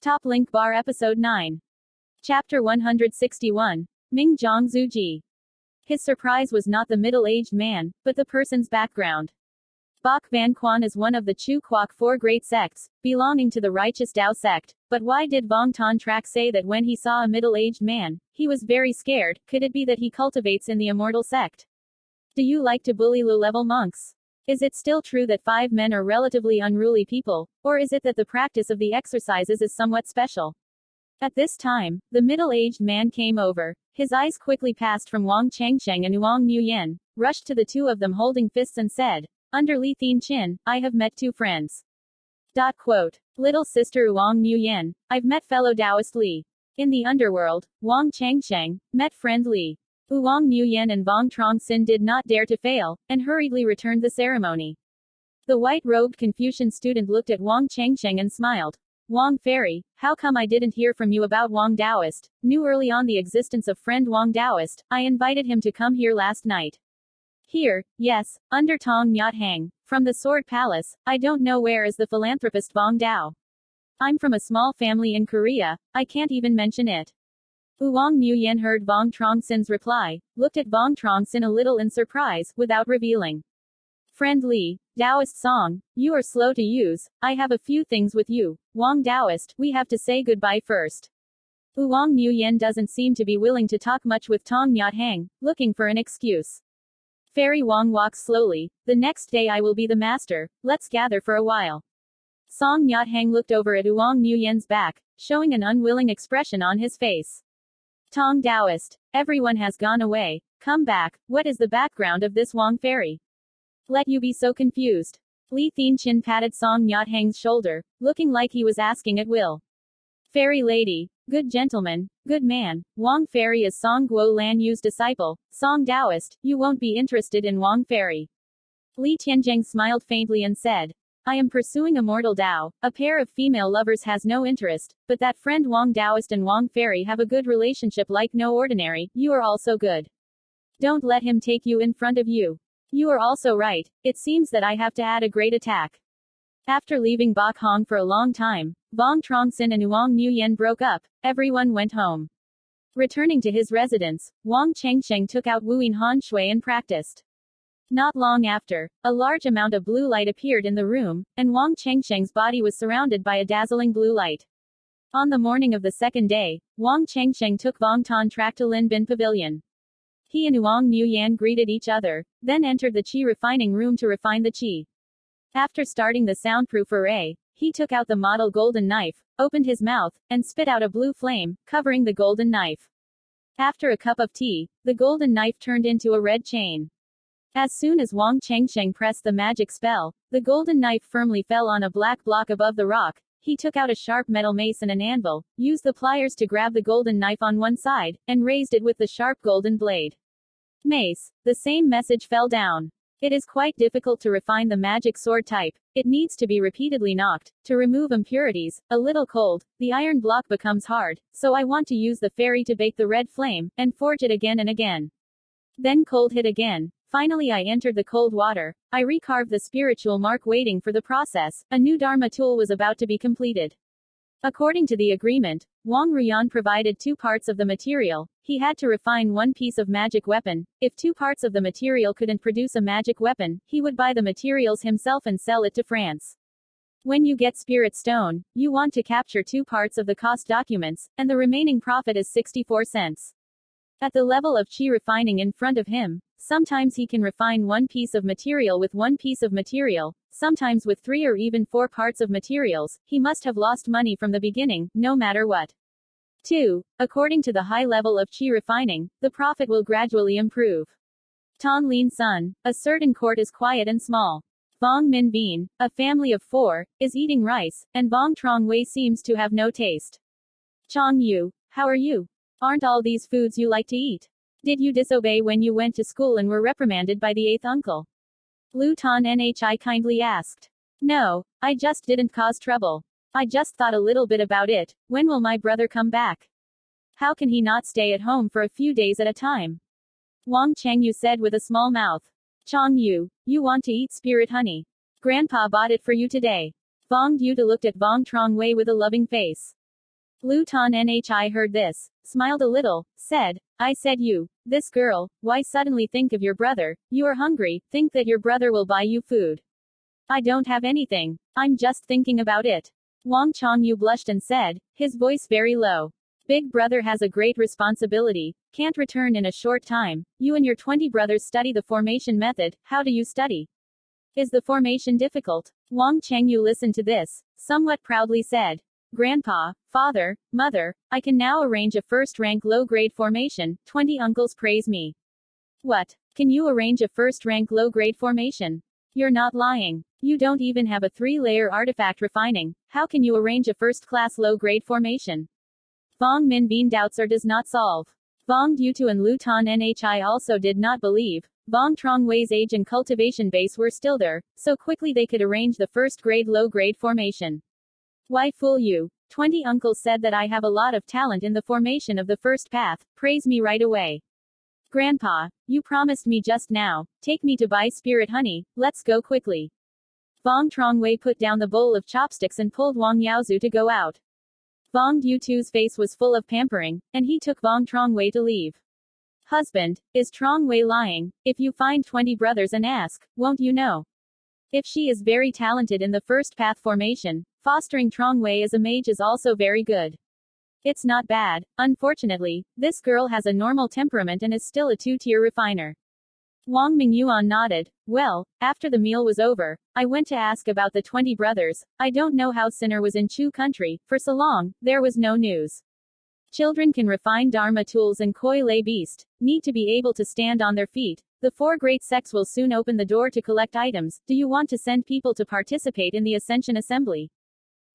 Top link bar episode 9. Chapter 161. Ming Zhang Zuji. His surprise was not the middle-aged man, but the person's background. Bach Van Quan is one of the Truc Co four great sects, belonging to the righteous Tao sect, but why did Vuong Truong Truong say that when he saw a middle-aged man, he was very scared? Could it be that he cultivates in the immortal sect? Do you like to bully low-level monks? Is it still true that 5 men are relatively unruly people, or is it that the practice of the exercises is somewhat special? At this time, the middle-aged man came over. His eyes quickly passed from Wang Changsheng and Vuong Nguyen, rushed to the two of them holding fists and said, "Under Li Thin Chin, I have met 2 friends." Quote. Little sister Vuong Nguyen, I've met fellow Taoist Li. In the underworld, Wang Changsheng, met friend Li. Vuong Nguyen and Vuong Truong Sinh did not dare to fail, and hurriedly returned the ceremony. The white-robed Confucian student looked at Wang Changsheng and smiled. Wang Fairy, how come I didn't hear from you about Wang Taoist? Knew early on the existence of friend Wang Taoist, I invited him to come here last night. Here, yes, under Tong Nyat Hang, from the Sword Palace, I don't know where is the philanthropist Vuong Dao. I'm from a small family in Korea, I can't even mention it. Vuong Nguyen heard Vuong Truong Sinh's reply, looked at Vuong Truong Sinh a little in surprise, without revealing. Friend Li, Taoist song, you are slow to use, I have a few things with you. Wang Taoist, we have to say goodbye first. Vuong Nguyen doesn't seem to be willing to talk much with Tong Nyat Hang, looking for an excuse. Fairy Wang walks slowly, the next day I will be the master, let's gather for a while. Song Nyat Hang looked over at Vuong Nguyen's back, showing an unwilling expression on his face. Tong Taoist, everyone has gone away, come back, what is the background of this Wang Fairy? Let you be so confused. Li Thin Chin patted Song Nyat Hang's shoulder, looking like he was asking at will. Fairy lady, good gentleman, good man, Wang Fairy is Song Guo Lan Yu's disciple, Song Taoist, you won't be interested in Wang Fairy. Li Tianzheng smiled faintly and said, I am pursuing immortal Tao, a pair of female lovers has no interest, but that friend Wang Taoist and Wang Fairy have a good relationship like no ordinary, you are also good. Don't let him take you in front of you. You are also right, it seems that I have to add a great attack. After leaving Bak Hong for a long time, Vuong Truong Sinh and Vuong Nguyen broke up, everyone went home. Returning to his residence, Wang Changsheng took out Wuyin Han Shui and practiced. Not long after, a large amount of blue light appeared in the room, and Wang Changsheng's body was surrounded by a dazzling blue light. On the morning of the second day, Wang Changsheng took Vuong Truong Truong to Lin Bin Pavilion. He and Vuong Nguyen greeted each other, then entered the qi refining room to refine the qi. After starting the soundproof array, he took out the model golden knife, opened his mouth, and spit out a blue flame, covering the golden knife. After a cup of tea, the golden knife turned into a red chain. As soon as Wang Changsheng pressed the magic spell, the golden knife firmly fell on a black block above the rock. He took out a sharp metal mace and an anvil, used the pliers to grab the golden knife on one side, and raised it with the sharp golden blade. Mace. The same message fell down. It is quite difficult to refine the magic sword type. It needs to be repeatedly knocked. To remove impurities, a little cold, the iron block becomes hard, so I want to use the fairy to bake the red flame, and forge it again and again. Then cold hit again. Finally I entered the cold water. I recarved the spiritual mark waiting for the process. A new Dharma tool was about to be completed. According to the agreement, Wang Ruyan provided 2 parts of the material. He had to refine 1 piece of magic weapon. If 2 parts of the material couldn't produce a magic weapon, he would buy the materials himself and sell it to France. When you get Spirit Stone, you want to capture 2 parts of the cost documents, and the remaining profit is 64 cents. At the level of qi refining in front of him, sometimes he can refine 1 piece of material with 1 piece of material, sometimes with 3 or even 4 parts of materials. He must have lost money from the beginning, no matter what. 2. According to the high level of qi refining, the profit will gradually improve. Thanh Lien Son, a certain court is quiet and small. Vong Min Bean, a family of 4, is eating rice, and Vuong Truong Wei seems to have no taste. Chong Yu, how are you? Aren't all these foods you like to eat? Did you disobey when you went to school and were reprimanded by the 8th uncle? Lu Tan Nhi kindly asked. No, I just didn't cause trouble. I just thought a little bit about it. When will my brother come back? How can he not stay at home for a few days at a time? Wang Chengyu said with a small mouth. Chong Yu, you want to eat spirit honey. Grandpa bought it for you today. Vuong Duta looked at Vuong Truong Wei with a loving face. Lu Ton Nhi heard this, smiled a little, said, I said you, this girl, why suddenly think of your brother? You are hungry, think that your brother will buy you food. I don't have anything. I'm just thinking about it. Wang Chongyu blushed and said, his voice very low. Big brother has a great responsibility, can't return in a short time. You and your 20 brothers study the formation method, how do you study? Is the formation difficult? Wang Chengyu listened to this, somewhat proudly said. Grandpa, father, mother, I can now arrange a first-rank low-grade formation, 20 uncles praise me. What? Can you arrange a first-rank low-grade formation? You're not lying. You don't even have a 3-layer artifact refining, how can you arrange a first-class low-grade formation? Vuong Minbin doubts or does not solve. Vuong Dutu and Lu Ton Nhi also did not believe. Vuong Truong Wei's age and cultivation base were still there, so quickly they could arrange the first-grade low-grade formation. Why fool you? 20 uncles said that I have a lot of talent in the formation of the first path, praise me right away. Grandpa, you promised me just now, take me to buy spirit honey, let's go quickly. Vuong Truong Wei put down the bowl of chopsticks and pulled Wang Yaozu to go out. Vuong Dutu's face was full of pampering, and he took Vuong Truong Wei to leave. Husband, is Truong Wei lying? If you find 20 brothers and ask, won't you know? If she is very talented in the first path formation, fostering Truong Wei as a mage is also very good. It's not bad. Unfortunately, this girl has a normal temperament and is still a 2-tier refiner. Wang Mingyuan nodded. Well, after the meal was over, I went to ask about the 20 brothers. I don't know how Sinner was in Chu country, for so long, there was no news. Children can refine Dharma tools and Koi lay beast, need to be able to stand on their feet. The 4 great sects will soon open the door to collect items. Do you want to send people to participate in the Ascension Assembly?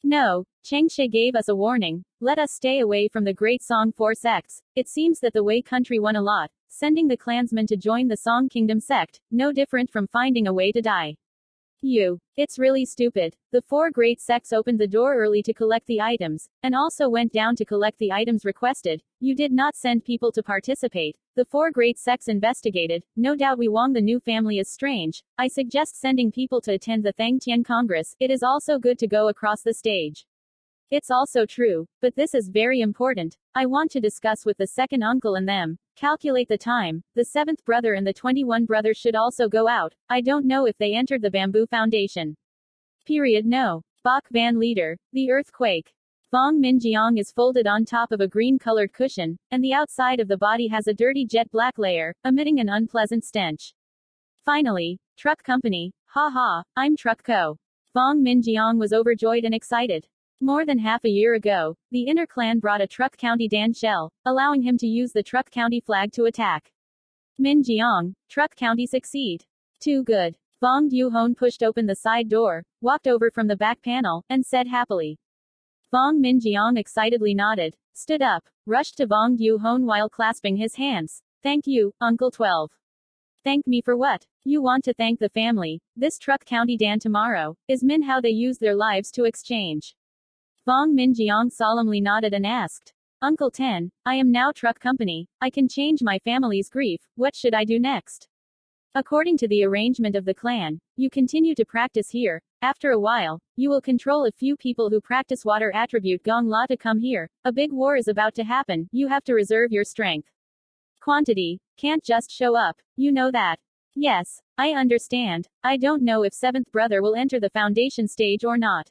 No, Changshe gave us a warning. Let us stay away from the Great Song 4 sects. It seems that the Wei country won a lot. Sending the clansmen to join the Song Kingdom sect, no different from finding a way to die. It's really stupid. The 4 great sects opened the door early to collect the items, and also went down to collect the items requested. You did not send people to participate. The 4 great sects investigated. No doubt we Wang the new family is strange. I suggest sending people to attend the Thangtian Congress. It is also good to go across the stage. It's also true, but this is very important. I want to discuss with the second uncle and them. Calculate the time. The 7th brother and the 21 brothers should also go out. I don't know if they entered the bamboo foundation. No. Bok Van leader. The earthquake. Vuong Minjiang is folded on top of a green-colored cushion, and the outside of the body has a dirty jet black layer, emitting an unpleasant stench. Finally, Truc Company. Ha ha, I'm Truc Co. Vuong Minjiang was overjoyed and excited. More than half a year ago, the inner clan brought a Truc County Dan shell, allowing him to use the Truc County flag to attack. Minjiang, Truc County succeed. Too good. Vuong Duhon pushed open the side door, walked over from the back panel, and said happily. Vuong Minjiang excitedly nodded, stood up, rushed to Vuong Duhon while clasping his hands. Thank you, Uncle 12. Thank me for what? You want to thank the family. This Truc County Dan tomorrow, is Min how they use their lives to exchange. Vuong Minjiang solemnly nodded and asked. Uncle 10, I am now Truc Company. I can change my family's grief. What should I do next? According to the arrangement of the clan, you continue to practice here. After a while, you will control a few people who practice water attribute Gong La to come here. A big war is about to happen. You have to reserve your strength. Quantity. Can't just show up. You know that. Yes, I understand. I don't know if 7th brother will enter the foundation stage or not.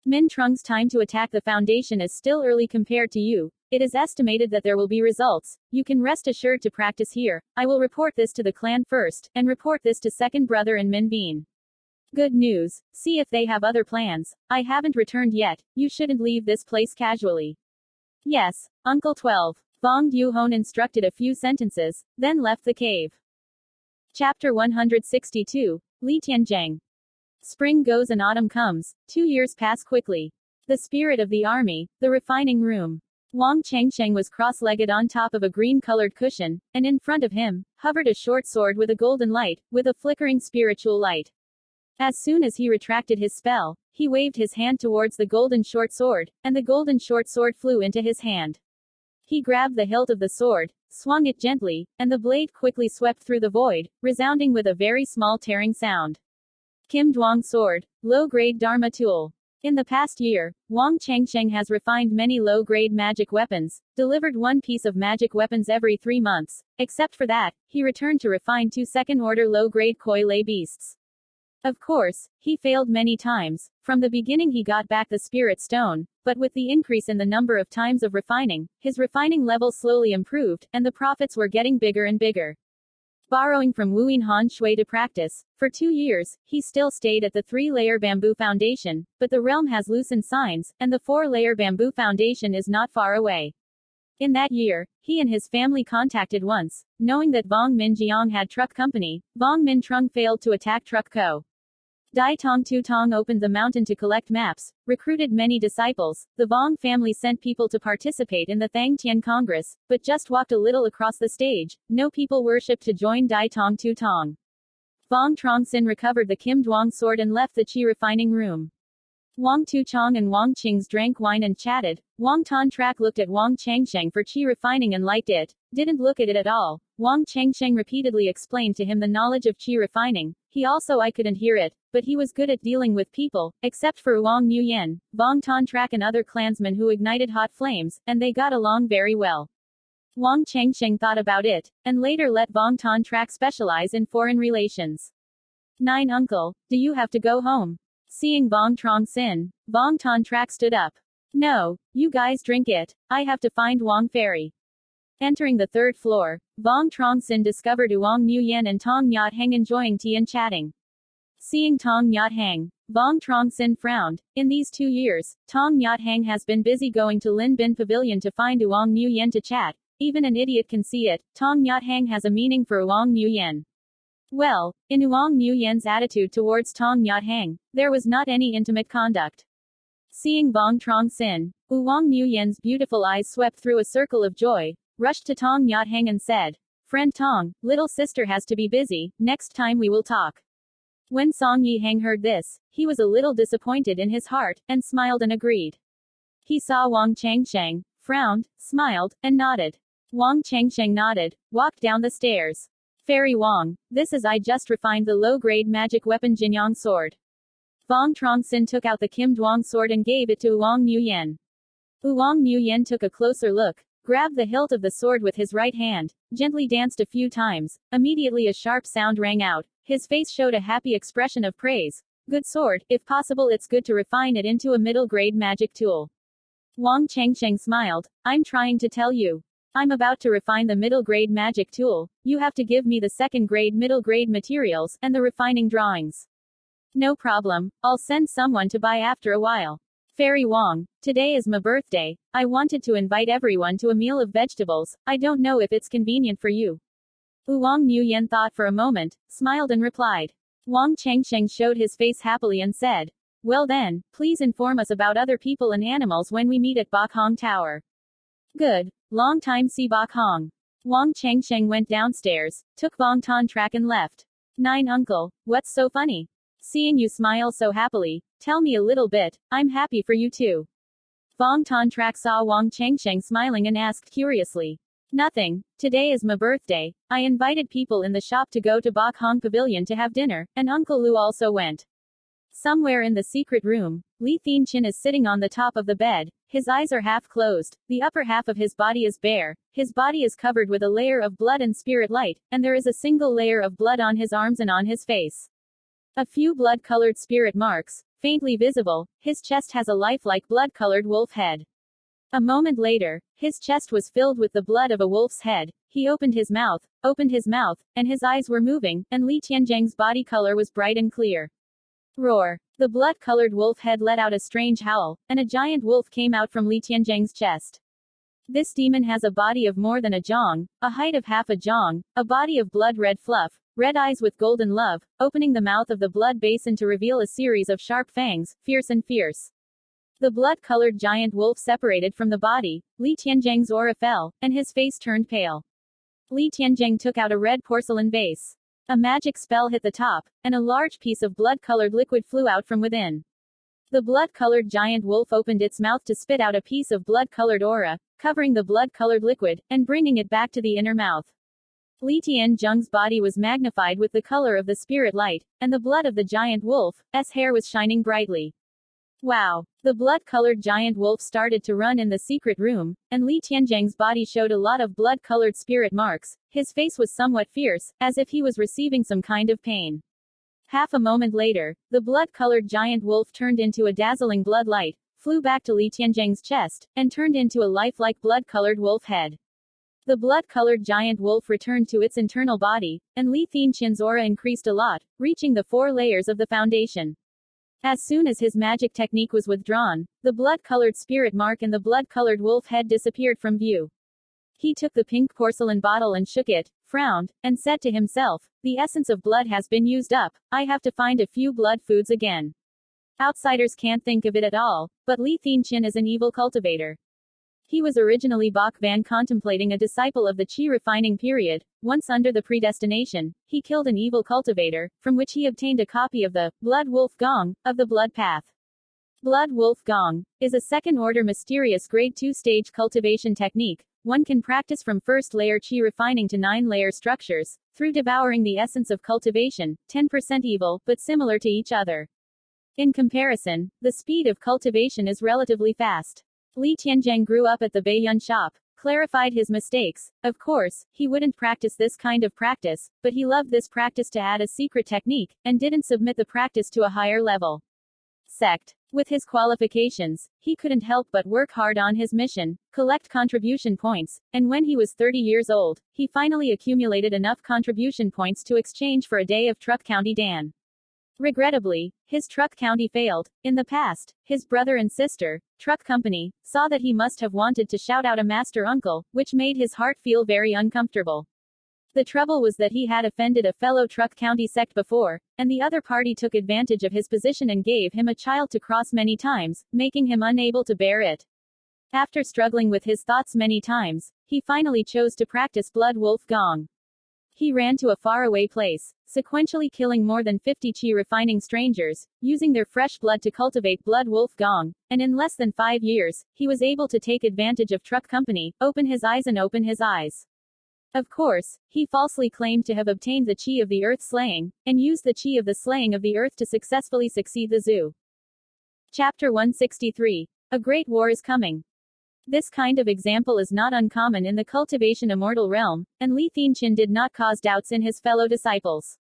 Min Trung's time to attack the foundation is still early compared to you. It is estimated that there will be results. You can rest assured to practice here. I will report this to the clan first, and report this to second brother and Min Bean. Good news. See if they have other plans. I haven't returned yet. You shouldn't leave this place casually. Yes, Uncle 12. Vuong Duhon instructed a few sentences, then left the cave. Chapter 162. Li Tianzhang. Spring goes and autumn comes. 2 years pass quickly. The spirit of the army, the refining room. Wang Chengsheng was cross-legged on top of a green-colored cushion, and in front of him, hovered a short sword with a golden light, with a flickering spiritual light. As soon as he retracted his spell, he waved his hand towards the golden short sword, and the golden short sword flew into his hand. He grabbed the hilt of the sword, swung it gently, and the blade quickly swept through the void, resounding with a very small tearing sound. Kim Duong Sword, low-grade Dharma tool. In the past year, Vuong Changsheng has refined many low-grade magic weapons, delivered one piece of magic weapons every 3 months. Except for that, he returned to refine 2 second-order low-grade koi lay beasts. Of course, he failed many times. From the beginning he got back the spirit stone, but with the increase in the number of times of refining, his refining level slowly improved, and the profits were getting bigger and bigger. Borrowing from Wuyin Han Shui to practice, for 2 years, he still stayed at the 3-layer bamboo foundation, but the realm has loosened signs, and the 4-layer bamboo foundation is not far away. In that year, he and his family contacted once, knowing that Vuong Min Jiang had Truc Company. Vuong Min Truong failed to attack Truc Co. Dai Tong Tu Tong opened the mountain to collect maps, recruited many disciples. The Vuong family sent people to participate in the Thang Tien Congress, but just walked a little across the stage. No people worshipped to join Dai Tong Tu Tong. Vuong Truong Sinh recovered the Kim Duong sword and left the chi refining room. Vuong Tu Chong and Vuong Qings drank wine and chatted. Vuong Ton Trak looked at Vuong Changsheng for chi refining and liked it. Didn't look at it at all. Vuong Changsheng repeatedly explained to him the knowledge of chi refining. I couldn't hear it, but he was good at dealing with people, except for Vuong Nguyen, Vuong Ton Trak and other clansmen who ignited hot flames, and they got along very well. Vuong Changsheng thought about it, and later let Vuong Ton Trak specialize in foreign relations. 9 Uncle, do you have to go home? Seeing Vuong Truong Sinh, Vuong Ton Trak stood up. No, you guys drink it. I have to find Vuong Ferry. Entering the 3rd floor, Vuong Truong Sinh discovered Vuong Nguyen and Tong Nyat Heng enjoying tea and chatting. Seeing Tong Nyat Heng, Vuong Truong Sinh frowned. In these 2 years, Tong Nyat Heng has been busy going to Lin Bin Pavilion to find Vuong Nguyen to chat. Even an idiot can see it. Tong Nyat Heng has a meaning for Vuong Nguyen. Well, in Vuong Nguyen's attitude towards Tong Nyat Heng, there was not any intimate conduct. Seeing Vuong Truong Sinh, Vuong Nguyen's beautiful eyes swept through a circle of joy, rushed to Tong Nyat Heng and said, "Friend Tong, little sister has to be busy, next time we will talk." When Song Yi Heng heard this, he was a little disappointed in his heart, and smiled and agreed. He saw Vuong Changsheng, frowned, smiled, and nodded. Vuong Changsheng nodded, walked down the stairs. Fairy Vuong, this is I just refined the low-grade magic weapon Jinyang sword. Vuong Truong Sinh took out the Kim Duong sword and gave it to Vuong Nguyen. Vuong Nguyen took a closer look, grabbed the hilt of the sword with his right hand, gently danced a few times. Immediately a sharp sound rang out. His face showed a happy expression of praise. Good sword, if possible it's good to refine it into a middle-grade magic tool. Vuong Changsheng smiled. I'm trying to tell you. I'm about to refine the middle-grade magic tool. You have to give me the second-grade middle-grade materials, and the refining drawings. No problem, I'll send someone to buy after a while. Fairy Vuong, today is my birthday. I wanted to invite everyone to a meal of vegetables. I don't know if it's convenient for you. Vuong Nguyen thought for a moment, smiled and replied. Vuong Changsheng showed his face happily and said, "Well then, please inform us about other people and animals when we meet at Bok Hong Tower." Good. Long time see Bok Hong. Vuong Changsheng went downstairs, took Vuong Ton Trak and left. 9 Uncle, what's so funny? Seeing you smile so happily, tell me a little bit, I'm happy for you too. Vuong Ton Trak saw Vuong Changsheng smiling and asked curiously. Nothing, today is my birthday. I invited people in the shop to go to Bok Hong Pavilion to have dinner, and Uncle Lu also went. Somewhere in the secret room, Li Thinchin is sitting on the top of the bed. His eyes are half closed, the upper half of his body is bare, his body is covered with a layer of blood and spirit light, and there is a single layer of blood on his arms and on his face. A few blood-colored spirit marks, faintly visible. His chest has a lifelike blood-colored wolf head. A moment later, his chest was filled with the blood of a wolf's head. He opened his mouth, and his eyes were moving, and Li Tianzheng's body color was bright and clear. Roar. The blood-colored wolf head let out a strange howl, and a giant wolf came out from Li Tianzheng's chest. This demon has a body of more than a zhong, a height of half a zhong, a body of blood-red fluff, red eyes with golden love, opening the mouth of the blood basin to reveal a series of sharp fangs, fierce and fierce. The blood-colored giant wolf separated from the body, Li Tianzheng's aura fell, and his face turned pale. Li Tianzheng took out a red porcelain vase. A magic spell hit the top, and a large piece of blood-colored liquid flew out from within. The blood-colored giant wolf opened its mouth to spit out a piece of blood-colored aura, covering the blood-colored liquid, and bringing it back to the inner mouth. Li Tianzheng's body was magnified with the color of the spirit light, and the blood of the giant wolf's hair was shining brightly. Wow! The blood-colored giant wolf started to run in the secret room, and Li Tianzheng's body showed a lot of blood-colored spirit marks. His face was somewhat fierce, as if he was receiving some kind of pain. Half a moment later, the blood-colored giant wolf turned into a dazzling blood light, flew back to Li Tianzheng's chest, and turned into a lifelike blood-colored wolf head. The blood-colored giant wolf returned to its internal body, and Li Tianzheng's aura increased a lot, reaching the 4 layers of the foundation. As soon as his magic technique was withdrawn, the blood-colored spirit mark and the blood-colored wolf head disappeared from view. He took the pink porcelain bottle and shook it, frowned, and said to himself, "The essence of blood has been used up, I have to find a few blood foods again." Outsiders can't think of it at all, but Li Tianzheng is an evil cultivator. He was originally Bok Van, contemplating a disciple of the Qi refining period. Once under the predestination, he killed an evil cultivator, from which he obtained a copy of the Blood Wolf Gong of the Blood Path. Blood Wolf Gong is a second-order mysterious grade 2 stage cultivation technique. One can practice from first layer Qi refining to 9-layer structures, through devouring the essence of cultivation, 10% evil, but similar to each other. In comparison, the speed of cultivation is relatively fast. Li Tianzheng grew up at the Baiyun shop, clarified his mistakes. Of course, he wouldn't practice this kind of practice, but he loved this practice to add a secret technique, and didn't submit the practice to a higher level. Sect. With his qualifications, he couldn't help but work hard on his mission, collect contribution points, and when he was 30 years old, he finally accumulated enough contribution points to exchange for a day of Truc County Dan. Regrettably, his Truc County failed. In the past, his brother and sister, Truc Company, saw that he must have wanted to shout out a master uncle, which made his heart feel very uncomfortable. The trouble was that he had offended a fellow Truc County sect before, and the other party took advantage of his position and gave him a child to cross many times, making him unable to bear it. After struggling with his thoughts many times, he finally chose to practice Blood Wolf Gong. He ran to a faraway place, sequentially killing more than 50 Qi refining strangers, using their fresh blood to cultivate Blood Wolf Gong, and in less than 5 years, he was able to take advantage of Truc Company, open his eyes and open his eyes. Of course, he falsely claimed to have obtained the Qi of the Earth slaying, and used the Qi of the slaying of the Earth to successfully succeed the Zhu. Chapter 163. A Great War is Coming. This kind of example is not uncommon in the cultivation immortal realm, and Li Tianzheng did not cause doubts in his fellow disciples.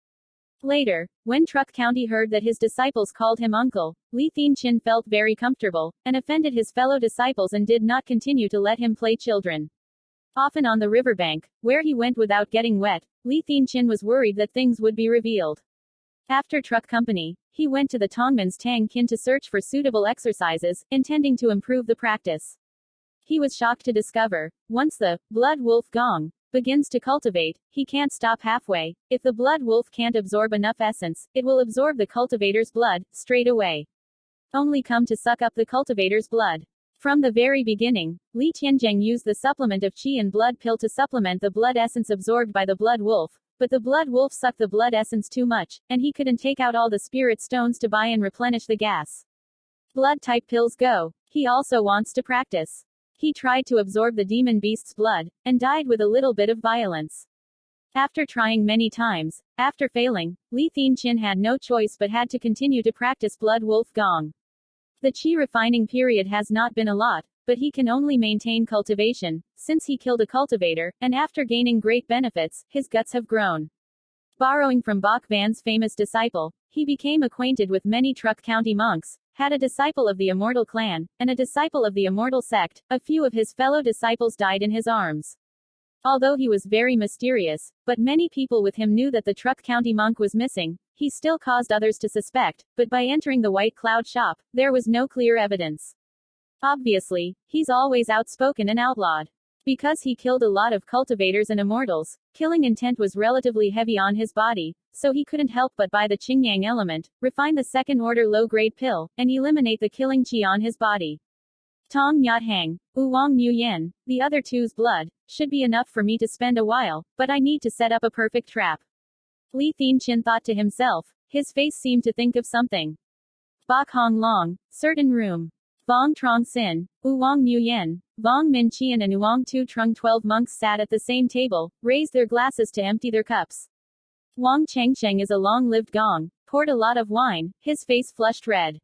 Later, when Truc County heard that his disciples called him uncle, Li Tianzheng felt very comfortable, and offended his fellow disciples and did not continue to let him play children. Often on the riverbank, where he went without getting wet, Li Tianzheng was worried that things would be revealed. After Truc Company, he went to the Tongmans Tang Kin to search for suitable exercises, intending to improve the practice. He was shocked to discover, once the Blood Wolf Gong begins to cultivate, he can't stop halfway. If the Blood Wolf can't absorb enough essence, it will absorb the cultivator's blood, straight away. Only come to suck up the cultivator's blood. From the very beginning, Li Tianzheng used the supplement of Qi and blood pill to supplement the blood essence absorbed by the Blood Wolf, but the Blood Wolf sucked the blood essence too much, and he couldn't take out all the spirit stones to buy and replenish the gas. Blood type pills go. He also wants to practice. He tried to absorb the demon beast's blood, and died with a little bit of violence. After trying many times, after failing, Li Tianzheng had no choice but had to continue to practice Blood Wolf Gong. The Qi refining period has not been a lot, but he can only maintain cultivation, since he killed a cultivator, and after gaining great benefits, his guts have grown. Borrowing from Bok Van's famous disciple, he became acquainted with many Truc County monks, had a disciple of the Immortal Clan, and a disciple of the Immortal Sect. A few of his fellow disciples died in his arms. Although he was very mysterious, but many people with him knew that the Truc County monk was missing, he still caused others to suspect, but by entering the White Cloud shop, there was no clear evidence. Obviously, he's always outspoken and outlawed. Because he killed a lot of cultivators and immortals, killing intent was relatively heavy on his body, so he couldn't help but buy the Qingyang element, refine the second-order low-grade pill, and eliminate the killing Qi on his body. Tong Nyat Hang, Vuong Mu Yen, the other two's blood, should be enough for me to spend a while, but I need to set up a perfect trap. Li Tianzheng thought to himself. His face seemed to think of something. Bok Hong Long, certain room. Vuong Truong Sinh, Vuong Mu Yen, Vuong Min Qian and Vuong Tu Trung 12 monks sat at the same table, raised their glasses to empty their cups. Wang Chengsheng is a long-lived gong, poured a lot of wine, his face flushed red.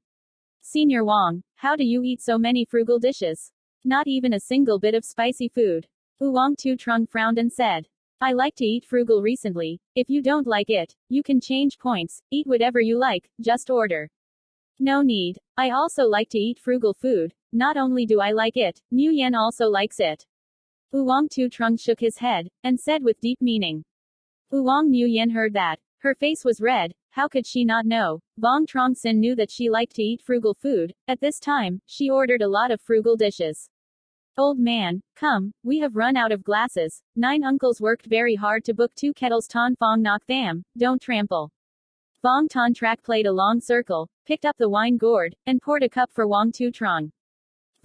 Senior Vuong, how do you eat so many frugal dishes? Not even a single bit of spicy food. Vuong Truong frowned and said, I like to eat frugal recently. If you don't like it, you can change points, eat whatever you like, just order. No need. I also like to eat frugal food. Not only do I like it, Nguyen also likes it. Vuong Truong shook his head, and said with deep meaning. Vuong Nguyen heard that. Her face was red. How could she not know? Vuong Truong Sinh knew that she liked to eat frugal food. At this time, she ordered a lot of frugal dishes. Old man, come, we have run out of glasses. 9 uncles worked very hard to book 2 kettles ton phong nok tham, don't trample. Vuong Ton Trak played a long circle, picked up the wine gourd, and poured a cup for Vuong Truong.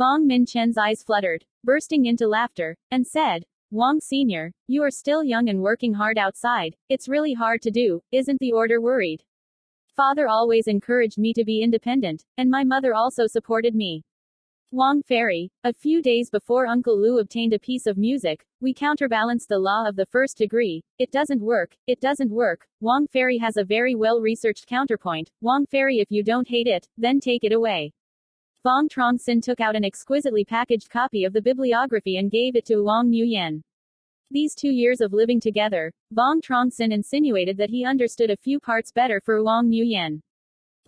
Vuong Minh Chen's eyes fluttered, bursting into laughter, and said, Vuong Senior, you are still young and working hard outside. It's really hard to do, isn't the order worried? Father always encouraged me to be independent, and my mother also supported me. Vuong Fairy, a few days before Uncle Lu obtained a piece of music, we counterbalanced the law of the first degree. It doesn't work, it doesn't work. Vuong Fairy has a very well-researched counterpoint. Vuong Fairy, if you don't hate it, then take it away. Vuong Truong Sinh took out an exquisitely packaged copy of the bibliography and gave it to Vuong Nguyen. These 2 years of living together, Vuong Truong Sinh insinuated that he understood a few parts better for Vuong Nguyen.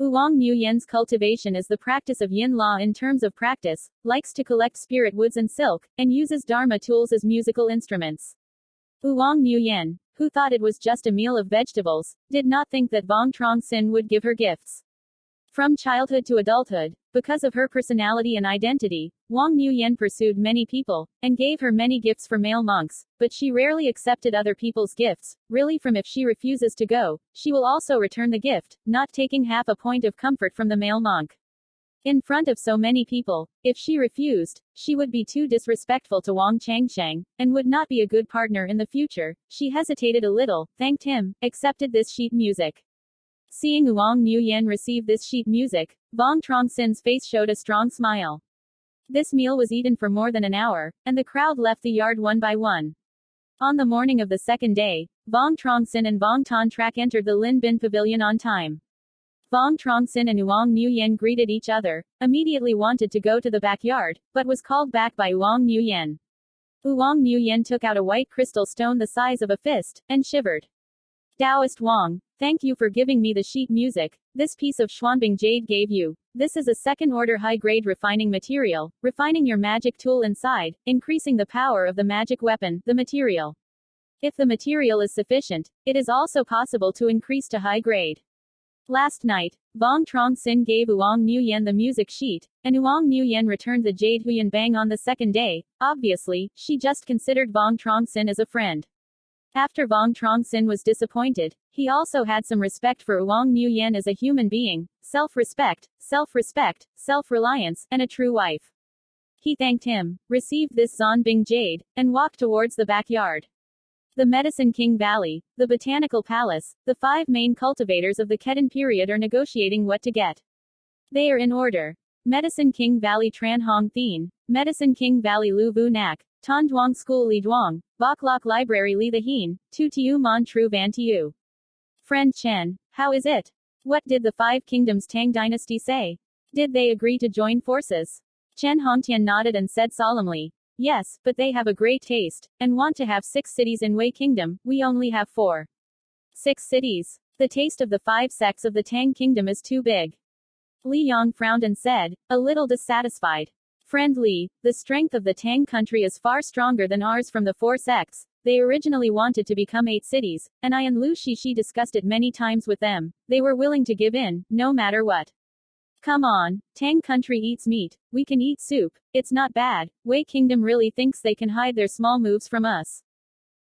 Vuong Nguyen's cultivation is the practice of yin law in terms of practice, likes to collect spirit woods and silk, and uses dharma tools as musical instruments. Vuong Nguyen, who thought it was just a meal of vegetables, did not think that Vuong Truong Sinh would give her gifts. From childhood to adulthood, because of her personality and identity, Vuong Nguyen pursued many people, and gave her many gifts for male monks, but she rarely accepted other people's gifts, really from if she refuses to go, she will also return the gift, not taking half a point of comfort from the male monk. In front of so many people, if she refused, she would be too disrespectful to Vuong Changshang, and would not be a good partner in the future. She hesitated a little, thanked him, accepted this sheet music. Seeing Vuong Nguyen receive this sheet music, Vuong Truong Sinh's face showed a strong smile. This meal was eaten for more than an hour, and the crowd left the yard one by one. On the morning of the second day, Vuong Truong Sinh and Vuong Ton Trak entered the Lin Bin Pavilion on time. Vuong Truong Sinh and Vuong Nguyen greeted each other, immediately wanted to go to the backyard, but was called back by Vuong Nguyen. Vuong Nguyen took out a white crystal stone the size of a fist, and shivered. Taoist Vuong, thank you for giving me the sheet music. This piece of Xuanbing jade gave you. This is a second-order high-grade refining material, refining your magic tool inside, increasing the power of the magic weapon, the material. If the material is sufficient, it is also possible to increase to high grade. Last night, Vuong Truong Sinh gave Vuong Nguyen the music sheet, and Vuong Nguyen returned the jade Huyan Bang on the second day. Obviously, she just considered Vuong Truong Sinh as a friend. After Vuong Truong Sinh was disappointed, he also had some respect for Vuong Nguyen as a human being, self-respect, self-reliance, and a true wife. He thanked him, received this Xuanbing jade, and walked towards the backyard. The Medicine King Valley, the Botanical Palace, the 5 main cultivators of the Khedon period are negotiating what to get. They are in order. Medicine King Valley Tran Hong Thien, Medicine King Valley Lu Vu Nak, Ton Duong School Li Duong, Bok Lok Library Li The Hien, Tu Tiu Mon Tru Van Tiu. Friend Chen, how is it? What did the 5 kingdoms Tang dynasty say? Did they agree to join forces? Chen Hongtian nodded and said solemnly, yes, but they have a great taste, and want to have 6 cities in Wei Kingdom. We only have 4. 6 cities. The taste of the 5 sects of the Tang Kingdom is too big. Li Yong frowned and said, a little dissatisfied. Friend Li, the strength of the Tang country is far stronger than ours from the 4 sects. They originally wanted to become 8 cities, and I and Lu Shishi discussed it many times with them. They were willing to give in, no matter what. Come on, Tang country eats meat, we can eat soup, it's not bad. Wei Kingdom really thinks they can hide their small moves from us.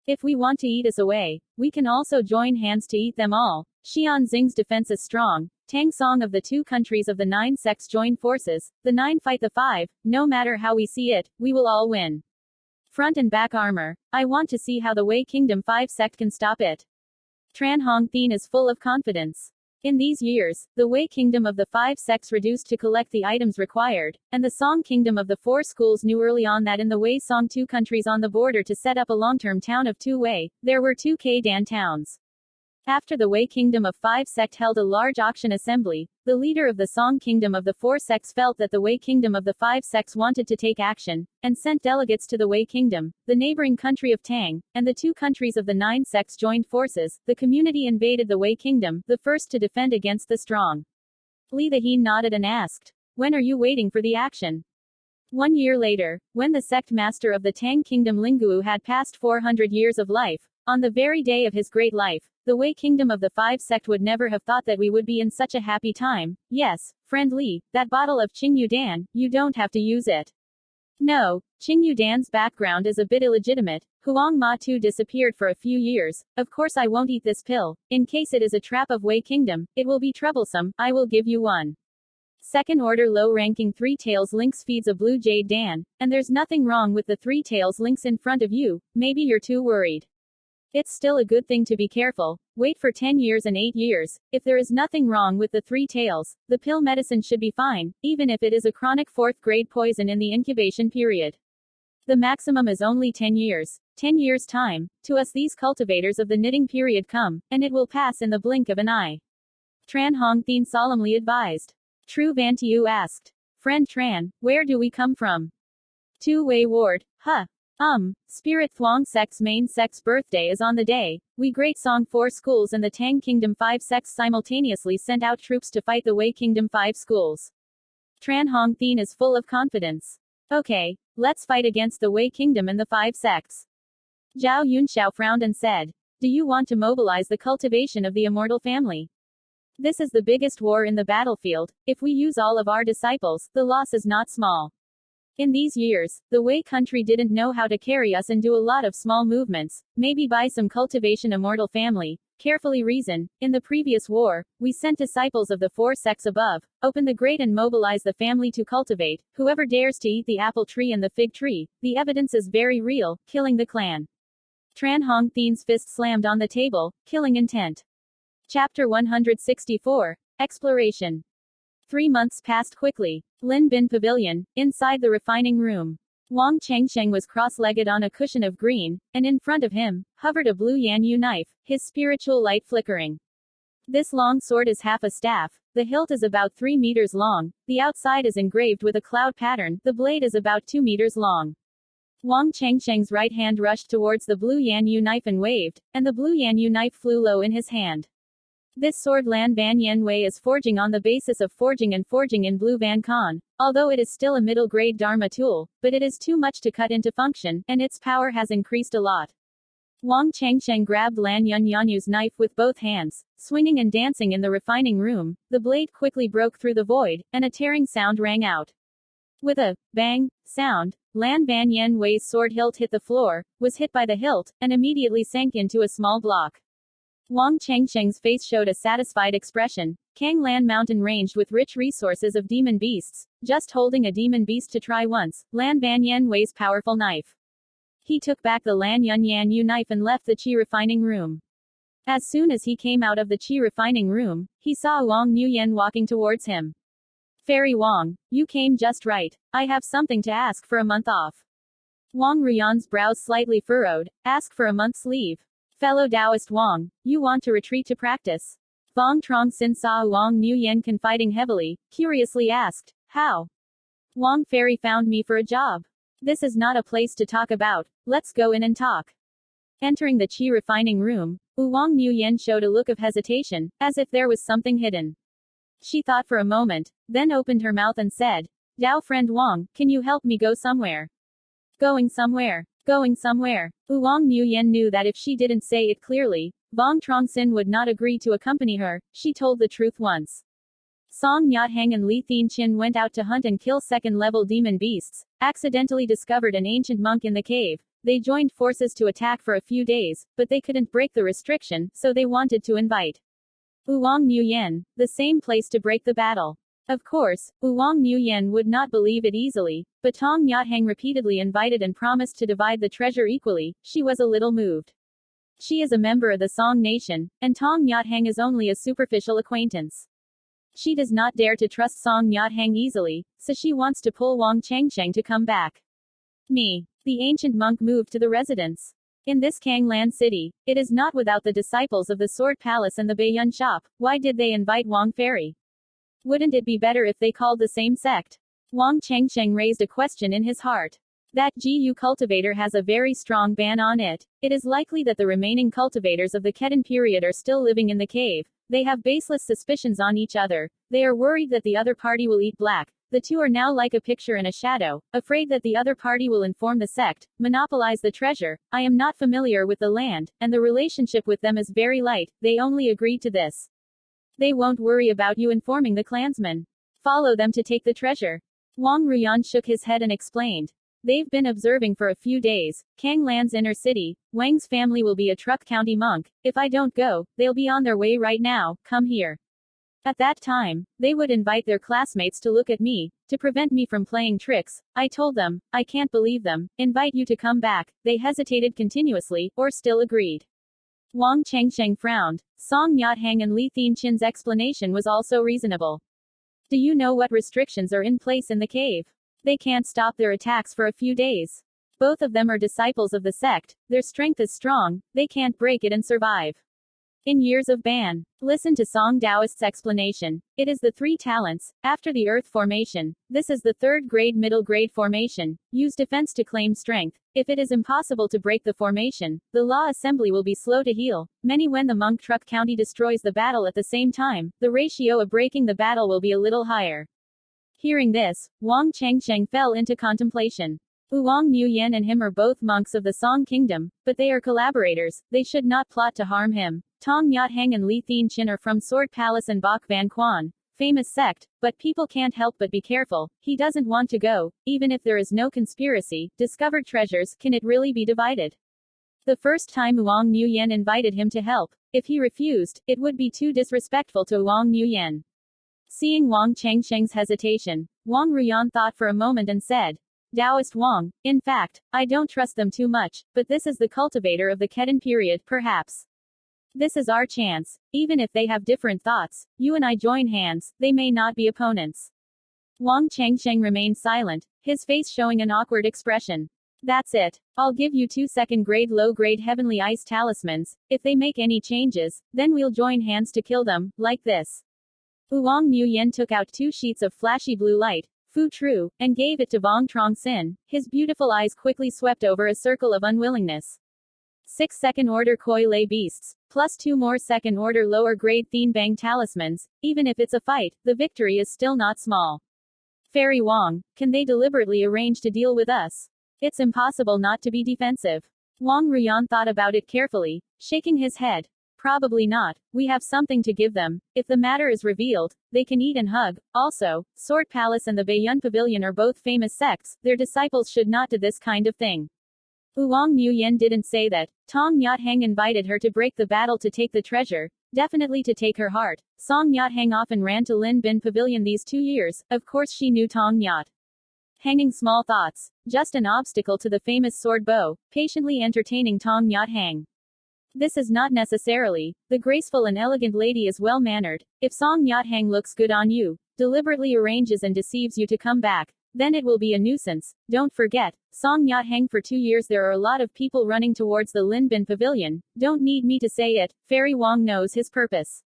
If we want to eat us away, we can also join hands to eat them all. Xian Xing's defense is strong. Tang Song of the 2 countries of the 9 sects join forces, the 9 fight the 5, no matter how we see it, we will all win. Front and back armor, I want to see how the Wei Kingdom 5 sect can stop it. Tran Hong Thien is full of confidence. In these years, the Wei Kingdom of the 5 sects reduced to collect the items required, and the Song Kingdom of the 4 schools knew early on that in the Wei Song 2 countries on the border to set up a long-term town of 2 Wei, there were 2 Kdan towns. After the Wei Kingdom of Five sect held a large auction assembly, the leader of the Song Kingdom of the Four sects felt that the Wei Kingdom of the Five sects wanted to take action, and sent delegates to the Wei Kingdom, the neighboring country of Tang, and the two countries of the Nine sects joined forces. The community invaded the Wei Kingdom, the first to defend against the strong. Li the Hien nodded and asked, "When are you waiting for the action?" 1 year later, when the sect master of the Tang Kingdom Linguo had passed 400 years of life, on the very day of his great life, the Wei Kingdom of the Five sect would never have thought that we would be in such a happy time. Yes, friend Li, that bottle of Qingyu Dan, you don't have to use it. No, Qingyu Dan's background is a bit illegitimate. Huang Ma too disappeared for a few years. Of course I won't eat this pill. In case it is a trap of Wei Kingdom, it will be troublesome. I will give you one. Second order low-ranking Three Tails Lynx feeds a blue jade Dan, and there's nothing wrong with the Three Tails Lynx in front of you. Maybe you're too worried. It's still a good thing to be careful. Wait for 10 years and 8 years. If there is nothing wrong with the Three Tails, the pill medicine should be fine, even if it is a chronic 4th grade poison in the incubation period. The maximum is only 10 years. 10 years' time, to us these cultivators of the knitting period come, and it will pass in the blink of an eye. Tran Hong Thien solemnly advised. Tru Van Tiu asked. Friend Tran, where do we come from? Tu Wei Ward, huh? Spirit Thuong sect's main sect's birthday is on the day. We Great Song 4 schools and the Tang Kingdom 5 sects simultaneously sent out troops to fight the Wei Kingdom 5 schools. Tran Hong Thien is full of confidence. Okay, let's fight against the Wei Kingdom and the 5 sects. Zhao Yunxiao frowned and said, do you want to mobilize the cultivation of the immortal family? This is the biggest war in the battlefield. If we use all of our disciples, the loss is not small. In these years, the Wei country didn't know how to carry us and do a lot of small movements. Maybe buy some cultivation immortal family. Carefully reason. In the previous war, we sent disciples of the 4 sects above, open the grate and mobilize the family to cultivate. Whoever dares to eat the apple tree and the fig tree, the evidence is very real, killing the clan. Tran Hong Thien's fist slammed on the table, killing intent. Chapter 164. Exploration. 3 months passed quickly. Lin Bin Pavilion, inside the refining room. Wang Chengsheng was cross-legged on a cushion of green, and in front of him, hovered a blue Yanyu knife, his spiritual light flickering. This long sword is half a staff, the hilt is about 3 meters long, the outside is engraved with a cloud pattern, the blade is about 2 meters long. Wang Chengsheng's right hand rushed towards the blue Yanyu knife and waved, and the blue Yanyu knife flew low in his hand. This sword Lan Ban Yen Wei is forging on the basis of forging and forging in Blue Van Con, although it is still a middle-grade Dharma tool, but it is too much to cut into function, and its power has increased a lot. Wang Chengsheng grabbed Lan Yun Yanyu's knife with both hands, swinging and dancing in the refining room. The blade quickly broke through the void, and a tearing sound rang out. With a bang sound, Lan Ban Yen Wei's sword hilt hit the floor, was hit by the hilt, and immediately sank into a small block. Wang Chengsheng's face showed a satisfied expression. Kanglan Mountain ranged with rich resources of demon beasts. Just holding a demon beast to try once, Lan Ban Yen Wei's powerful knife. He took back the Lan Yun Yanyu knife and left the qi refining room. As soon as he came out of the qi refining room, he saw Wang Nuyen walking towards him. Fairy Wang, you came just right. I have something to ask for a month off. Wang Ruyan's brows slightly furrowed. Ask for a month's leave. Fellow Taoist Wang, you want to retreat to practice? Vuong Truong Sinh saw Wang Nuyen confiding heavily, curiously asked, how? Wang Fairy found me for a job. This is not a place to talk about, let's go in and talk. Entering the qi refining room, Wang Nuyen showed a look of hesitation, as if there was something hidden. She thought for a moment, then opened her mouth and said, Dao friend Wang, can you help me go somewhere? Going somewhere. Going somewhere. Wang Nuyen knew that if she didn't say it clearly, Vuong Truong Sinh would not agree to accompany her. She told the truth once. Song Nyat Hang and Li Thien Chin went out to hunt and kill second-level demon beasts, accidentally discovered an ancient monk in the cave. They joined forces to attack for a few days, but they couldn't break the restriction, so they wanted to invite Wang Nuyen, the same place to break the battle. Of course, Wang Nuyen would not believe it easily, but Tong Nyat Hang repeatedly invited and promised to divide the treasure equally. She was a little moved. She is a member of the Song Nation, and Tong Nyat Hang is only a superficial acquaintance. She does not dare to trust Song Nyat Hang easily, so she wants to pull Wang Chengsheng to come back. The ancient monk moved to the residence. In this Kanglan city, it is not without the disciples of the Sword Palace and the Baiyun shop. Why did they invite Wang Fairy? Wouldn't it be better if they called the same sect? Wang Chengsheng raised a question in his heart. That Gu cultivator has a very strong ban on it. It is likely that the remaining cultivators of the Ketan period are still living in the cave. They have baseless suspicions on each other. They are worried that the other party will eat black. The two are now like a picture and a shadow, afraid that the other party will inform the sect, monopolize the treasure. I am not familiar with the land, and the relationship with them is very light. They only agreed to this. They won't worry about you informing the clansmen. Follow them to take the treasure. Wang Ruyan shook his head and explained. They've been observing for a few days. Kanglan's inner city. Wang's family will be a Truc County monk. If I don't go, they'll be on their way right now. Come here. At that time, they would invite their classmates to look at me, to prevent me from playing tricks. I told them, I can't believe them, invite you to come back. They hesitated continuously, or still agreed. Wang Chengsheng frowned. Song Nyathang and Li Thenchin's explanation was also reasonable. Do you know what restrictions are in place in the cave? They can't stop their attacks for a few days. Both of them are disciples of the sect. Their strength is strong, they can't break it and survive. In years of ban. Listen to Song Taoist's explanation. It is the three talents. After the earth formation, this is the third grade middle grade formation. Use defense to claim strength. If it is impossible to break the formation, the law assembly will be slow to heal. Many when the monk Truc County destroys the battle at the same time, the ratio of breaking the battle will be a little higher. Hearing this, Wang Chengsheng fell into contemplation. Vuong Nguyen and him are both monks of the Song Kingdom, but they are collaborators. They should not plot to harm him. Tong Nyathang and Li Thenchin are from Sword Palace and Bok Van Quan, famous sect, but people can't help but be careful. He doesn't want to go, even if there is no conspiracy. Discovered treasures, can it really be divided? The first time Vuong Nguyen invited him to help, if he refused, it would be too disrespectful to Vuong Nguyen. Seeing Wang Chengsheng's hesitation, Wang Ruyan thought for a moment and said, Taoist Wang, in fact, I don't trust them too much, but this is the cultivator of the Ketan period, perhaps. This is our chance. Even if they have different thoughts, you and I join hands, they may not be opponents. Wang Chengsheng remained silent, his face showing an awkward expression. That's it. I'll give you 2 second-grade low-grade heavenly ice talismans. If they make any changes, then we'll join hands to kill them, like this. Vuong Nguyen took out 2 sheets of flashy blue light, Fu Tru, and gave it to Vuong Truong Sinh. His beautiful eyes quickly swept over a circle of unwillingness. 6 second-order Koi Lay beasts, plus 2 more second-order lower-grade Thien Bang talismans. Even if it's a fight, the victory is still not small. Fairy Wang, can they deliberately arrange to deal with us? It's impossible not to be defensive. Wang Ruyan thought about it carefully, shaking his head. Probably not. We have something to give them. If the matter is revealed, they can eat and hug. Also, Sword Palace and the Baiyun Pavilion are both famous sects. Their disciples should not do this kind of thing. Vuong Nguyen didn't say that. Tong Nyathang invited her to break the battle to take the treasure, definitely to take her heart. Song Nyathang often ran to Lin Bin Pavilion these 2 years. Of course she knew Tong Nyat. Hanging small thoughts. Just an obstacle to the famous sword bow, patiently entertaining Tong Nyathang. This is not necessarily. The graceful and elegant lady is well-mannered. If Song Nyathang looks good on you, deliberately arranges and deceives you to come back, then it will be a nuisance. Don't forget, Song Nyathang for 2 years there are a lot of people running towards the Lin Bin Pavilion. Don't need me to say it, Fairy Wang knows his purpose.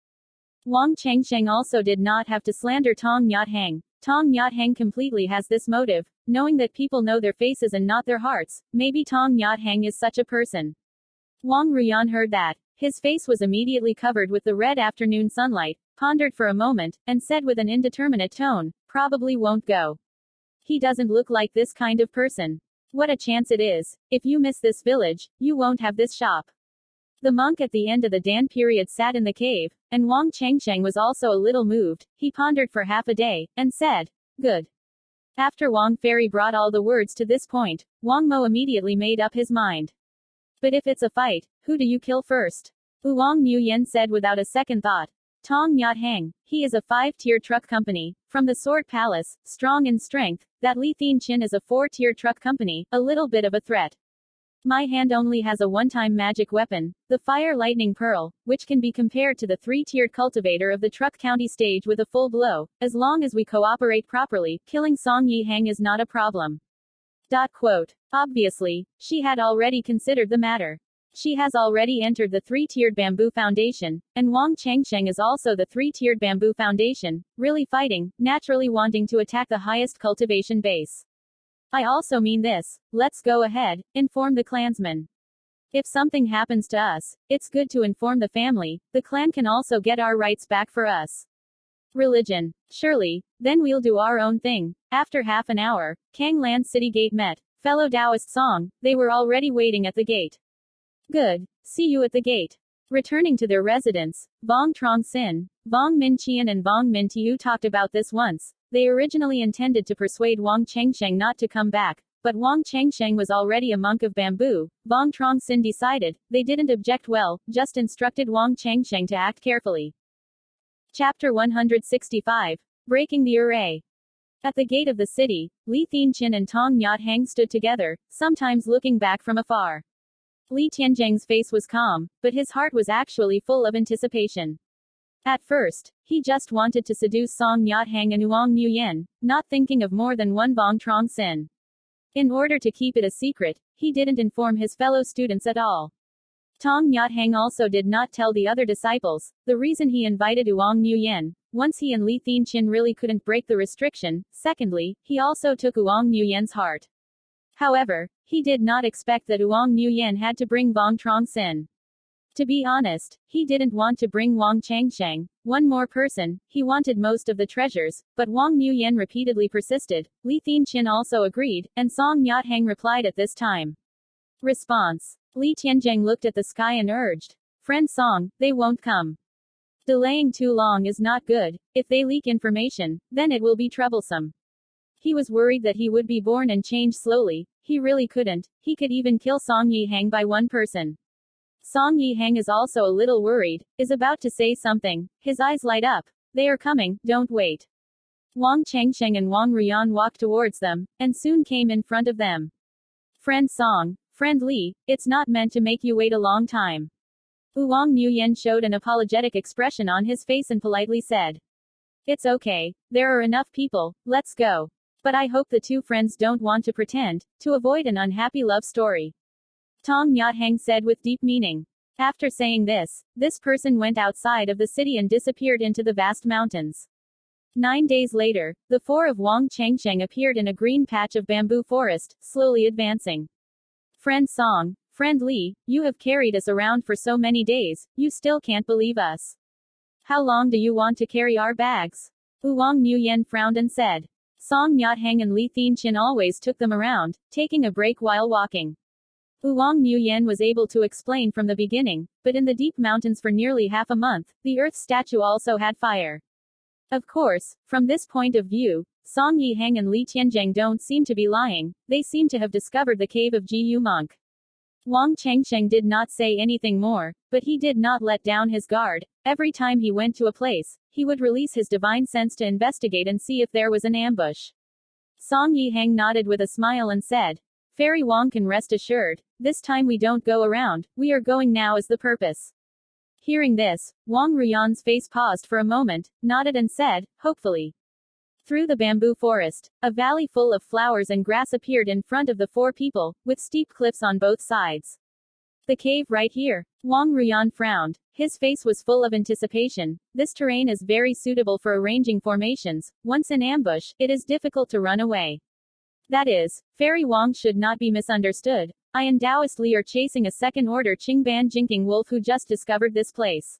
Wang Chengsheng also did not have to slander Tong Nyathang. Tong Nyathang completely has this motive, knowing that people know their faces and not their hearts. Maybe Tong Nyathang is such a person. Wang Ruyan heard that. His face was immediately covered with the red afternoon sunlight, pondered for a moment, and said with an indeterminate tone, probably won't go. He doesn't look like this kind of person. What a chance it is. If you miss this village, you won't have this shop. The monk at the end of the Dan period sat in the cave, and Wang Chengsheng was also a little moved. He pondered for half a day, and said, good. After Wang Fairy brought all the words to this point, Wang Mo immediately made up his mind. But if it's a fight, who do you kill first? Vuong Nguyen said without a second thought. Tong Nyathang. He is a 5-tier truck company, from the Sword Palace, strong in strength. That Li Thenchin is a 4-tier truck company, a little bit of a threat. My hand only has a one-time magic weapon, the Fire Lightning Pearl, which can be compared to the 3-tiered cultivator of the Truc County stage with a full blow. As long as we cooperate properly, killing Song Yihang is not a problem. Obviously, she had already considered the matter. She has already entered the three-tiered bamboo foundation, and Vuong Changsheng is also the three-tiered bamboo foundation, really fighting, naturally wanting to attack the highest cultivation base. I also mean this. Let's go ahead, inform the clansmen. If something happens to us, it's good to inform the family. The clan can also get our rights back for us. Religion. Surely, then we'll do our own thing. After half an hour, Kanglan City Gate met. Fellow Taoist Song, they were already waiting at the gate. Good. See you at the gate. Returning to their residence, Vuong Truong Sinh, Vuong Minh Chien and Vuong Minh Tiu talked about this once. They originally intended to persuade Vuong Changsheng not to come back, but Vuong Changsheng was already a monk of bamboo. Vuong Truong Sinh decided, they didn't object well, just instructed Vuong Changsheng to act carefully. Chapter 165. Breaking the Array. At the gate of the city, Li Thienchen and Tong Nyat Hang stood together, sometimes looking back from afar. Li Tianzheng's face was calm, but his heart was actually full of anticipation. At first, he just wanted to seduce Song Nyat Hang and Vuong Nguyen, not thinking of more than one Vuong Truong Sinh. In order to keep it a secret, he didn't inform his fellow students at all. Tong Nyat Hang also did not tell the other disciples the reason he invited Vuong Nguyen. Once he and Li Thienchen really couldn't break the restriction. Secondly, he also took Vuong Nguyen's heart. However, he did not expect that Vuong Nguyen had to bring Vuong Truong Sinh. To be honest, he didn't want to bring Vuong Changsheng, one more person. He wanted most of the treasures, but Vuong Nguyen repeatedly persisted. Li Thienchen also agreed, and Song Nyat Hang replied at this time. Response. Li Tianzheng looked at the sky and urged, "Friend Song, they won't come. Delaying too long is not good. If they leak information, then it will be troublesome." He was worried that he would be born and change slowly. He really couldn't. He could even kill Song Yihang by one person. Song Yihang is also a little worried, is about to say something. His eyes light up. They are coming, don't wait. Vuong Changsheng and Vuong Ruyan walked towards them, and soon came in front of them. Friend Song, friend Li, it's not meant to make you wait a long time. Vuong Nguyen showed an apologetic expression on his face and politely said. It's okay, there are enough people, let's go. But I hope the two friends don't want to pretend, to avoid an unhappy love story. Tong Nyat Hang said with deep meaning. After saying this, this person went outside of the city and disappeared into the vast mountains. 9 days later, the four of Vuong Changsheng appeared in a green patch of bamboo forest, slowly advancing. Friend Song, friend Li, you have carried us around for so many days, you still can't believe us. How long do you want to carry our bags? Vuong Nguyen frowned and said. Song Nyat Hang and Li Thienchen always took them around, taking a break while walking. Vuong Nguyen was able to explain from the beginning, but in the deep mountains for nearly half a month, the earth statue also had fire. Of course, from this point of view, Song Yihang and Li Tianzheng don't seem to be lying, they seem to have discovered the cave of Ji Yu monk. Vuong Changsheng did not say anything more, but he did not let down his guard. Every time he went to a place, he would release his divine sense to investigate and see if there was an ambush. Song Yihang nodded with a smile and said, Fairy Vuong can rest assured, this time we don't go around, we are going now as the purpose. Hearing this, Vuong Ruyan's face paused for a moment, nodded and said, hopefully. Through the bamboo forest, a valley full of flowers and grass appeared in front of the four people, with steep cliffs on both sides. The cave right here. Vuong Ruyan frowned. His face was full of anticipation. This terrain is very suitable for arranging formations. Once in ambush, it is difficult to run away. That is, Fairy Vuong should not be misunderstood. I and Taoist Li are chasing a second-order Qingban Jinking wolf who just discovered this place.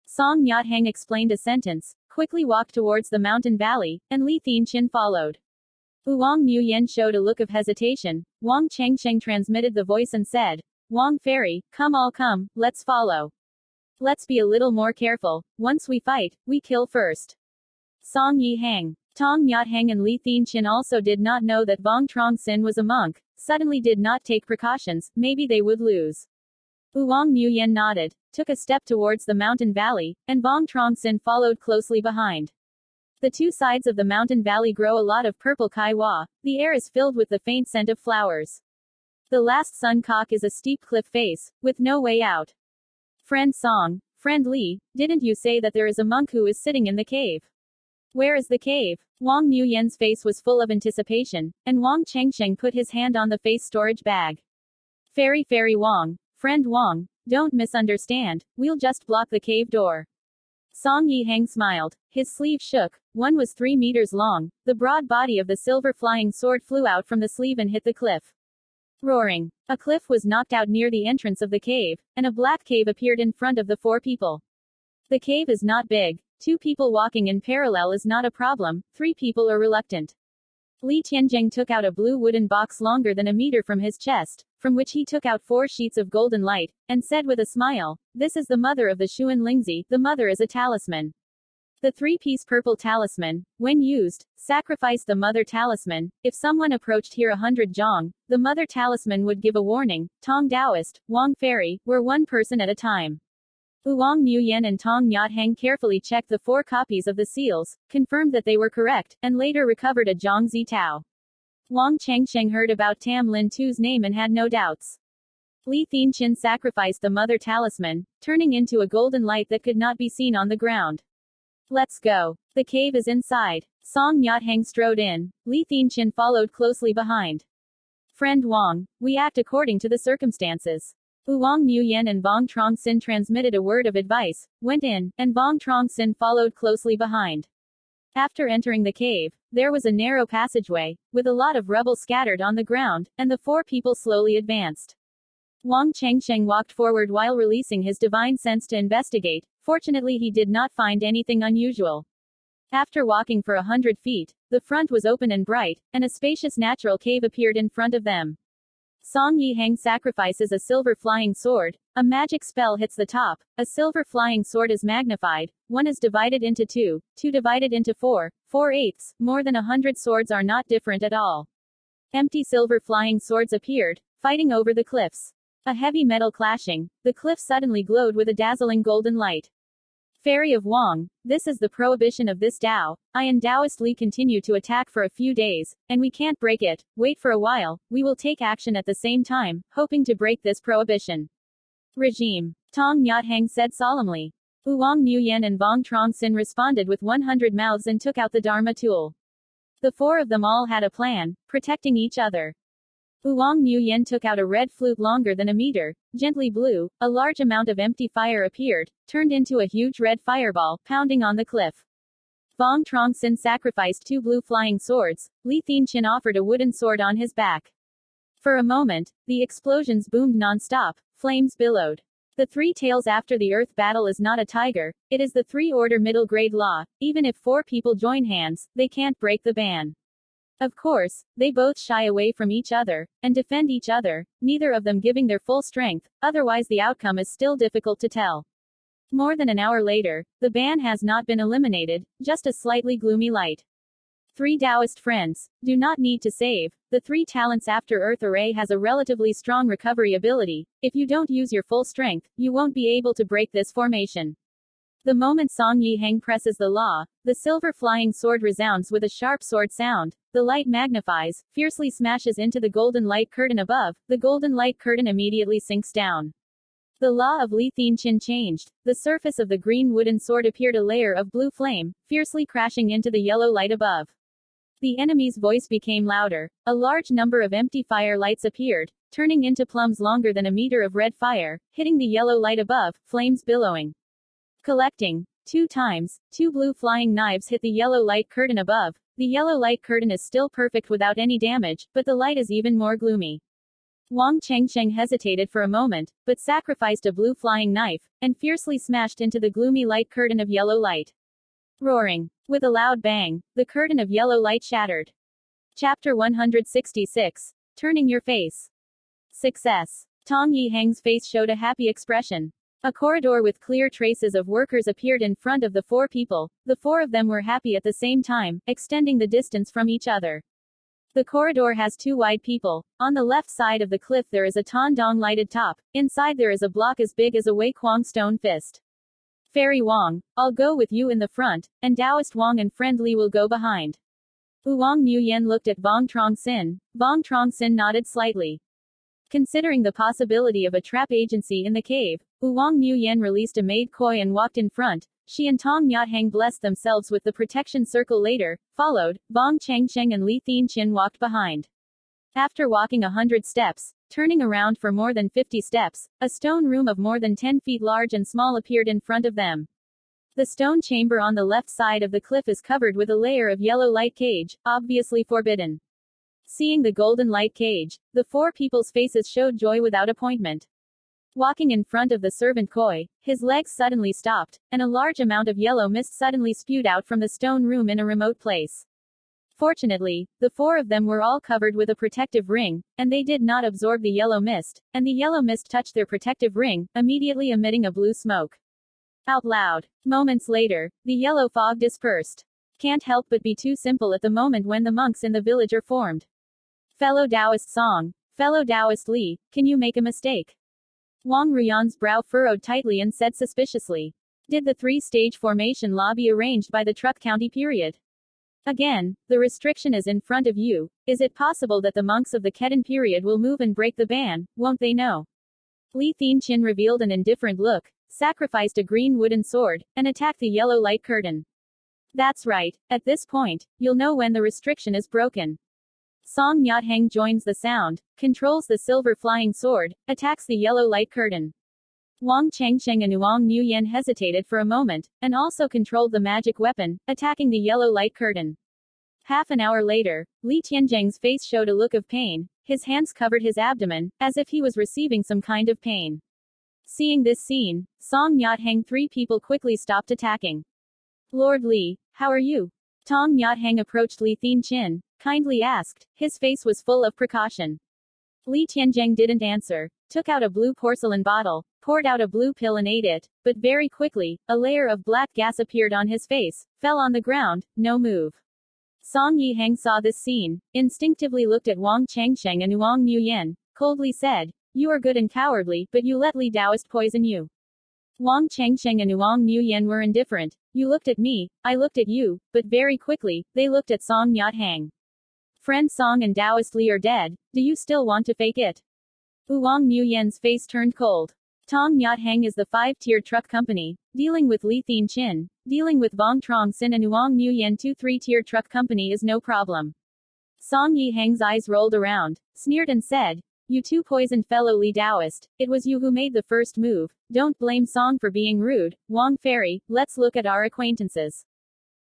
Song Nyat Hang explained a sentence, quickly walked towards the mountain valley, and Li Thienchen followed. Vuong Nguyen showed a look of hesitation. Vuong Changsheng transmitted the voice and said, Vuong Fairy, come all come, let's follow. Let's be a little more careful. Once we fight, we kill first. Song Yihang, Tong Nyat Hang and Li Thienchen also did not know that Vuong Truong Sinh was a monk, suddenly did not take precautions, maybe they would lose. Vuong Nguyen nodded, took a step towards the mountain valley, and Vuong Truong Sinh followed closely behind. The two sides of the mountain valley grow a lot of purple kaiwa, the air is filled with the faint scent of flowers. The last sun cock is a steep cliff face, with no way out. Friend Song, friend Li, didn't you say that there is a monk who is sitting in the cave? Where is the cave? Vuong Nguyen's face was full of anticipation, and Vuong Changsheng put his hand on the face storage bag. Fairy Vuong, Friend Vuong, don't misunderstand, we'll just block the cave door. Song Yihang smiled. His sleeve shook. One was 3 meters long. The broad body of the silver flying sword flew out from the sleeve and hit the cliff. Roaring. A cliff was knocked out near the entrance of the cave, and a black cave appeared in front of the 4 people. The cave is not big. 2 people walking in parallel is not a problem. 3 people are reluctant. Li Tianzheng took out a blue wooden box longer than a meter from his chest, from which he took out 4 sheets of golden light, and said with a smile, "This is the mother of the Xuan Lingzi, the mother is a talisman." The 3-piece purple talisman, when used, sacrificed the mother talisman. If someone approached here 100 zhong, the mother talisman would give a warning. Tong Taoist, Vuong Fairy, were 1 person at a time. Vuong Nguyen and Tong Nyat Heng carefully checked the 4 copies of the seals, confirmed that they were correct, and later recovered a Zhong Zi Tao. Wang Chengsheng heard about Tam Lin Tu's name and had no doubts. Li Thinchin sacrificed the mother talisman, turning into a golden light that could not be seen on the ground. Let's go. The cave is inside. Song Nyat Heng strode in. Li Thinchin followed closely behind. Friend Vuong, we act according to the circumstances. Vuong Nguyen and Vuong Truong Sinh transmitted a word of advice, went in, and Vuong Truong Sinh followed closely behind. After entering the cave, there was a narrow passageway, with a lot of rubble scattered on the ground, and the 4 people slowly advanced. Wang Chengsheng walked forward while releasing his divine sense to investigate. Fortunately, he did not find anything unusual. After walking for 100 feet, the front was open and bright, and a spacious natural cave appeared in front of them. Song Yihang sacrifices a silver flying sword. A magic spell hits the top. A silver flying sword is magnified. 1 is divided into 2, 2 divided into 4, 4/8. More than 100 swords are not different at all. Empty silver flying swords appeared, fighting over the cliffs. A heavy metal clashing. The cliff suddenly glowed with a dazzling golden light. Fairy of Vuong, this is the prohibition of this Tao. I and Taoist Li continue to attack for a few days, and we can't break it. Wait for a while, we will take action at the same time, hoping to break this prohibition. Regime. Tong Nyat Heng said solemnly. Vuong Nguyen and Vuong Truong Sinh responded with 100 mouths and took out the Dharma tool. The 4 of them all had a plan, protecting each other. Vuong Nguyen took out a red flute longer than a meter, gently blew, a large amount of empty fire appeared, turned into a huge red fireball, pounding on the cliff. Vuong Truong Sinh sacrificed 2 blue flying swords. Li Thinchin offered a wooden sword on his back. For a moment, the explosions boomed non-stop, flames billowed. The 3 tails after the earth battle is not a tiger, it is the 3-order middle-grade law. Even if 4 people join hands, they can't break the ban. Of course, they both shy away from each other, and defend each other, neither of them giving their full strength, otherwise the outcome is still difficult to tell. More than an hour later, the ban has not been eliminated, just a slightly gloomy light. 3 Taoist friends, do not need to save. The 3 talents after Earth Array has a relatively strong recovery ability. If you don't use your full strength, you won't be able to break this formation. The moment Song Yihang presses the law, the silver flying sword resounds with a sharp sword sound. The light magnifies, fiercely smashes into the golden light curtain above. The golden light curtain immediately sinks down. The law of Li Thinchin changed. The surface of the green wooden sword appeared a layer of blue flame, fiercely crashing into the yellow light above. The enemy's voice became louder. A large number of empty fire lights appeared, turning into plums longer than a meter of red fire, hitting the yellow light above, flames billowing. Collecting. 2 times, 2 blue flying knives hit the yellow light curtain above. The yellow light curtain is still perfect without any damage, but the light is even more gloomy. Wang Chengsheng hesitated for a moment, but sacrificed a blue flying knife, and fiercely smashed into the gloomy light curtain of yellow light. Roaring. With a loud bang, the curtain of yellow light shattered. Chapter 166. Turning your face. Success. Tong Yihang's face showed a happy expression. A corridor with clear traces of workers appeared in front of the 4 people. The 4 of them were happy at the same time, extending the distance from each other. The corridor has 2 wide people. On the left side of the cliff there is a Tondong lighted top. Inside there is a block as big as a Wei Kuang stone fist. Fairy Vuong, I'll go with you in the front, and Taoist Vuong and friend Li will go behind. Vuong Nguyen looked at Vuong Truong Sinh. Vuong Truong Sinh nodded slightly. Considering the possibility of a trap agency in the cave, Vuong Nguyen released a maid koi and walked in front. She and Tong Nyat Heng blessed themselves with the protection circle later, followed. Vuong Chengsheng and Li Thinchin walked behind. After walking 100 steps, Turning around for more than 50 steps, a stone room of more than 10 feet large and small appeared in front of them. The stone chamber on the left side of the cliff is covered with a layer of yellow light cage, obviously forbidden. Seeing the golden light cage, the four people's faces showed joy without appointment. Walking in front of the servant Koi, his legs suddenly stopped, and a large amount of yellow mist suddenly spewed out from the stone room in a remote place. Fortunately, the four of them were all covered with a protective ring, and they did not absorb the yellow mist, and the yellow mist touched their protective ring, immediately emitting a blue smoke. Out loud. Moments later, the yellow fog dispersed. Can't help but be too simple at the moment when the monks in the village are formed. Fellow Taoist Song, fellow Taoist Li, can you make a mistake? Wang Ruyan's brow furrowed tightly and said suspiciously. Did the three-stage formation law be arranged by the Truc County period? Again, the restriction is in front of you. Is it possible that the monks of the Ketan period will move and break the ban, won't they know? Li Thean revealed an indifferent look, sacrificed a green wooden sword, and attacked the yellow light curtain. That's right, at this point, you'll know when the restriction is broken. Song Nyathang joins the sound, controls the silver flying sword, attacks the yellow light curtain. Wang Chengsheng and Vuong Nguyen hesitated for a moment, and also controlled the magic weapon, attacking the yellow light curtain. Half an hour later, Li Tianzheng's face showed a look of pain, his hands covered his abdomen, as if he was receiving some kind of pain. Seeing this scene, Song Nyathang three people quickly stopped attacking. Lord Li, how are you? Tong Nyathang approached Li Thean, kindly asked, his face was full of precaution. Li Tianzheng didn't answer, took out a blue porcelain bottle, poured out a blue pill and ate it, but very quickly, a layer of black gas appeared on his face, fell on the ground, no move. Song Yihang saw this scene, instinctively looked at Wang Chengsheng and Vuong Nguyen, coldly said, you are good and cowardly, but you let Li Taoist poison you. Wang Chengsheng and Vuong Nguyen were indifferent. You looked at me, I looked at you, but very quickly, they looked at Song Nyathang. Friend Song and Taoist Li are dead, do you still want to fake it? Vuong Nguyen's face turned cold. Tong Nyathang is the five-tiered truck company, dealing with Li Thean, dealing with Vuong Truong Sinh and Vuong Nguyen. 2-3-tiered truck company is no problem. Song Yihang's eyes rolled around, sneered and said, you two poisoned fellow Li Taoist, it was you who made the first move, don't blame Song for being rude. Wang Fairy, let's look at our acquaintances.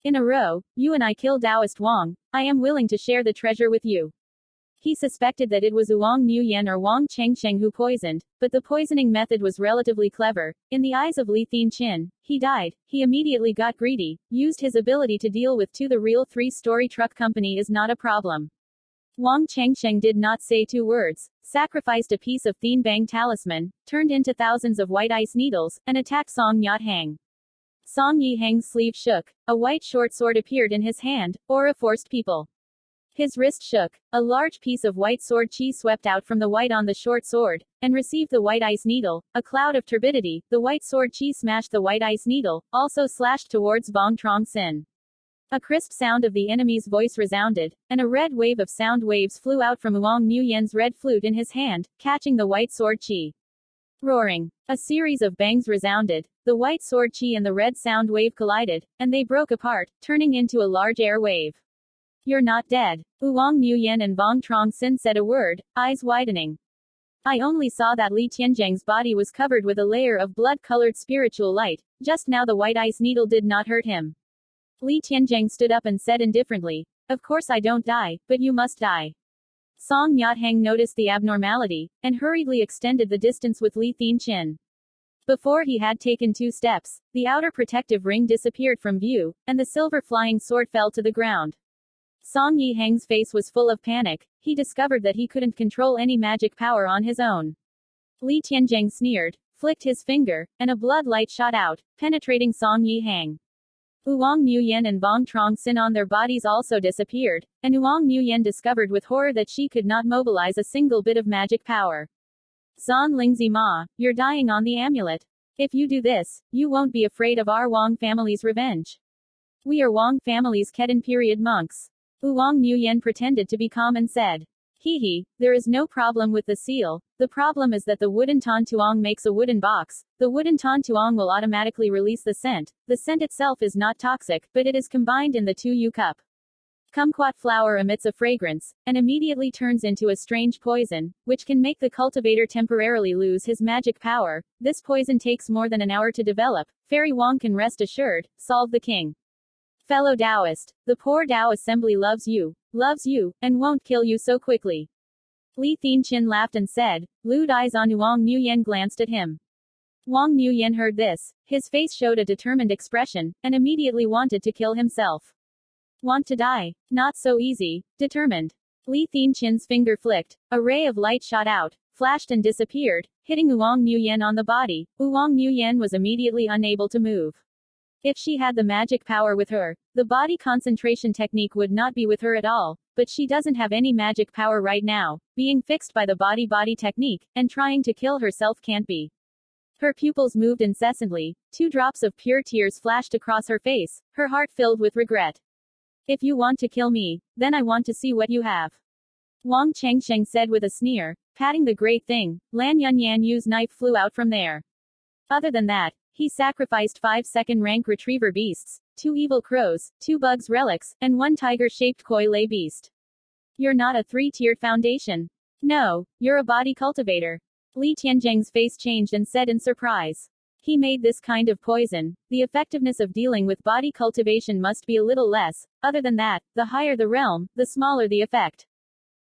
In a row, you and I killed Taoist Wang, I am willing to share the treasure with you. He suspected that it was Vuong Nguyen or Wang Chengsheng who poisoned, but the poisoning method was relatively clever. In the eyes of Li Thean, he died. He immediately got greedy, used his ability to deal with the real three-story truck company is not a problem. Wang Chengsheng did not say two words, sacrificed a piece of Thean Bang talisman, turned into thousands of white ice needles, and attacked Song Nyathang. Song Yihang's sleeve shook, a white short sword appeared in his hand, aura forced people. His wrist shook, a large piece of white sword chi swept out from the white on the short sword, and received the white ice needle, a cloud of turbidity, the white sword chi smashed the white ice needle, also slashed towards Vuong Truong Sinh. A crisp sound of the enemy's voice resounded, and a red wave of sound waves flew out from Vuong Nguyen's red flute in his hand, catching the white sword chi. Roaring. A series of bangs resounded, the white sword chi and the red sound wave collided, and they broke apart, turning into a large air wave. You're not dead. Vuong Nguyen and Vuong Truong Sinh said a word, eyes widening. I only saw that Li Tianzheng's body was covered with a layer of blood-colored spiritual light, just now the white ice needle did not hurt him. Li Tianzheng stood up and said indifferently, of course I don't die, but you must die. Song Nyathang noticed the abnormality, and hurriedly extended the distance with Li Thean. Before he had taken 2 steps, the outer protective ring disappeared from view, and the silver flying sword fell to the ground. Song Yihang's face was full of panic, he discovered that he couldn't control any magic power on his own. Li Tianzheng sneered, flicked his finger, and a blood light shot out, penetrating Song Yihang. Vuong Nguyen and Vuong Truong Sinh on their bodies also disappeared, and Vuong Nguyen discovered with horror that she could not mobilize a single bit of magic power. Zan Lingzi Ma, you're dying on the amulet. If you do this, you won't be afraid of our Wang family's revenge. We are Wang family's Ketan period monks. Vuong Nguyen pretended to be calm and said, hee, there is no problem with the seal, the problem is that the wooden ton tuong makes a wooden box, the wooden ton tuong will automatically release the scent itself is not toxic, but it is combined in the 2U cup. Kumquat flower emits a fragrance, and immediately turns into a strange poison, which can make the cultivator temporarily lose his magic power. This poison takes more than an hour to develop. Fairy Vuong can rest assured, solve the king. Fellow Taoist, the poor Tao assembly loves you, and won't kill you so quickly. Li Thienchen laughed and said, Lewd eyes on Vuong Nguyen glanced at him. Vuong Nguyen heard this. His face showed a determined expression, and immediately wanted to kill himself. Want to die? Not so easy, determined. Li Thienchen's finger flicked. A ray of light shot out, flashed and disappeared, hitting Vuong Nguyen on the body. Vuong Nguyen was immediately unable to move. If she had the magic power with her, the body concentration technique would not be with her at all, but she doesn't have any magic power right now, being fixed by the body-body technique, and trying to kill herself can't be. Her pupils moved incessantly, 2 drops of pure tears flashed across her face, her heart filled with regret. If you want to kill me, then I want to see what you have. Wang Chengsheng said with a sneer, patting the great thing. Lan Yunyan Yu's knife flew out from there. Other than that, he sacrificed 5 second-rank retriever beasts, 2 evil crows, 2 bugs relics, and 1 tiger-shaped koi lay beast. You're not a 3-tiered foundation. No, you're a body cultivator. Li Tianzheng's face changed and said in surprise. He made this kind of poison. The effectiveness of dealing with body cultivation must be a little less. Other than that, the higher the realm, the smaller the effect.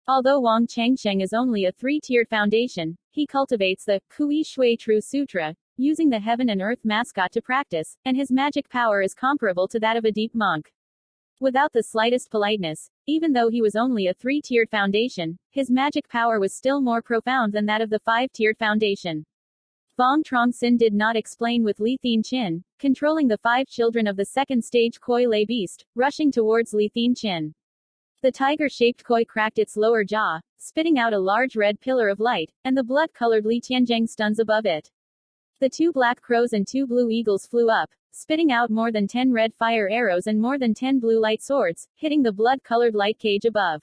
Although Wang Chengsheng is only a 3-tiered foundation, he cultivates the Kui Shui True Sutra, using the heaven and earth mascot to practice, and his magic power is comparable to that of a deep monk. Without the slightest politeness, even though he was only a 3-tiered foundation, his magic power was still more profound than that of the 5-tiered foundation. Vuong Truong Sinh did not explain with Li Thienchen, controlling the 5 children of the second stage koi lay beast, rushing towards Li Thienchen. The tiger-shaped koi cracked its lower jaw, spitting out a large red pillar of light, and the blood-colored Li Tianzheng stuns above it. The 2 black crows and 2 blue eagles flew up, spitting out more than 10 red fire arrows and more than 10 blue light swords, hitting the blood-colored light cage above.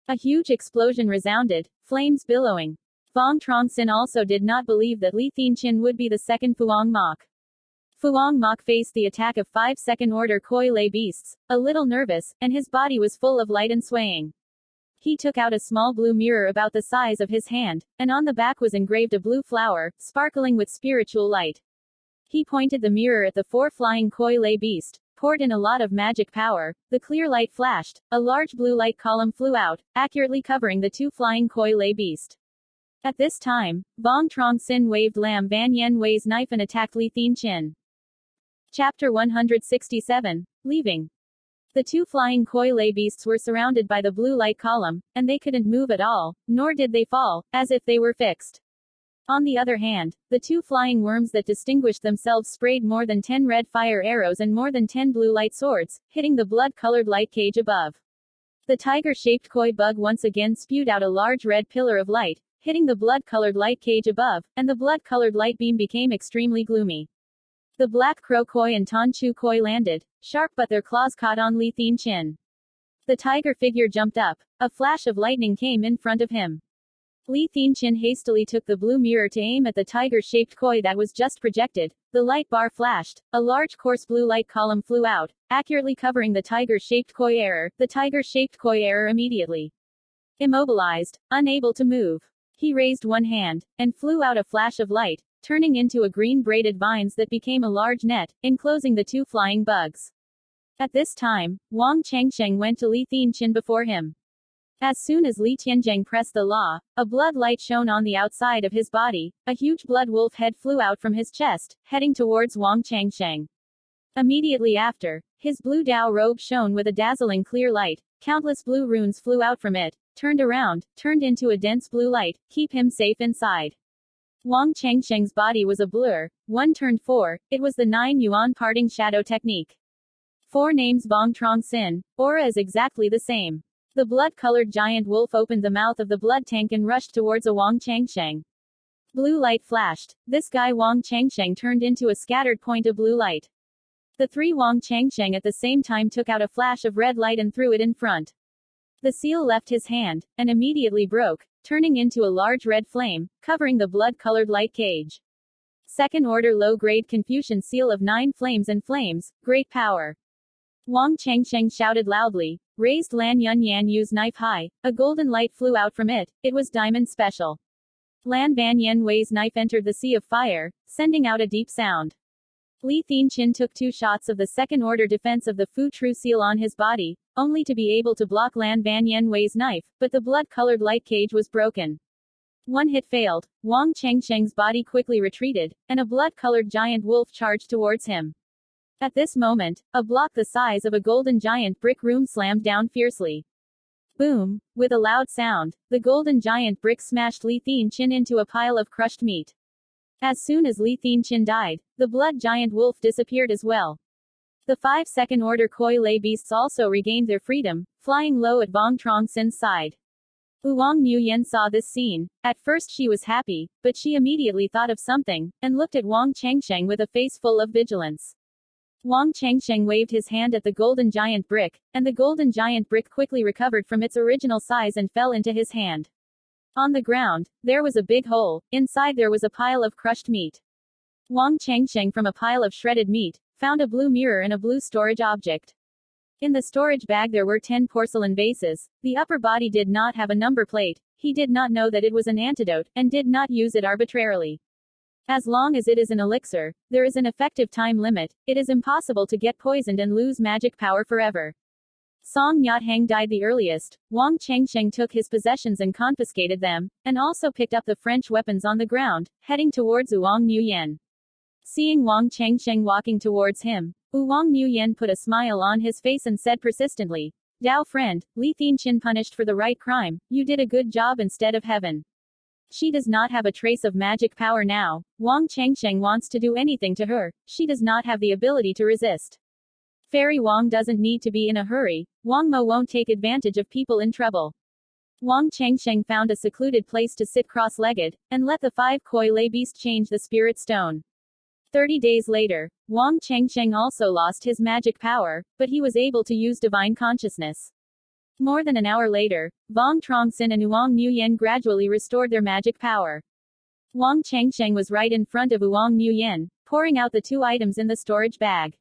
A huge explosion resounded, flames billowing. Vuong Truong Sinh also did not believe that Li Thienchen would be the second Vuong Mok. Vuong Mok faced the attack of 5 second-order koi lay beasts, a little nervous, and his body was full of light and swaying. He took out a small blue mirror about the size of his hand, and on the back was engraved a blue flower, sparkling with spiritual light. He pointed the mirror at the 4 flying koi lay beast, poured in a lot of magic power, the clear light flashed, a large blue light column flew out, accurately covering the 2 flying koi lay beast. At this time, Vuong Truong Sinh waved Lam Van Yen Wei's knife and attacked Li Thienchen. Chapter 167. Leaving. The 2 flying koi lay beasts were surrounded by the blue light column, and they couldn't move at all, nor did they fall, as if they were fixed. On the other hand, the 2 flying worms that distinguished themselves sprayed more than 10 red fire arrows and more than 10 blue light swords, hitting the blood-colored light cage above. The tiger-shaped koi bug once again spewed out a large red pillar of light, hitting the blood-colored light cage above, and the blood-colored light beam became extremely gloomy. The black crow koi and Tan Chu koi landed, sharp but their claws caught on Li Thienchen. The tiger figure jumped up. A flash of lightning came in front of him. Li Thienchen hastily took the blue mirror to aim at the tiger-shaped koi that was just projected. The light bar flashed. A large coarse blue light column flew out, accurately covering the tiger-shaped koi error. The tiger-shaped koi error immediately immobilized, unable to move. He raised one hand, and flew out a flash of light, turning into a green braided vines that became a large net, enclosing the 2 flying bugs. At this time, Wang Chengsheng went to Li Thienchen before him. As soon as Li Tianzheng pressed the law, a blood light shone on the outside of his body, a huge blood wolf head flew out from his chest, heading towards Wang Chengsheng. Immediately after, his blue Dao robe shone with a dazzling clear light, countless blue runes flew out from it, turned around, turned into a dense blue light, keep him safe inside. Wang Chengsheng's body was a blur. 1 turned 4, it was the 9 yuan parting shadow technique. 4 names Vuong Truong Sinh, aura is exactly the same. The blood-colored giant wolf opened the mouth of the blood tank and rushed towards a Wang Chengsheng. Blue light flashed. This guy Wang Chengsheng turned into a scattered point of blue light. The 3 Wang Chengsheng at the same time took out a flash of red light and threw it in front. The seal left his hand, and immediately broke, turning into a large red flame, covering the blood-colored light cage. Second-order low-grade Confucian seal of 9 flames and flames, great power. Wang Chengsheng shouted loudly, raised Lan Yun Yan Yu's knife high. A golden light flew out from it. It was diamond special. Lan Van Yen Wei's knife entered the sea of fire, sending out a deep sound. Li Thinchin took 2 shots of the second-order defense of the Fu Tru seal on his body, only to be able to block Lan Van Yen Wei's knife, but the blood-colored light cage was broken. One hit failed. Wang Chengsheng's body quickly retreated, and a blood-colored giant wolf charged towards him. At this moment, a block the size of a golden giant brick room slammed down fiercely. Boom! With a loud sound, the golden giant brick smashed Li Thinchin into a pile of crushed meat. As soon as Li Thinchin died, the blood giant wolf disappeared as well. The 5 second-order koi lay beasts also regained their freedom, flying low at Vuong Truong Sin's side. Vuong Nuyen saw this scene. At first she was happy, but she immediately thought of something, and looked at Wang Chengsheng with a face full of vigilance. Wang Chengsheng waved his hand at the golden giant brick, and the golden giant brick quickly recovered from its original size and fell into his hand. On the ground, there was a big hole. Inside there was a pile of crushed meat. Wang Chengsheng from a pile of shredded meat, found a blue mirror and a blue storage object. In the storage bag there were 10 porcelain vases. The upper body did not have a number plate. He did not know that it was an antidote, and did not use it arbitrarily. As long as it is an elixir, there is an effective time limit. It is impossible to get poisoned and lose magic power forever. Song Nyathang died the earliest. Wang Chengsheng took his possessions and confiscated them, and also picked up the French weapons on the ground, heading towards Vuong Nuyen. Seeing Wang Chengsheng walking towards him, Vuong Nuyen put a smile on his face and said persistently, "Dao friend, Li Thinchin punished for the right crime, you did a good job instead of heaven. She does not have a trace of magic power now. Wang Chengsheng wants to do anything to her. She does not have the ability to resist. Fairy Wang doesn't need to be in a hurry. Wang Mo won't take advantage of people in trouble." Wang Chengsheng found a secluded place to sit cross-legged, and let the 5 koi lay beast change the spirit stone. 30 days later, Wang Chengsheng also lost his magic power, but he was able to use divine consciousness. More than an hour later, Vuong Truong Sinh and Vuong Nuyen gradually restored their magic power. Wang Chengsheng was right in front of Vuong Nuyen, pouring out the 2 items in the storage bag.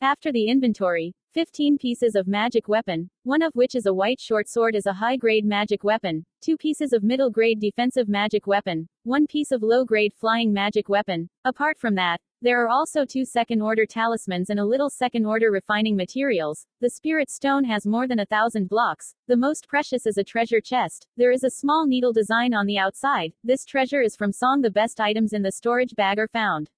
After the inventory, 15 pieces of magic weapon, one of which is a white short sword as a high-grade magic weapon, 2 pieces of middle-grade defensive magic weapon, 1 piece of low-grade flying magic weapon. Apart from that, there are also 2 second-order talismans and a little second-order refining materials. The spirit stone has more than 1,000 blocks. The most precious is a treasure chest. There is a small needle design on the outside. This treasure is from Song. The best items in the storage bag are found.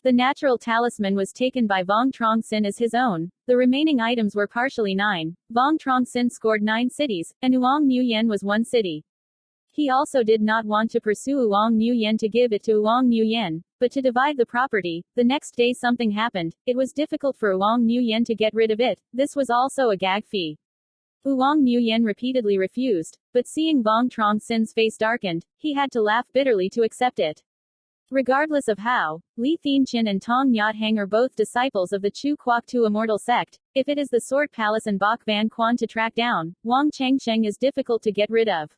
The natural talisman was taken by Vuong Truong Sinh as his own. The remaining items were partially 9. Vuong Truong Sinh scored 9 cities, and Vuong Nuyen was 1 city. He also did not want to pursue Vuong Nuyen to give it to Vuong Nuyen, but to divide the property. The next day something happened. It was difficult for Vuong Nuyen to get rid of it. This was also a gag fee. Vuong Nuyen repeatedly refused, but seeing Vuong Truong Sin's face darkened, he had to laugh bitterly to accept it. Regardless of how, Li Thinchin and Tong Nyathang are both disciples of the Chu Quoc Tu immortal sect. If it is the Sword Palace and Bok Van Quan to track down, Wang Chengsheng is difficult to get rid of.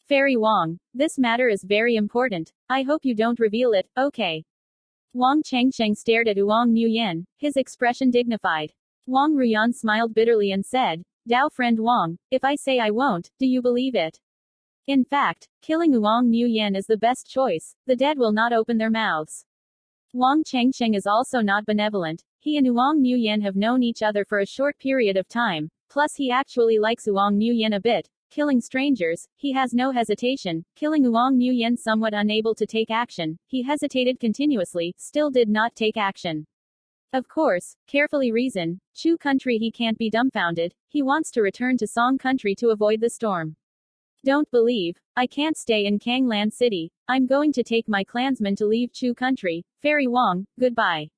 Fairy Wang, this matter is very important. I hope you don't reveal it, okay? Wang Chengsheng stared at Vuong Nuyen, his expression dignified. Wang Ruyan smiled bitterly and said, "Dao friend Wang, if I say I won't, do you believe it? In fact, killing Vuong Nuyen is the best choice. The dead will not open their mouths." Wang Chengsheng is also not benevolent. He and Vuong Nuyen have known each other for a short period of time, plus he actually likes Vuong Nuyen a bit. Killing strangers, he has no hesitation. Killing Vuong Nuyen somewhat unable to take action, he hesitated continuously, still did not take action. Of course, carefully reason, Chu country he can't be dumbfounded, he wants to return to Song country to avoid the storm. Don't believe, I can't stay in Kanglan City. I'm going to take my clansmen to leave Chu country. Fairy Wang, goodbye.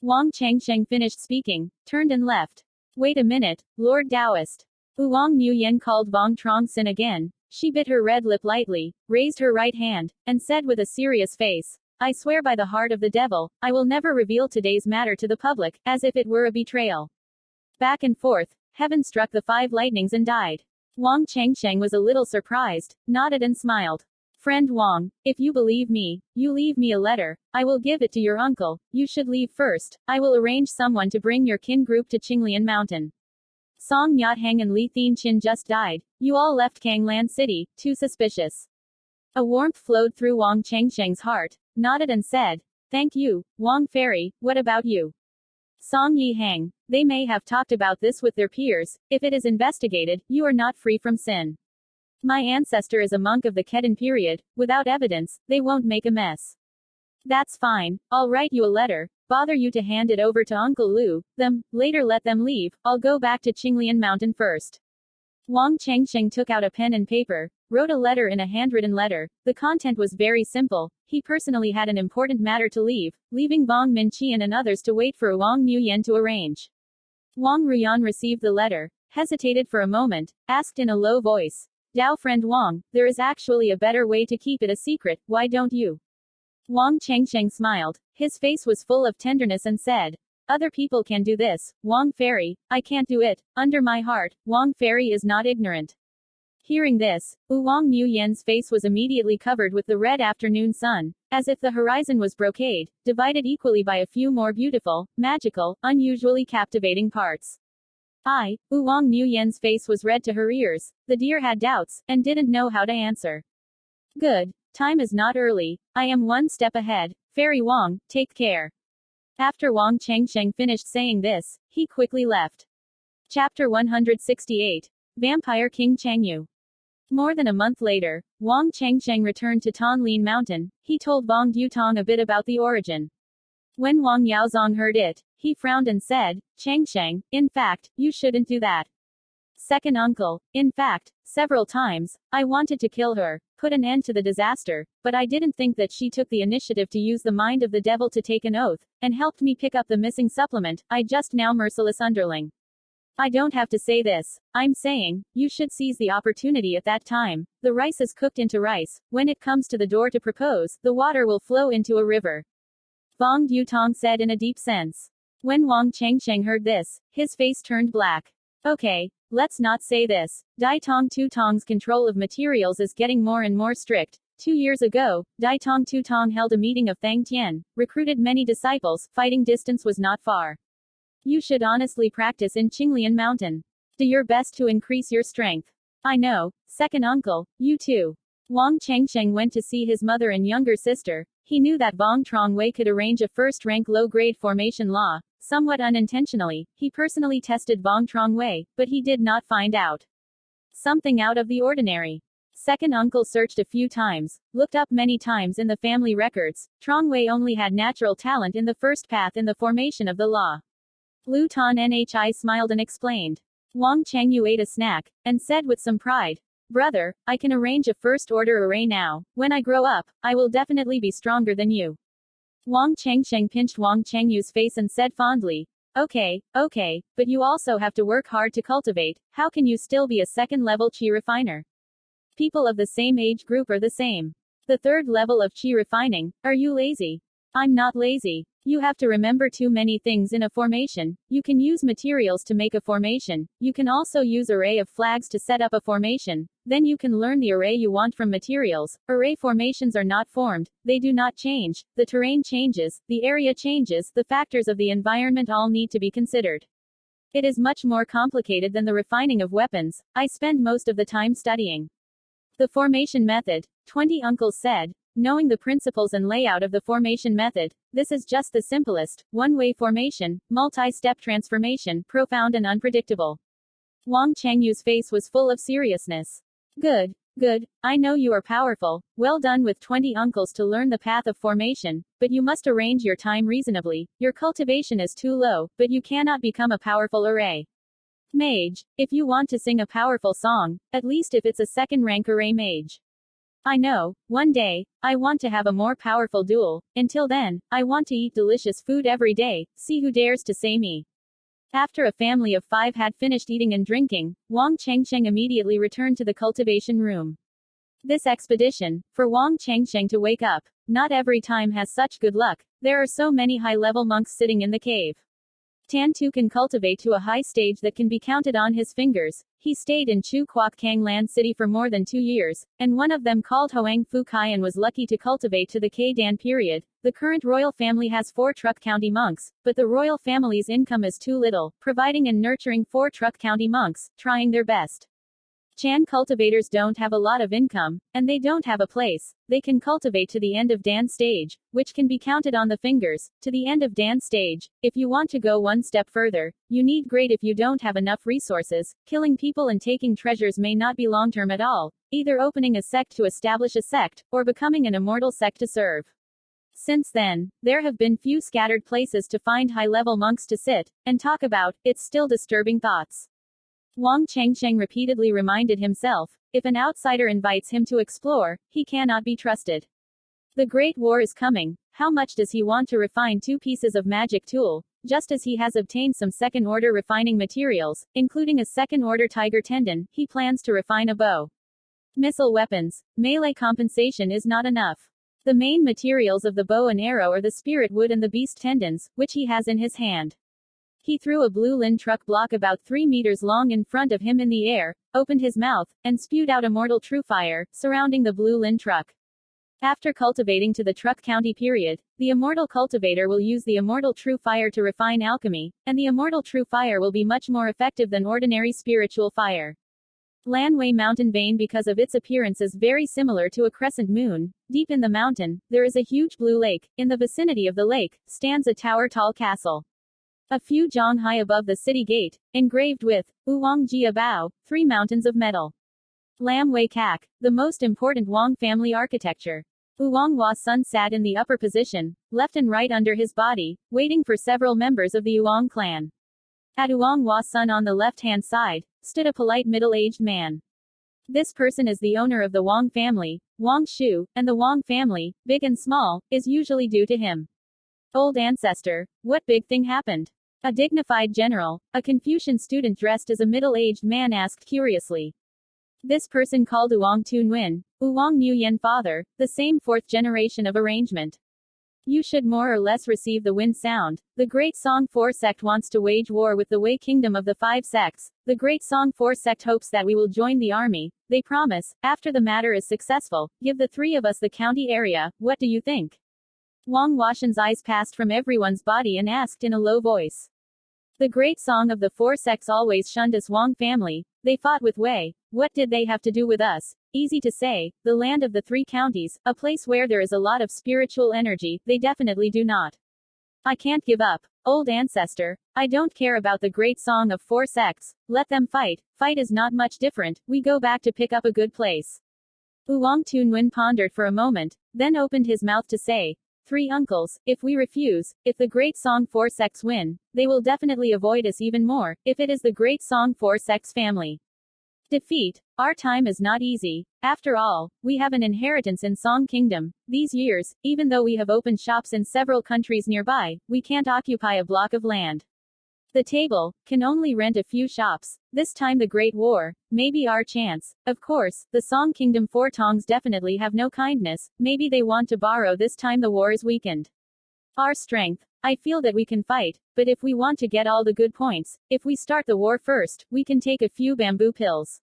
Wang Chengsheng finished speaking, turned and left. Wait a minute, Lord Taoist. Vuong Nuyen called Vuong Truong Sinh again. She bit her red lip lightly, raised her right hand, and said with a serious face, "I swear by the heart of the devil, I will never reveal today's matter to the public, as if it were a betrayal." Back and forth, heaven struck the 5 lightnings and died. Wang Chengsheng was a little surprised, nodded and smiled. "Friend Wang, if you believe me, you leave me a letter. I will give it to your uncle. You should leave first. I will arrange someone to bring your kin group to Qinglian Mountain." Song Nyat Hang and Li Thien Chin just died. You all left Kanglan City, too suspicious. A warmth flowed through Wang Chengsheng's heart, nodded and said, thank you, Wang Fairy, what about you? Song Yi Hang, they may have talked about this with their peers. If it is investigated, you are not free from sin. My ancestor is a monk of the Kedan period. Without evidence, they won't make a mess. That's fine. I'll write you a letter. Bother you to hand it over to Uncle Lu. Later let them leave. I'll go back to Qinglian Mountain first. Wang Chengsheng took out a pen and paper, wrote a letter in a handwritten letter. The content was very simple. He personally had an important matter to leave, leaving Wang Minqian and others to wait for Wang Nuyen to arrange. Wang Ruyan received the letter, hesitated for a moment, asked in a low voice, Dao friend Wang, there is actually a better way to keep it a secret, why don't you? Wang Chengsheng smiled. His face was full of tenderness and said, other people can do this, Wang Fairy, I can't do it. Under my heart, Wang Fairy is not ignorant. Hearing this, Wang Nuyen's face was immediately covered with the red afternoon sun, as if the horizon was brocade, divided equally by a few more beautiful, magical, unusually captivating parts. Wang Nuyen's face was red to her ears. The deer had doubts, and didn't know how to answer. Good. Time is not early. I am one step ahead. Fairy Wang, take care. After Wang Chengsheng finished saying this, he quickly left. Chapter 168. Vampire King Changyu. More than a month later, Wang Chengsheng returned to Thanh Mountain. He told Wang Dutong a bit about the origin. When Wang Yaozong heard it, he frowned and said, Chengsheng, in fact, you shouldn't do that. Second uncle, in fact, several times, I wanted to kill her, put an end to the disaster, but I didn't think that she took the initiative to use the mind of the devil to take an oath, and helped me pick up the missing supplement. I just now merciless underling. I don't have to say this. I'm saying, you should seize the opportunity at that time. The rice is cooked into rice. When it comes to the door to propose, the water will flow into a river. Wang Dutong said in a deep sense. When Wang Chengsheng heard this, his face turned black. Okay, let's not say this. Dai Tong Tutong's control of materials is getting more and more strict. 2 years ago, Dai Tong Tutong held a meeting of Thang Tien, recruited many disciples, fighting distance was not far. You should honestly practice in Qinglian Mountain. Do your best to increase your strength. I know, second uncle, you too. Wang Chengsheng went to see his mother and younger sister. He knew that Vuong Truong Wei could arrange a first-rank low-grade formation law. Somewhat unintentionally, he personally tested Vuong Truong Wei, but he did not find out something out of the ordinary. Second uncle searched a few times, looked up many times in the family records. Truong Wei only had natural talent in the first path in the formation of the law. Lu Tan Nhi smiled and explained. Wang Chengyu ate a snack, and said with some pride, Brother, I can arrange a first-order array now. When I grow up, I will definitely be stronger than you. Wang Chengsheng pinched Wang Chengyu's face and said fondly, Okay, but you also have to work hard to cultivate. How can you still be a second-level qi refiner? People of the same age group are the same. The third level of qi refining, are you lazy? I'm not lazy. You have to remember too many things in a formation. You can use materials to make a formation. You can also use array of flags to set up a formation. Then you can learn the array you want from materials. Array formations are not formed. They do not change. The terrain changes. The area changes. The factors of the environment all need to be considered. It is much more complicated than the refining of weapons. I spend most of the time studying the formation method. 20 uncles said. Knowing the principles and layout of the formation method, this is just the simplest, one-way formation, multi-step transformation, profound and unpredictable. Wang Chengyu's face was full of seriousness. Good. I know you are powerful. Well done with 20 uncles to learn the path of formation, but you must arrange your time reasonably. Your cultivation is too low, but you cannot become a powerful array mage. If you want to sing a powerful song, at least if it's a second-rank array mage. I know, one day, I want to have a more powerful duel. Until then, I want to eat delicious food every day. See who dares to say me. After a family of 5 had finished eating and drinking, Wang Chengsheng immediately returned to the cultivation room. This expedition, for Wang Chengsheng to wake up, not every time has such good luck. There are so many high-level monks sitting in the cave. Tan Tu can cultivate to a high stage that can be counted on his fingers. He stayed in Chu Quoc Kang Lan City for more than 2 years, and one of them called Hoang Phu Kaian was lucky to cultivate to the K Dan period. The current royal family has 4 Truc County monks, but the royal family's income is too little, providing and nurturing 4 Truc County monks, trying their best. Chan cultivators don't have a lot of income, and they don't have a place. They can cultivate to the end of Dan stage, which can be counted on the fingers. To the end of Dan stage, if you want to go one step further, you need great if you don't have enough resources. Killing people and taking treasures may not be long term at all, either opening a sect to establish a sect, or becoming an immortal sect to serve. Since then, there have been few scattered places to find high-level monks to sit and talk about. It's still disturbing thoughts. Wang Chengsheng repeatedly reminded himself, if an outsider invites him to explore, he cannot be trusted. The Great War is coming. How much does he want to refine 2 pieces of magic tool, just as he has obtained some second-order refining materials, including a second-order tiger tendon? He plans to refine a bow. Missile weapons. Melee compensation is not enough. The main materials of the bow and arrow are the spirit wood and the beast tendons, which he has in his hand. He threw a blue lin truck block about 3 meters long in front of him in the air, opened his mouth, and spewed out immortal true fire, surrounding the blue lin truck. After cultivating to the Truc County period, the immortal cultivator will use the immortal true fire to refine alchemy, and the immortal true fire will be much more effective than ordinary spiritual fire. Lanwei mountain vein, because of its appearance, is very similar to a crescent moon. Deep in the mountain, there is a huge blue lake. In the vicinity of the lake, stands a tower-tall castle. A few zhang high above the city gate, engraved with Vuong Gia Bao, 3 mountains of metal. Lam Wei Kak, the most important Vuong family architecture. Vuong Hua Sun sat in the upper position, left and right under his body, waiting for several members of the Vuong clan. At Vuong Hua Sun on the left-hand side, stood a polite middle-aged man. This person is the owner of the Vuong family, Vuong Shu, and the Vuong family, big and small, is usually due to him. Old ancestor, what big thing happened? A dignified general, a Confucian student dressed as a middle-aged man, asked curiously. This person called Vuong Tunwin, Vuong Nguyen father, the same 4th generation of arrangement. You should more or less receive the wind sound. The Great Song 4 sect wants to wage war with the Wei kingdom of the 5 sects. The Great Song 4 sect hopes that we will join the army. They promise, after the matter is successful, give the 3 of us the county area. What do you think? Wang Washan's eyes passed from everyone's body and asked in a low voice. The Great Song of the 4 sects always shunned us Vuong family. They fought with Wei. What did they have to do with us? Easy to say, the land of the 3 counties, a place where there is a lot of spiritual energy. They definitely do not. I can't give up. Old ancestor, I don't care about the Great Song of 4 sects. Let them fight. Fight is not much different. We go back to pick up a good place. Vuong Tunwin pondered for a moment, then opened his mouth to say, 3 uncles, if we refuse, if the Great Song 4 sects win, they will definitely avoid us even more, if it is the Great Song 4 sects family. Defeat. Our time is not easy. After all, we have an inheritance in Song Kingdom. These years, even though we have opened shops in several countries nearby, we can't occupy a block of land. The table can only rent a few shops. This time the Great War may be our chance. Of course, the Song Kingdom 4 Tongs definitely have no kindness. Maybe they want to borrow this time the war is weakened. Our strength. I feel that we can fight, but if we want to get all the good points, if we start the war first, we can take a few bamboo pills.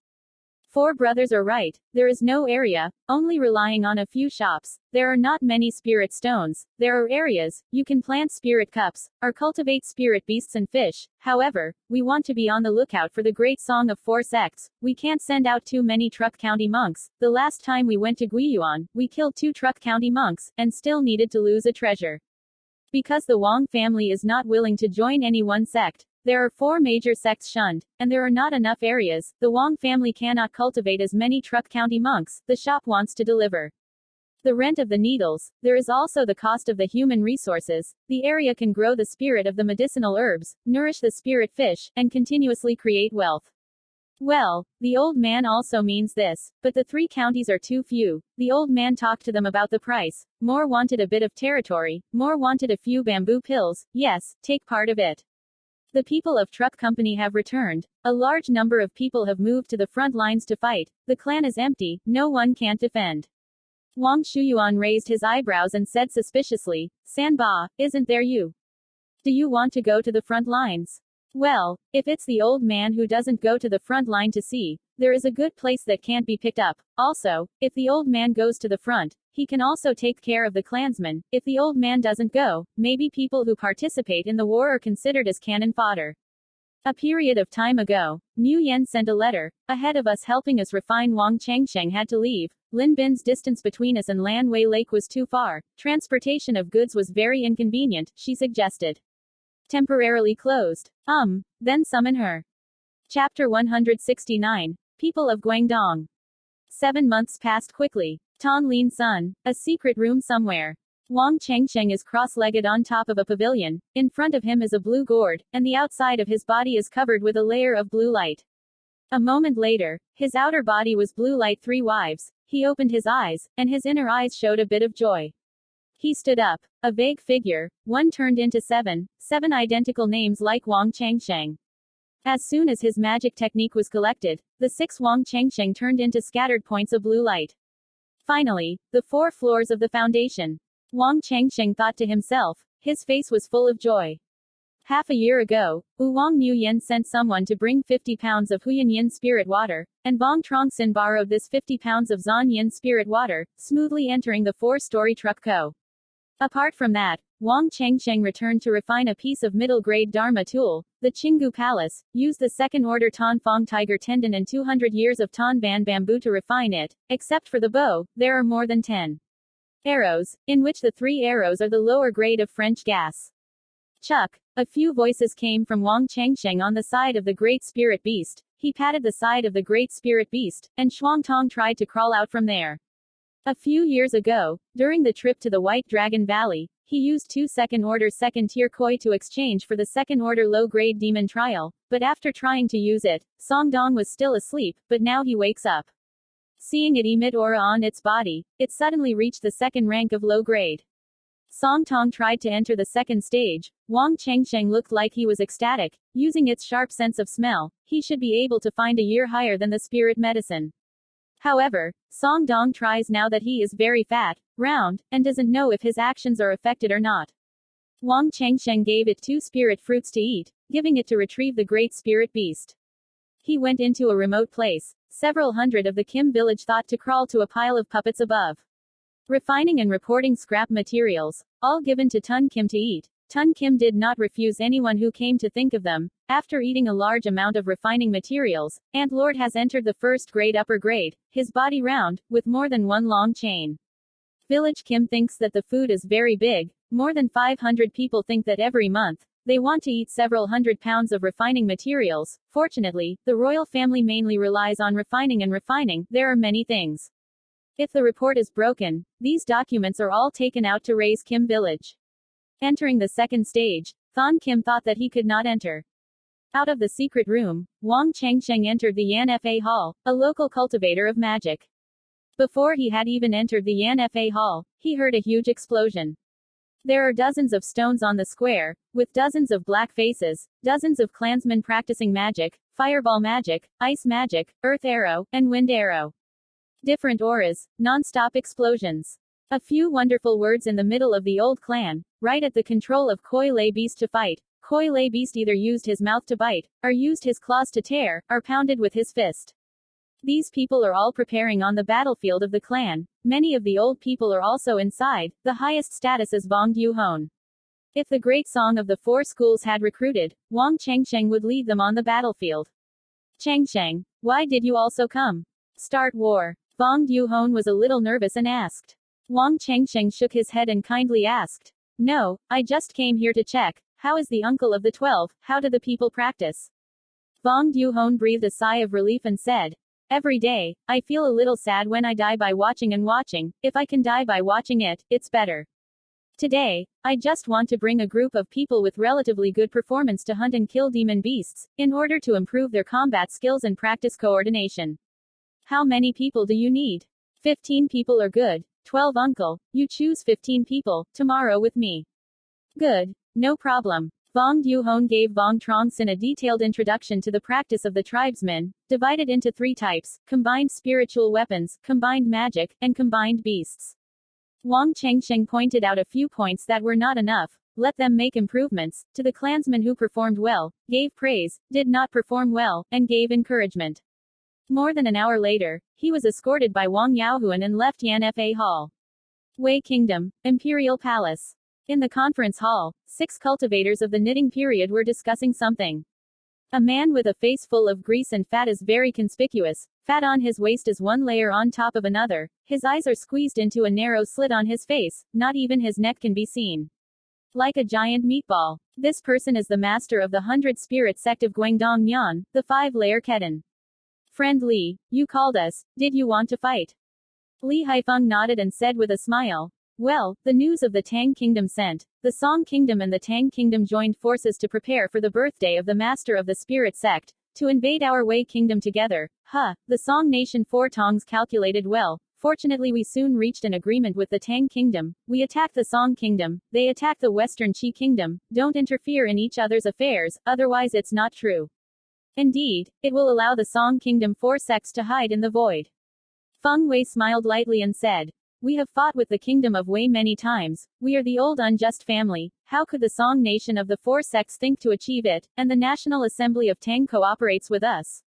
4 brothers are right. There is no area, only relying on a few shops. There are not many spirit stones. There are areas, you can plant spirit cups, or cultivate spirit beasts and fish. However, we want to be on the lookout for the Great Song of 4 sects. We can't send out too many Truc County monks. The last time we went to Guiyuan, we killed 2 Truc County monks, and still needed to lose a treasure. Because the Vuong family is not willing to join any one sect, there are 4 major sects shunned, and there are not enough areas. The Vuong family cannot cultivate as many Truc County monks. The shop wants to deliver the rent of the needles. There is also the cost of the human resources. The area can grow the spirit of the medicinal herbs, nourish the spirit fish, and continuously create wealth. Well, the old man also means this, but the 3 counties are too few. The old man talked to them about the price. More wanted a bit of territory, more wanted a few bamboo pills. Yes, take part of it. The people of Truc Company have returned. A large number of people have moved to the front lines to fight. The clan is empty, no one can't defend. Wang Shuyuan raised his eyebrows and said suspiciously, Sanba, isn't there you? Do you want to go to the front lines? Well, if it's the old man who doesn't go to the front line to see, there is a good place that can't be picked up. Also, if the old man goes to the front, he can also take care of the clansmen. If the old man doesn't go, maybe people who participate in the war are considered as cannon fodder. A period of time ago, Mu Yen sent a letter, ahead of us helping us refine. Wang Changsheng had to leave. Lin Bin's distance between us and Lanwei Lake was too far. Transportation of goods was very inconvenient, she suggested. Temporarily closed. Then summon her. Chapter 169. People of Guangdong. 7 months passed quickly. Thanh Lien Son, a secret room somewhere. Wang Changsheng is cross-legged on top of a pavilion. In front of him is a blue gourd, and the outside of his body is covered with a layer of blue light. A moment later, his outer body was blue light 3 wives. He opened his eyes, and his inner eyes showed a bit of joy. He stood up. A vague figure, 1 turned into 7 identical names like Wang Changsheng. As soon as his magic technique was collected, the 6 Wang Changsheng turned into scattered points of blue light. Finally, the 4 floors of the foundation. Wang Changsheng thought to himself. His face was full of joy. Half a year ago, Wang Mu Yen sent someone to bring 50 pounds of Huyan Yin spirit water, and Vuong Truong Sinh borrowed this 50 pounds of Zan Yin spirit water, smoothly entering the 4-story Truc Co. Apart from that, Wang Changsheng returned to refine a piece of middle-grade Dharma tool, the Qinggu Palace, used the second-order Tan Fong tiger tendon and 200 years of Tan Ban bamboo to refine it. Except for the bow, there are more than 10 arrows, in which the 3 arrows are the lower grade of French gas. Chuck. A few voices came from Wang Changsheng on the side of the Great Spirit Beast. He patted the side of the Great Spirit Beast, and Shuangtong tried to crawl out from there. A few years ago, during the trip to the White Dragon Valley, he used 2 second-order second-tier koi to exchange for the second-order low-grade demon trial, but after trying to use it, Songdong was still asleep, but now he wakes up. Seeing it emit aura on its body, it suddenly reached the 2nd rank of low grade. Song Tong tried to enter the 2nd stage. Wang Changsheng looked like he was ecstatic. Using its sharp sense of smell, he should be able to find a year higher than the spirit medicine. However, Song Dong tries now that he is very fat, round, and doesn't know if his actions are affected or not. Wang Changsheng gave it 2 spirit fruits to eat, giving it to retrieve the great spirit beast. He went into a remote place. Several hundred of the Kim village thought to crawl to a pile of puppets above. Refining and reporting scrap materials, all given to Tun Kim to eat. Tun Kim did not refuse anyone who came to think of them. After eating a large amount of refining materials, Ant Lord has entered the 1st grade upper grade, his body round, with more than 1 long chain. Village Kim thinks that the food is very big. More than 500 people think that every month, they want to eat several hundred pounds of refining materials. Fortunately, the royal family mainly relies on refining and refining. There are many things. If the report is broken, these documents are all taken out to raise Kim village. Entering the 2nd stage, Thon Kim thought that he could not enter. Out of the secret room, Wang Changsheng entered the Yan Fa Hall, a local cultivator of magic. Before he had even entered the Yan Fa Hall, he heard a huge explosion. There are dozens of stones on the square, with dozens of black faces, dozens of clansmen practicing magic, fireball magic, ice magic, earth arrow, and wind arrow. Different auras, non-stop explosions. A few wonderful words in the middle of the old clan, right at the control of Koi Lay Beast to fight. Koi Lay Beast either used his mouth to bite, or used his claws to tear, or pounded with his fist. These people are all preparing on the battlefield of the clan. Many of the old people are also inside. The highest status is Vong Yuhon. If the great song of the 4 schools had recruited, Wang Changsheng would lead them on the battlefield. Changsheng, why did you also come? Start war. Vong Yuhon was a little nervous and asked. Wang Changsheng shook his head and kindly asked. No, I just came here to check. How is the uncle of the 12? How do the people practice? Vong Yuhon breathed a sigh of relief and said. Every day, I feel a little sad when I die by watching and watching. If I can die by watching it, it's better. Today, I just want to bring a group of people with relatively good performance to hunt and kill demon beasts, in order to improve their combat skills and practice coordination. How many people do you need? 15 people are good. 12 uncle, you choose 15 people, tomorrow with me. Good. No problem. Vong Yuhon gave Vuong Truong Sinh a detailed introduction to the practice of the tribesmen, divided into 3 types, combined spiritual weapons, combined magic, and combined beasts. Wang Changsheng pointed out a few points that were not enough. let them make improvements, to the clansmen who performed well, gave praise, did not perform well, and gave encouragement. More than an hour later, he was escorted by Wang Yaohuan and left Yanfa Hall. Wei Kingdom, Imperial Palace. In the conference hall, 6 cultivators of the knitting period were discussing something. A man with a face full of grease and fat is very conspicuous. Fat on his waist is one layer on top of another. His eyes are squeezed into a narrow slit on his face. Not even his neck can be seen. Like a giant meatball. This person is the master of the 100 Spirit sect of Guangdong Nyan, the 5-layer Ketan. Friend Li, you called us. Did you want to fight? Li Haifeng nodded and said with a smile, well, the news of the Tang Kingdom sent. The Song Kingdom and the Tang Kingdom joined forces to prepare for the birthday of the master of the Spirit sect, to invade our Wei Kingdom together. The Song Nation 4 Tongs calculated well. Fortunately we soon reached an agreement with the Tang Kingdom. We attacked the Song Kingdom, they attacked the Western Qi Kingdom. Don't interfere in each other's affairs, otherwise it's not true. Indeed, it will allow the Song Kingdom 4 sects to hide in the void. Feng Wei smiled lightly and said, we have fought with the kingdom of Wei many times. We are the old unjust family. How could the Song nation of the 4 sects think to achieve it, and the National Assembly of Tang cooperates with us?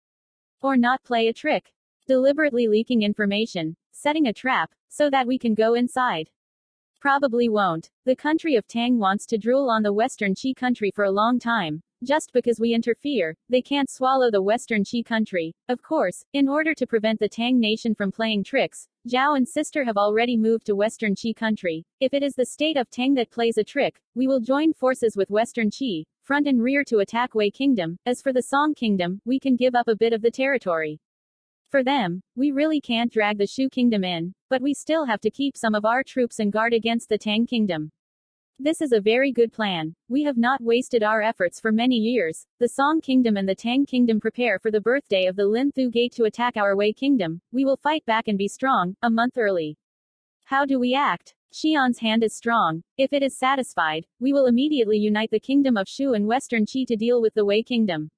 Or not play a trick? Deliberately leaking information, setting a trap, so that we can go inside. Probably won't. The country of Tang wants to drool on the Western Qi country for a long time. Just because we interfere, they can't swallow the Western Qi country. Of course, in order to prevent the Tang nation from playing tricks, Zhao and sister have already moved to Western Qi country. If it is the state of Tang that plays a trick, we will join forces with Western Qi, front and rear to attack Wei Kingdom. As for the Song Kingdom, we can give up a bit of the territory. For them, we really can't drag the Shu Kingdom in, but we still have to keep some of our troops and guard against the Tang Kingdom. This is a very good plan. We have not wasted our efforts for many years. The Song Kingdom and the Tang Kingdom prepare for the birthday of the Lin Thu Gate to attack our Wei Kingdom. We will fight back and be strong, a month early. How do we act? Xian's hand is strong. If it is satisfied, we will immediately unite the Kingdom of Shu and Western Qi to deal with the Wei Kingdom.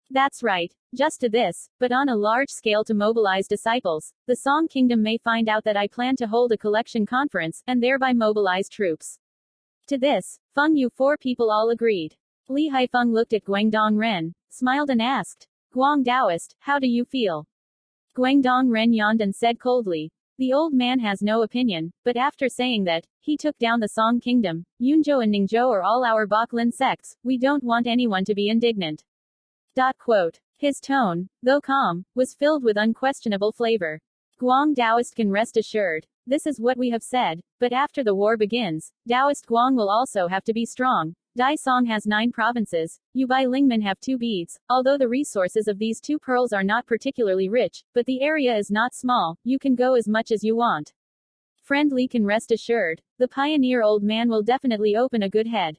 That's right. Just to this, but on a large scale to mobilize disciples. The Song Kingdom may find out that I plan to hold a collection conference, and thereby mobilize troops. To this, Feng Yu 4 people all agreed. Li Haifeng looked at Guangdong Ren, smiled and asked, Guang Taoist, how do you feel? Guangdong Ren yawned and said coldly, the old man has no opinion, but after saying that, he took down the Song Kingdom. Yunzhou and Ningzhou are all our Baklin sects. We don't want anyone to be indignant. His tone, though calm, was filled with unquestionable flavor. Guang Taoist can rest assured. This is what we have said, but after the war begins, Taoist Guang will also have to be strong. Dai Song has 9 provinces, Yubai Lingmen have 2 beads, although the resources of these 2 pearls are not particularly rich, but the area is not small, you can go as much as you want. Friend Li can rest assured, the pioneer old man will definitely open a good head.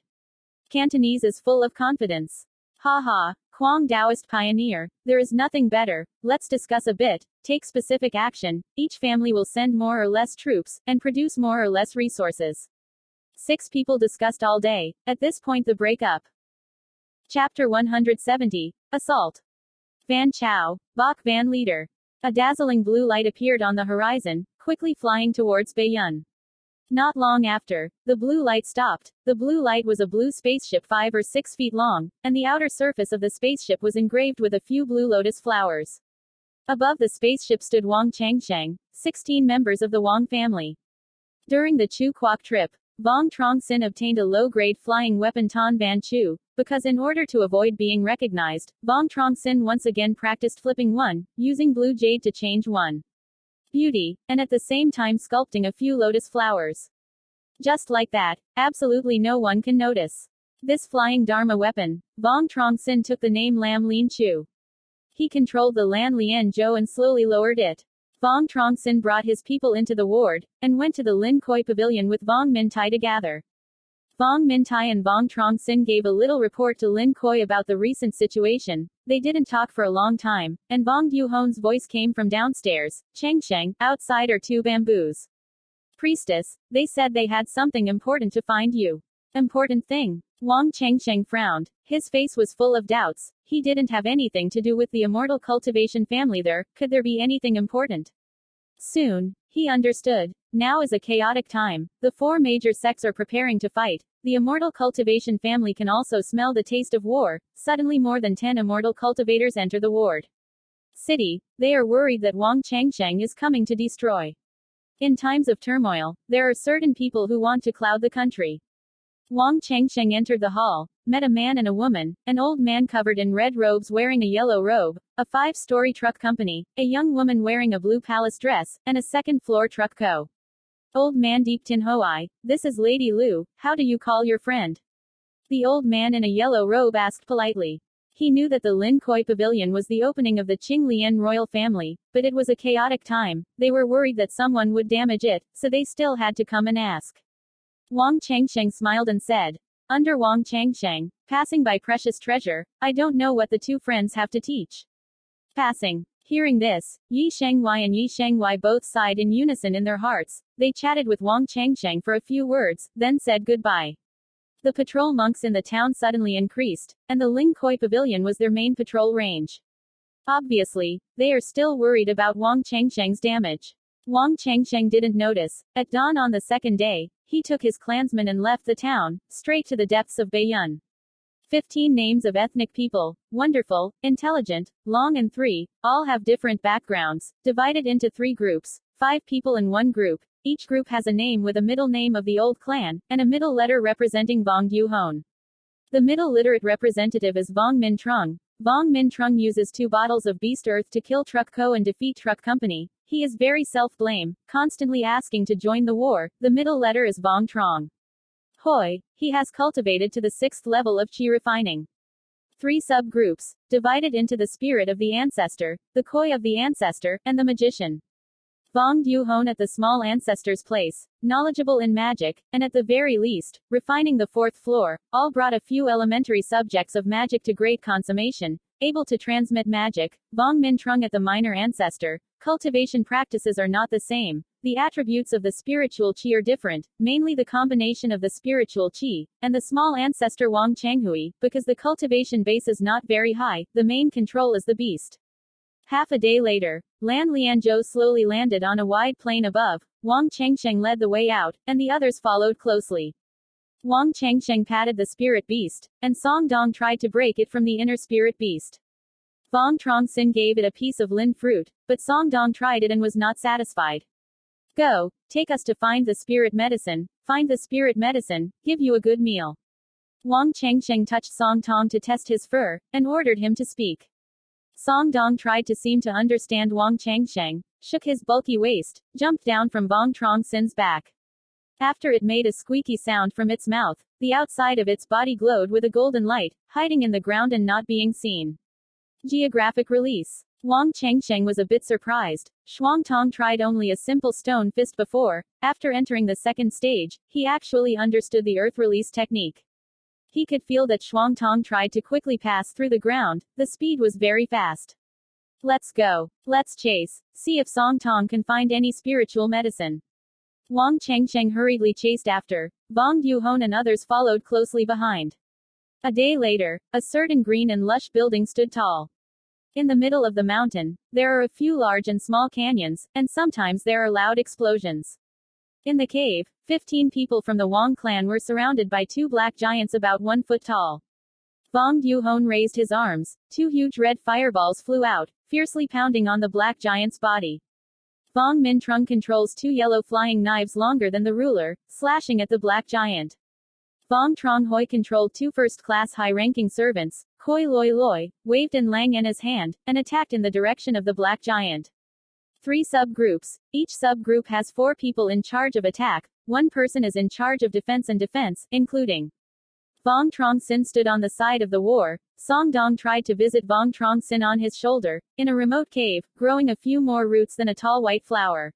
Cantonese is full of confidence. Haha, Quang Taoist pioneer, there is nothing better. Let's discuss a bit, take specific action. Each family will send more or less troops, and produce more or less resources. 6 people discussed all day. At this point the break-up. Chapter 170. Assault. Van Chao, Bok Van leader. A dazzling blue light appeared on the horizon, quickly flying towards Baiyun. Not long after, the blue light stopped. The blue light was a blue spaceship 5 or 6 feet long, and the outer surface of the spaceship was engraved with a few blue lotus flowers. Above the spaceship stood Wang Changsheng, 16 members of the Wang family. During the Chu Quoc trip, Vuong Truong Sinh obtained a low-grade flying weapon Tan Van Chu, because in order to avoid being recognized, Vuong Truong Sinh once again practiced flipping 1, using blue jade to change 1. Beauty, and at the same time sculpting a few lotus flowers. Just like that, absolutely no one can notice. This flying Dharma weapon, Vuong Truong Sinh took the name Lam Lien Chu. He controlled the Lan Lien Zhou and slowly lowered it. Vuong Truong Sinh brought his people into the ward, and went to the Lin Koi pavilion with Vuong Mintai to gather. Vuong Mintai and Vuong Truong Sinh gave a little report to Lin Koi about the recent situation. They didn't talk for a long time, and Vuong Duhon's voice came from downstairs. Chengsheng, outside are 2 bamboos. Priestess, they said they had something important to find you. Important thing? Wang Chengsheng frowned. His face was full of doubts. He didn't have anything to do with the immortal cultivation family there. Could there be anything important? Soon, he understood. Now is a chaotic time. The four major sects are preparing to fight. The immortal cultivation family can also smell the taste of war. Suddenly more than 10 immortal cultivators enter the ward city. They are worried that Vuong Truong Sinh is coming to destroy. In times of turmoil, there are certain people who want to cloud the country. Vuong Truong Sinh entered the hall, met a man and a woman, an old man covered in red robes wearing a yellow robe, a 5-story truck company, a young woman wearing a blue palace dress, and a second-floor Truc Co. Old man Deep Tin Hoi, this is Lady Lu, how do you call your friend? The old man in a yellow robe asked politely. He knew that the Lin Khoi Pavilion was the opening of the Thanh Lien royal family, but it was a chaotic time. They were worried that someone would damage it, so they still had to come and ask. Vuong Truong Sinh smiled and said, under Vuong Truong Sinh, passing by precious treasure, I don't know what the two friends have to teach. Passing. Hearing this, Yi Shengwai and Yi Shengwai both sighed in unison in their hearts. They chatted with Vuong Truong Sinh for a few words, then said goodbye. The patrol monks in the town suddenly increased, and the Lin Khoi Pavilion was their main patrol range. Obviously, they are still worried about Vuong Truong Sing's damage. Vuong Truong Sinh didn't notice. At dawn on the second day, he took his clansmen and left the town, straight to the depths of Baiyun. 15 names of ethnic people, wonderful, intelligent, long and 3, all have different backgrounds, divided into 3 groups, 5 people in one group. Each group has a name with a middle name of the old clan, and a middle letter representing Vuong Duhon. The middle literate representative is Vuong Minh Truong. Vuong Minh Truong uses 2 bottles of beast earth to kill Truc Co and defeat Truc Company. He is very self-blame, constantly asking to join the war. The middle letter is Vuong Truong Hoi. He has cultivated to the 6th level of Qi refining. 3 subgroups, divided into the spirit of the ancestor, the Khoi of the ancestor, and the magician. Vuong Duhon at the small ancestor's place, knowledgeable in magic, and at the very least, refining the 4th floor, all brought a few elementary subjects of magic to great consummation, able to transmit magic. Vuong Minh Truong at the minor ancestor, cultivation practices are not the same. The attributes of the spiritual qi are different, mainly the combination of the spiritual qi, and the small ancestor Vuong Changhui, because the cultivation base is not very high, the main control is the beast. Half a day later, Lan Lianzhou slowly landed on a wide plain above. Vuong Truong Sinh led the way out, and the others followed closely. Vuong Truong Sinh patted the spirit beast, and Song Dong tried to break it from the inner spirit beast. Vuong Truong Sinh gave it a piece of lin fruit, but Song Dong tried it and was not satisfied. Go, take us to find the spirit medicine, give you a good meal. Vuong Truong Sinh touched Song Dong to test his fur, and ordered him to speak. Song Dong tried to seem to understand Vuong Truong Sinh, shook his bulky waist, jumped down from Vuong Truong Xin's back. After it made a squeaky sound from its mouth, the outside of its body glowed with a golden light, hiding in the ground and not being seen. Geographic release. Vuong Truong Sinh was a bit surprised. Shuang Tong tried only a simple stone fist before. After entering the second stage, he actually understood the earth release technique. He could feel that Shuang Tong tried to quickly pass through the ground. The speed was very fast. Let's go. Let's chase. See if Song Tong can find any spiritual medicine. Vuong Truong Sinh hurriedly chased after. Vuong Duhon and others followed closely behind. A day later, a certain green and lush building stood tall. In the middle of the mountain, there are a few large and small canyons, and sometimes there are loud explosions. In the cave, 15 people from the Vuong clan were surrounded by 2 black giants about 1 foot tall. Vuong Duhon raised his arms. 2 huge red fireballs flew out, fiercely pounding on the black giant's body. Vuong Minh Truong controls 2 yellow flying knives longer than the ruler, slashing at the black giant. Vuong Truong Hoi controlled 2 first-class high-ranking servants, Khoi Loi Loi, waved in Lang in his hand, and attacked in the direction of the black giant. 3 subgroups. Each subgroup has 4 people in charge of attack. 1 person is in charge of defense, including. Vuong Truong Sinh stood on the side of the war. Song Dong tried to visit Vuong Truong Sinh on his shoulder, in a remote cave, growing a few more roots than a tall white flower.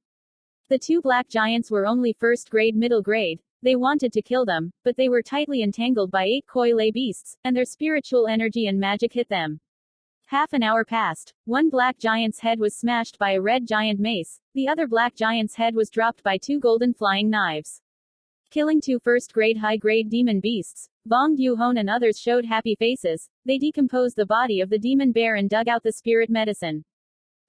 The 2 black giants were only first grade middle grade. They wanted to kill them, but they were tightly entangled by 8 Khoi Lei beasts, and their spiritual energy and magic hit them. Half an hour passed. 1 black giant's head was smashed by a red giant mace. The other black giant's head was dropped by 2 golden flying knives. Killing 2 first-grade high-grade demon beasts, Vuong Duhon and others showed happy faces. They decomposed the body of the demon bear and dug out the spirit medicine.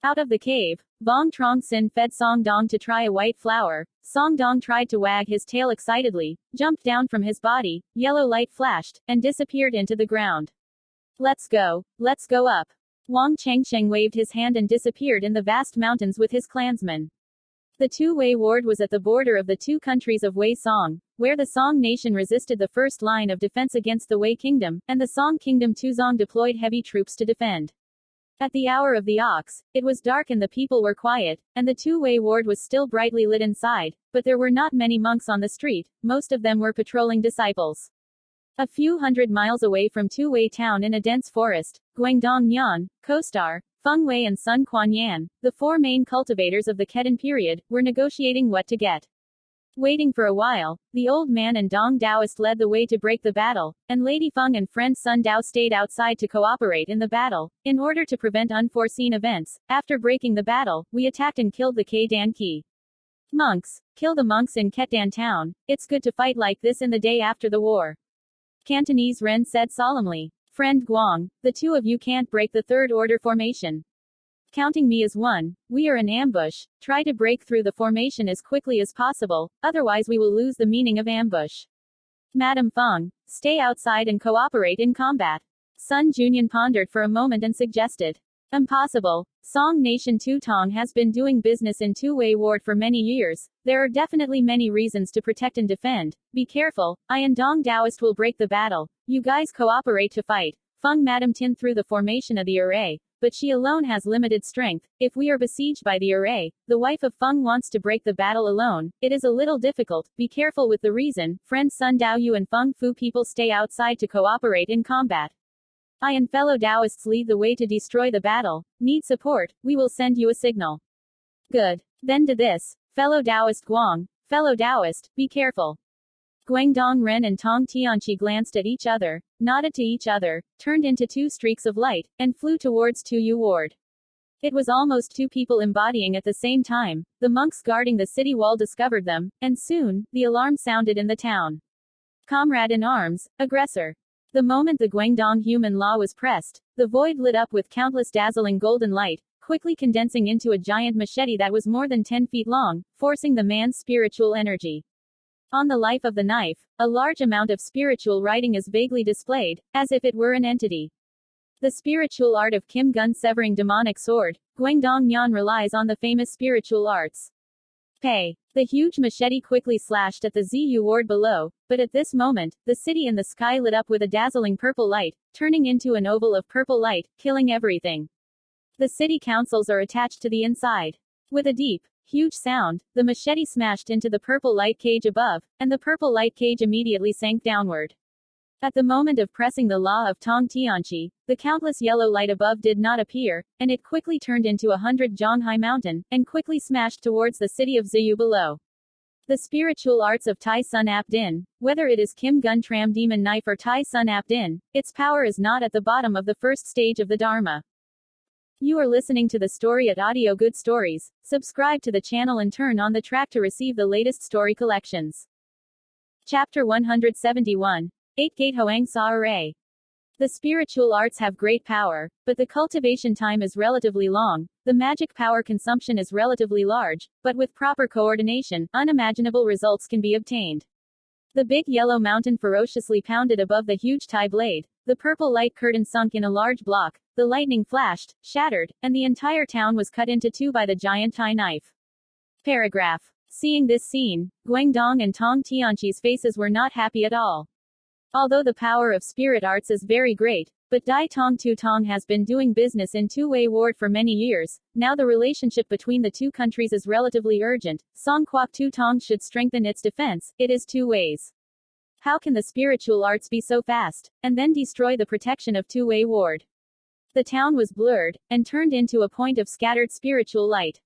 Out of the cave, Vuong Truong Sinh fed Song Dong to try a white flower. Song Dong tried to wag his tail excitedly, jumped down from his body, yellow light flashed, and disappeared into the ground. Let's go up. Wang Chengsheng waved his hand and disappeared in the vast mountains with his clansmen. The two-way ward was at the border of the two countries of Wei Song, where the Song nation resisted the first line of defense against the Wei kingdom, and the Song kingdom Tuzong deployed heavy troops to defend. At the hour of the ox, it was dark and the people were quiet, and the two-way ward was still brightly lit inside, but there were not many monks on the street, most of them were patrolling disciples. A few hundred miles away from Two-Wei town in a dense forest, Guangdong Yan, Kostar, Feng Wei and Sun Quan Yan, the four main cultivators of the Ketan period, were negotiating what to get. Waiting for a while, the old man and Dong Daoist led the way to break the battle, and Lady Feng and friend Sun Dao stayed outside to cooperate in the battle. In order to prevent unforeseen events, after breaking the battle, we attacked and killed the Kedan Ki. Monks, kill the monks in Ketan town. It's good to fight like this in the day after the war. Cantonese Ren said solemnly. Friend Guang, the two of you can't break the third order formation. Counting me as one, we are in ambush. Try to break through the formation as quickly as possible, otherwise we will lose the meaning of ambush. Madam Feng, stay outside and cooperate in combat. Sun Junyan pondered for a moment and suggested. Impossible. Song Nation Tutong has been doing business in Two-Wei ward for many years. There are definitely many reasons to protect and defend. Be careful, I and Dong Daoist will break the battle. You guys cooperate to fight. Feng Madam Tin through the formation of the array, but she alone has limited strength. If we are besieged by the array, the wife of Feng wants to break the battle alone. It is a little difficult. Be careful with the reason. Friend Sun Dao Yu and Feng Fu people stay outside to cooperate in combat. I and fellow Daoists lead the way to destroy the battle. Need support? We will send you a signal. Good. Then to this. Fellow Daoist Guang. Fellow Daoist, be careful. Guangdong Ren and Tong Tianqi glanced at each other, nodded to each other, turned into two streaks of light, and flew towards Tu ward. It was almost two people embodying at the same time. The monks guarding the city wall discovered them, and soon, the alarm sounded in the town. Comrade in arms, aggressor. The moment the Guangdong human law was pressed, the void lit up with countless dazzling golden light, quickly condensing into a giant machete that was more than 10 feet long, forcing the man's spiritual energy. On the life of the knife, a large amount of spiritual writing is vaguely displayed, as if it were an entity. The spiritual art of Kim Gun severing demonic sword, Guangdong Yan relies on the famous spiritual arts. Pei. The huge machete quickly slashed at the Zu ward below, but at this moment, the city and the sky lit up with a dazzling purple light, turning into an oval of purple light, killing everything. The city councils are attached to the inside. With a deep, huge sound, the machete smashed into the purple light cage above, and the purple light cage immediately sank downward. At the moment of pressing the law of Tong Tianqi, the countless yellow light above did not appear, and it quickly turned into 100 Zhonghai mountain, and quickly smashed towards the city of Ziyu below. The spiritual arts of Tai Sun Ap Din, whether it is Kim Gun Tram Demon Knife or Tai Sun Ap Din, its power is not at the bottom of the first stage of the Dharma. You are listening to the story at Audio Good Stories. Subscribe to the channel and turn on the track to receive the latest story collections. Chapter 171. 8-Gate Hoang Sa Array. The spiritual arts have great power, but the cultivation time is relatively long, the magic power consumption is relatively large, but with proper coordination, unimaginable results can be obtained. The big yellow mountain ferociously pounded above the huge Tai blade, the purple light curtain sunk in a large block, the lightning flashed, shattered, and the entire town was cut into two by the giant Tai knife. Paragraph. Seeing this scene, Guangdong and Tong Tianqi's faces were not happy at all. Although the power of spirit arts is very great, but Dai Tong Tutong has been doing business in Two-Wei ward for many years. Now the relationship between the two countries is relatively urgent. Song Kwok Tutong should strengthen its defense. It is two ways. How can the spiritual arts be so fast, and then destroy the protection of Two-Wei ward? The town was blurred, and turned into a point of scattered spiritual light.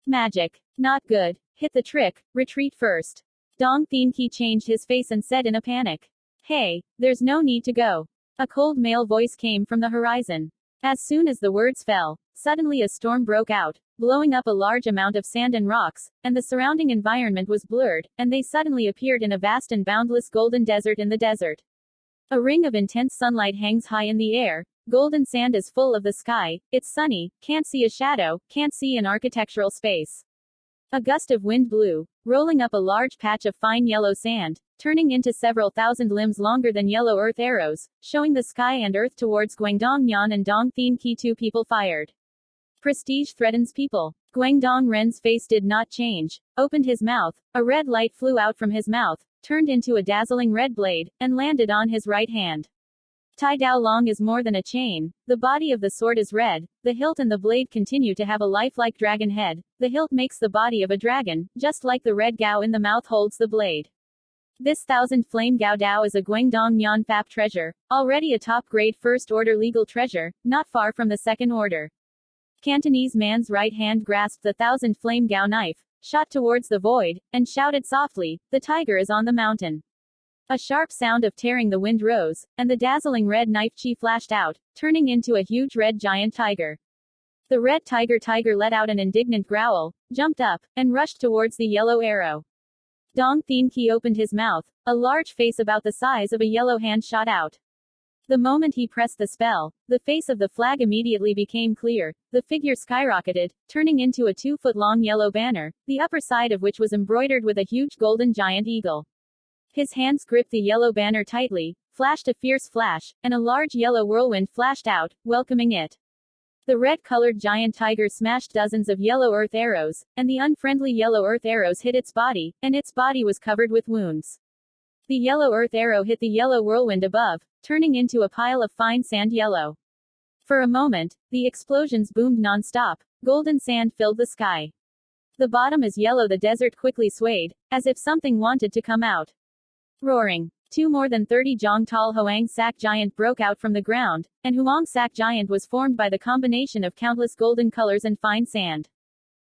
Magic. Not good. Hit the trick. Retreat first. Dong Thinki changed his face and said in a panic. Hey, there's no need to go. A cold male voice came from the horizon. As soon as the words fell, suddenly a storm broke out, blowing up a large amount of sand and rocks, and the surrounding environment was blurred, and they suddenly appeared in a vast and boundless golden desert in the desert. A ring of intense sunlight hangs high in the air, Golden sand is full of the sky, it's sunny, can't see a shadow, can't see an architectural space. A gust of wind blew, rolling up a large patch of fine yellow sand, turning into several thousand limbs longer than yellow earth arrows, showing the sky and earth towards Guangdong Nhan and Dong Thien Ki. Two people fired. Prestige threatens people. Guangdong Ren's face did not change, opened his mouth, a red light flew out from his mouth, turned into a dazzling red blade, and landed on his right hand. Tai Dao Long is more than a chain, the body of the sword is red, the hilt and the blade continue to have a lifelike dragon head, the hilt makes the body of a dragon, just like the red gao in the mouth holds the blade. This thousand flame Gao Dao is a Guangdong Nhan Fap treasure, already a top-grade first-order legal treasure, not far from the second order. Cantonese man's right hand grasped the thousand flame Gao knife, shot towards the void, and shouted softly, "The tiger is on the mountain." A sharp sound of tearing the wind rose, and the dazzling red knife chi flashed out, turning into a huge red giant tiger. The red tiger let out an indignant growl, jumped up, and rushed towards the yellow arrow. Dong Thien Ki opened his mouth, a large face about the size of a yellow hand shot out. The moment he pressed the spell, the face of the flag immediately became clear, the figure skyrocketed, turning into a 2-foot-long yellow banner, the upper side of which was embroidered with a huge golden giant eagle. His hands gripped the yellow banner tightly, flashed a fierce flash, and a large yellow whirlwind flashed out, welcoming it. The red-colored giant tiger smashed dozens of yellow earth arrows, and the unfriendly yellow earth arrows hit its body, and its body was covered with wounds. The yellow earth arrow hit the yellow whirlwind above, turning into a pile of fine sand yellow. For a moment, the explosions boomed non-stop, golden sand filled the sky. The bottom is yellow. The desert quickly swayed, as if something wanted to come out. Roaring. Two more than 30 jong tall Hoang Sak giant broke out from the ground, and Huang Sak giant was formed by the combination of countless golden colors and fine sand.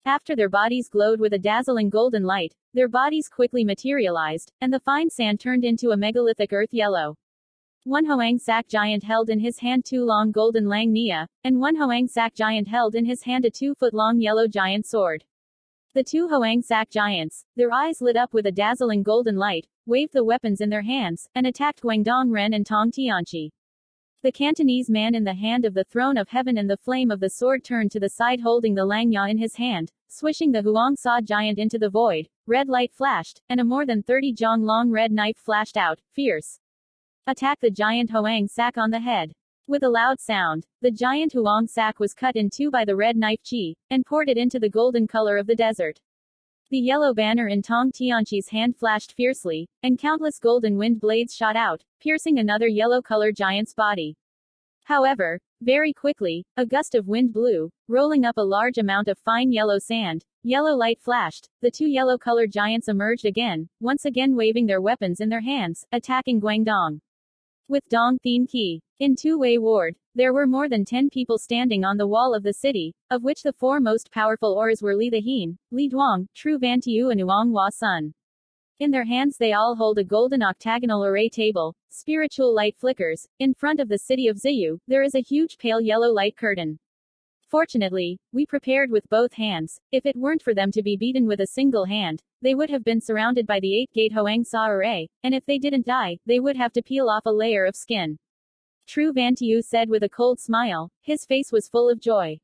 After their bodies glowed with a dazzling golden light, their bodies quickly materialized, and the fine sand turned into a megalithic earth yellow. One Hoang Sak giant held in his hand 2 long golden lang nia, and one Hoang Sak giant held in his hand a 2-foot-long yellow giant sword. The 2 Hoang Sak giants, their eyes lit up with a dazzling golden light, waved the weapons in their hands, and attacked Guangdong Ren and Tong Tianqi. The Cantonese man in the hand of the throne of heaven and the flame of the sword turned to the side holding the langya in his hand, swishing the Huang Sa giant into the void, red light flashed, and a more than 30 jong long red knife flashed out, fierce. Attack the giant Hoang Sak on the head. With a loud sound, the giant Huang Sak was cut in two by the red knife chi, and poured it into the golden color of the desert. The yellow banner in Tong Tianqi's hand flashed fiercely, and countless golden wind blades shot out, piercing another yellow-color giant's body. However, very quickly, a gust of wind blew, rolling up a large amount of fine yellow sand. Yellow light flashed, the 2 yellow-colored giants emerged again, once again waving their weapons in their hands, attacking Guangdong. With Dong Thien Ki, in two-way ward, there were more than 10 people standing on the wall of the city, of which the 4 most powerful oras were Li the Hien, Li Duang, Tru Van Tiu and Vuong Hua Sun. In their hands they all hold a golden octagonal array table, spiritual light flickers. In front of the city of Ziyu, there is a huge pale yellow light curtain. Fortunately, we prepared with both hands. If it weren't for them to be beaten with a single hand, they would have been surrounded by the 8-gate Hoang Sa array, and if they didn't die, they would have to peel off a layer of skin. Tru Van Tiu said with a cold smile, his face was full of joy.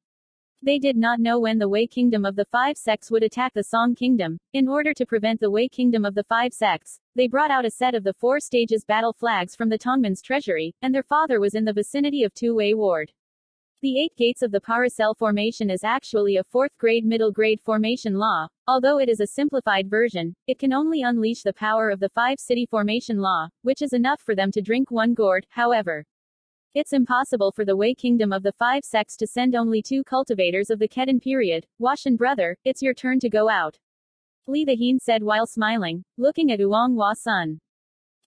They did not know when the Wei Kingdom of the 5 sects would attack the Song Kingdom. In order to prevent the Wei Kingdom of the 5 sects, they brought out a set of the 4 stages battle flags from the Tongman's treasury, and their father was in the vicinity of Two-Way Ward. The 8 gates of the Paracel formation is actually a 4th-grade middle-grade formation law. Although it is a simplified version, it can only unleash the power of the 5-city formation law, which is enough for them to drink 1 gourd. However, it's impossible for the Wei Kingdom of the 5 sects to send only 2 cultivators of the Kedan period. Washan brother, it's your turn to go out. Li the Hien said while smiling, looking at Vuong Hua Sun.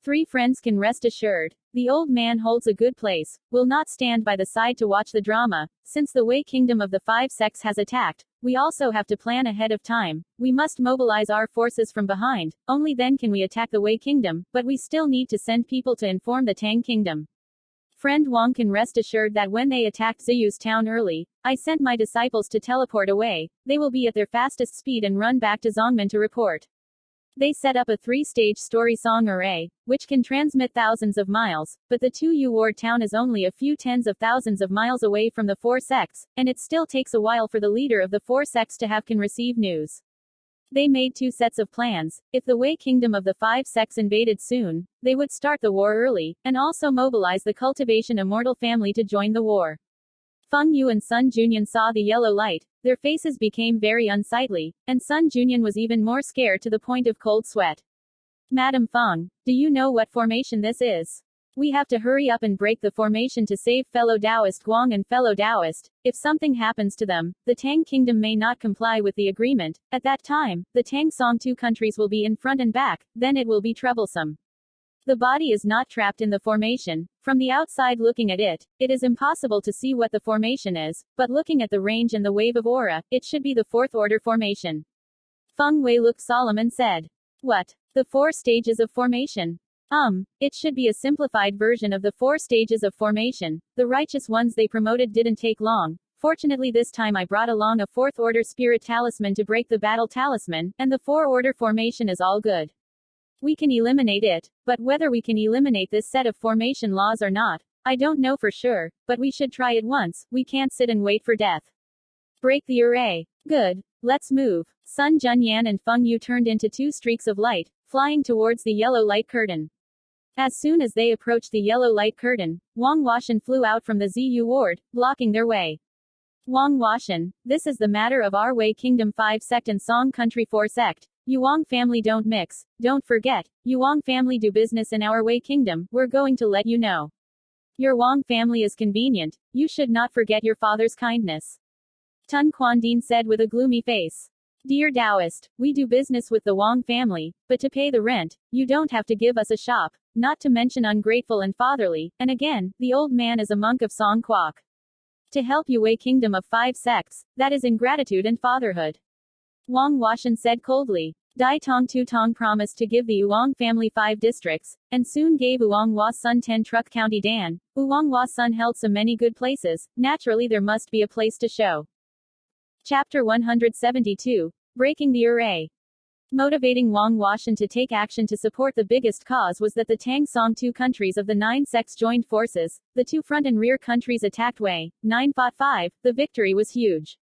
3 friends can rest assured. The old man holds a good place, will not stand by the side to watch the drama. Since the Wei Kingdom of the 5 sects has attacked, we also have to plan ahead of time. We must mobilize our forces from behind, only then can we attack the Wei Kingdom, but we still need to send people to inform the Tang Kingdom. Friend Wang can rest assured that when they attacked Ziyu's town early, I sent my disciples to teleport away. They will be at their fastest speed and run back to Zongmen to report. They set up a three-stage story song array, which can transmit thousands of miles, but the Tu Ward town is only a few tens of thousands of miles away from the four sects, and it still takes a while for the leader of the four sects to can receive news. They made two sets of plans. If the Wei kingdom of the five sects invaded soon, they would start the war early, and also mobilize the cultivation immortal family to join the war. Feng Yu and Sun Junyan saw the yellow light, their faces became very unsightly, and Sun Junyan was even more scared to the point of cold sweat. Madam Feng, do you know what formation this is? We have to hurry up and break the formation to save fellow Taoist Guang and fellow Taoist. If something happens to them, the Tang kingdom may not comply with the agreement. At that time, the Tang Song two countries will be in front and back, then it will be troublesome. The body is not trapped in the formation. From the outside looking at it, it is impossible to see what the formation is, but looking at the range and the wave of aura, it should be the fourth order formation. Feng Wei looked solemn and said, "What? The four stages of formation? It should be a simplified version of the four stages of formation. The righteous ones they promoted didn't take long. Fortunately this time I brought along a fourth order spirit talisman to break the battle talisman, and the four order formation is all good. We can eliminate it, but whether we can eliminate this set of formation laws or not, I don't know for sure, but we should try it once. We can't sit and wait for death. Break the array. Good. Let's move." Sun Junyan and Feng Yu turned into two streaks of light, flying towards the yellow light curtain. As soon as they approached the yellow light curtain, Vuong Washan flew out from the Zu ward, blocking their way. "Vuong Washan, this is the matter of our Wei Kingdom 5 sect and Song Country 4 sect. Yuang family don't mix. Don't forget, Yuang family do business in our Wei Kingdom. We're going to let you know. Your Wang family is convenient. You should not forget your father's kindness." Tun Quandin said with a gloomy face. "Dear Taoist, we do business with the Wang family, but to pay the rent, you don't have to give us a shop, not to mention ungrateful and fatherly, and again, the old man is a monk of Song Kwok. To help you Wei Kingdom of 5 sects, that is ingratitude and fatherhood." Vuong Washan said coldly. Dai Tong Tu Tong promised to give the Uong family 5 districts, and soon gave Uong Hua Sun 10 Truc County Dan. Uong Hua Sun held so many good places, naturally there must be a place to show. Chapter 172. Breaking the Array. Motivating Vuong Washan to take action to support the biggest cause was that the Tang Song 2 countries of the 9 sects joined forces, the 2 front and rear countries attacked Wei, 9 fought 5, the victory was huge.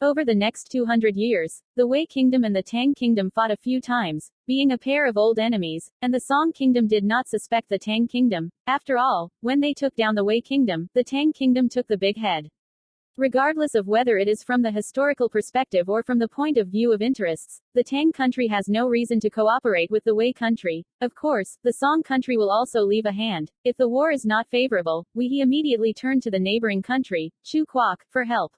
Over the next 200 years, the Wei Kingdom and the Tang Kingdom fought a few times, being a pair of old enemies, and the Song Kingdom did not suspect the Tang Kingdom. After all, when they took down the Wei Kingdom, the Tang Kingdom took the big head. Regardless of whether it is from the historical perspective or from the point of view of interests, the Tang country has no reason to cooperate with the Wei country. Of course, the Song country will also leave a hand. If the war is not favorable, he immediately turn to the neighboring country, Chu Kwok, for help.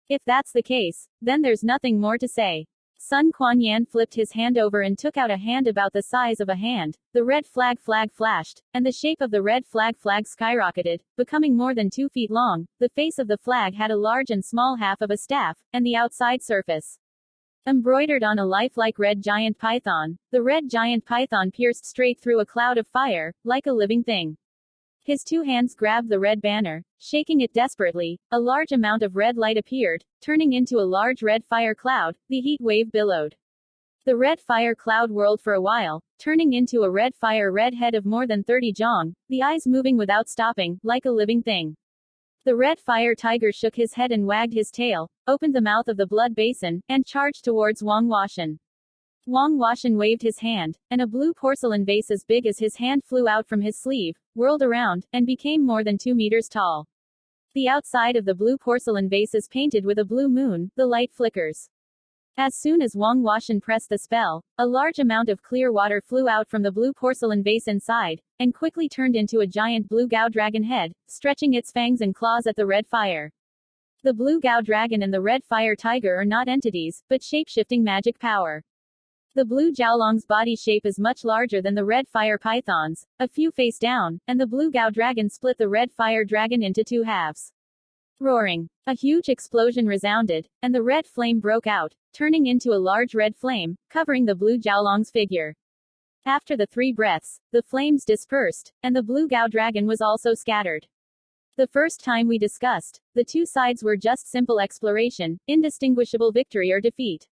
If that's the case, then there's nothing more to say. Sun Quanyan flipped his hand over and took out a hand about the size of a hand. The red flag flashed, and the shape of the red flag skyrocketed, becoming more than 2 feet long. The face of the flag had a large and small half of a staff, and the outside surface embroidered on a lifelike red giant python. The red giant python pierced straight through a cloud of fire, like a living thing. His 2 hands grabbed the red banner, shaking it desperately. A large amount of red light appeared, turning into a large red fire cloud. The heat wave billowed. The red fire cloud whirled for a while, turning into a red fire red head of more than 30 jong, the eyes moving without stopping, like a living thing. The red fire tiger shook his head and wagged his tail, opened the mouth of the blood basin, and charged towards Vuong Washan. Vuong Washan waved his hand, and a blue porcelain vase as big as his hand flew out from his sleeve, whirled around, and became more than 2 meters tall. The outside of the blue porcelain vase is painted with a blue moon. The light flickers. As soon as Vuong Washan pressed the spell, a large amount of clear water flew out from the blue porcelain vase inside, and quickly turned into a giant blue Gao dragon head, stretching its fangs and claws at the red fire. The blue Gao dragon and the red fire tiger are not entities, but shape-shifting magic power. The blue Jiaolong's body shape is much larger than the red fire python's, a few face down, and the blue Gao dragon split the red fire dragon into 2 halves. Roaring. A huge explosion resounded, and the red flame broke out, turning into a large red flame, covering the blue Jiaolong's figure. After the 3 breaths, the flames dispersed, and the blue Gao dragon was also scattered. The first time we discussed, the 2 sides were just simple exploration, indistinguishable victory or defeat.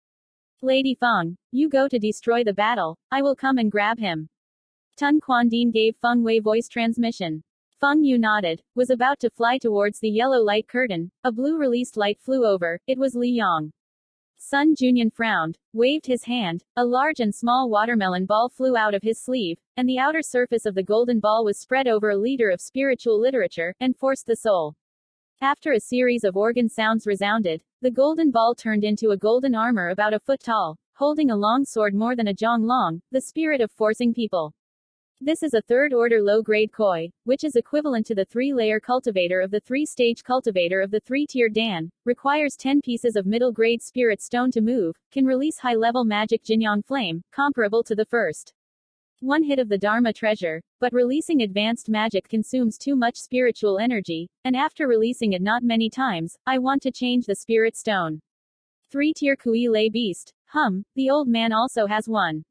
Lady Feng, you go to destroy the battle, I will come and grab him. Tun Quan Din gave Feng Wei voice transmission. Feng Yu nodded, was about to fly towards the yellow light curtain. A blue released light flew over, it was Li Yong. Sun Junyan frowned, waved his hand, a large and small watermelon ball flew out of his sleeve, and the outer surface of the golden ball was spread over a liter of spiritual literature, and forced the soul. After a series of organ sounds resounded, the golden ball turned into a golden armor about a foot tall, holding a long sword more than a zhang long, the spirit of forcing people. This is a third-order low-grade koi, which is equivalent to the 3-layer cultivator of the 3-stage cultivator of the 3-tier Dan, requires 10 pieces of middle-grade spirit stone to move, can release high-level magic Jinyang flame, comparable to the first. One hit of the Dharma treasure, but releasing advanced magic consumes too much spiritual energy, and after releasing it not many times, I want to change the spirit stone. 3-tier Kui Lei beast. The old man also has one.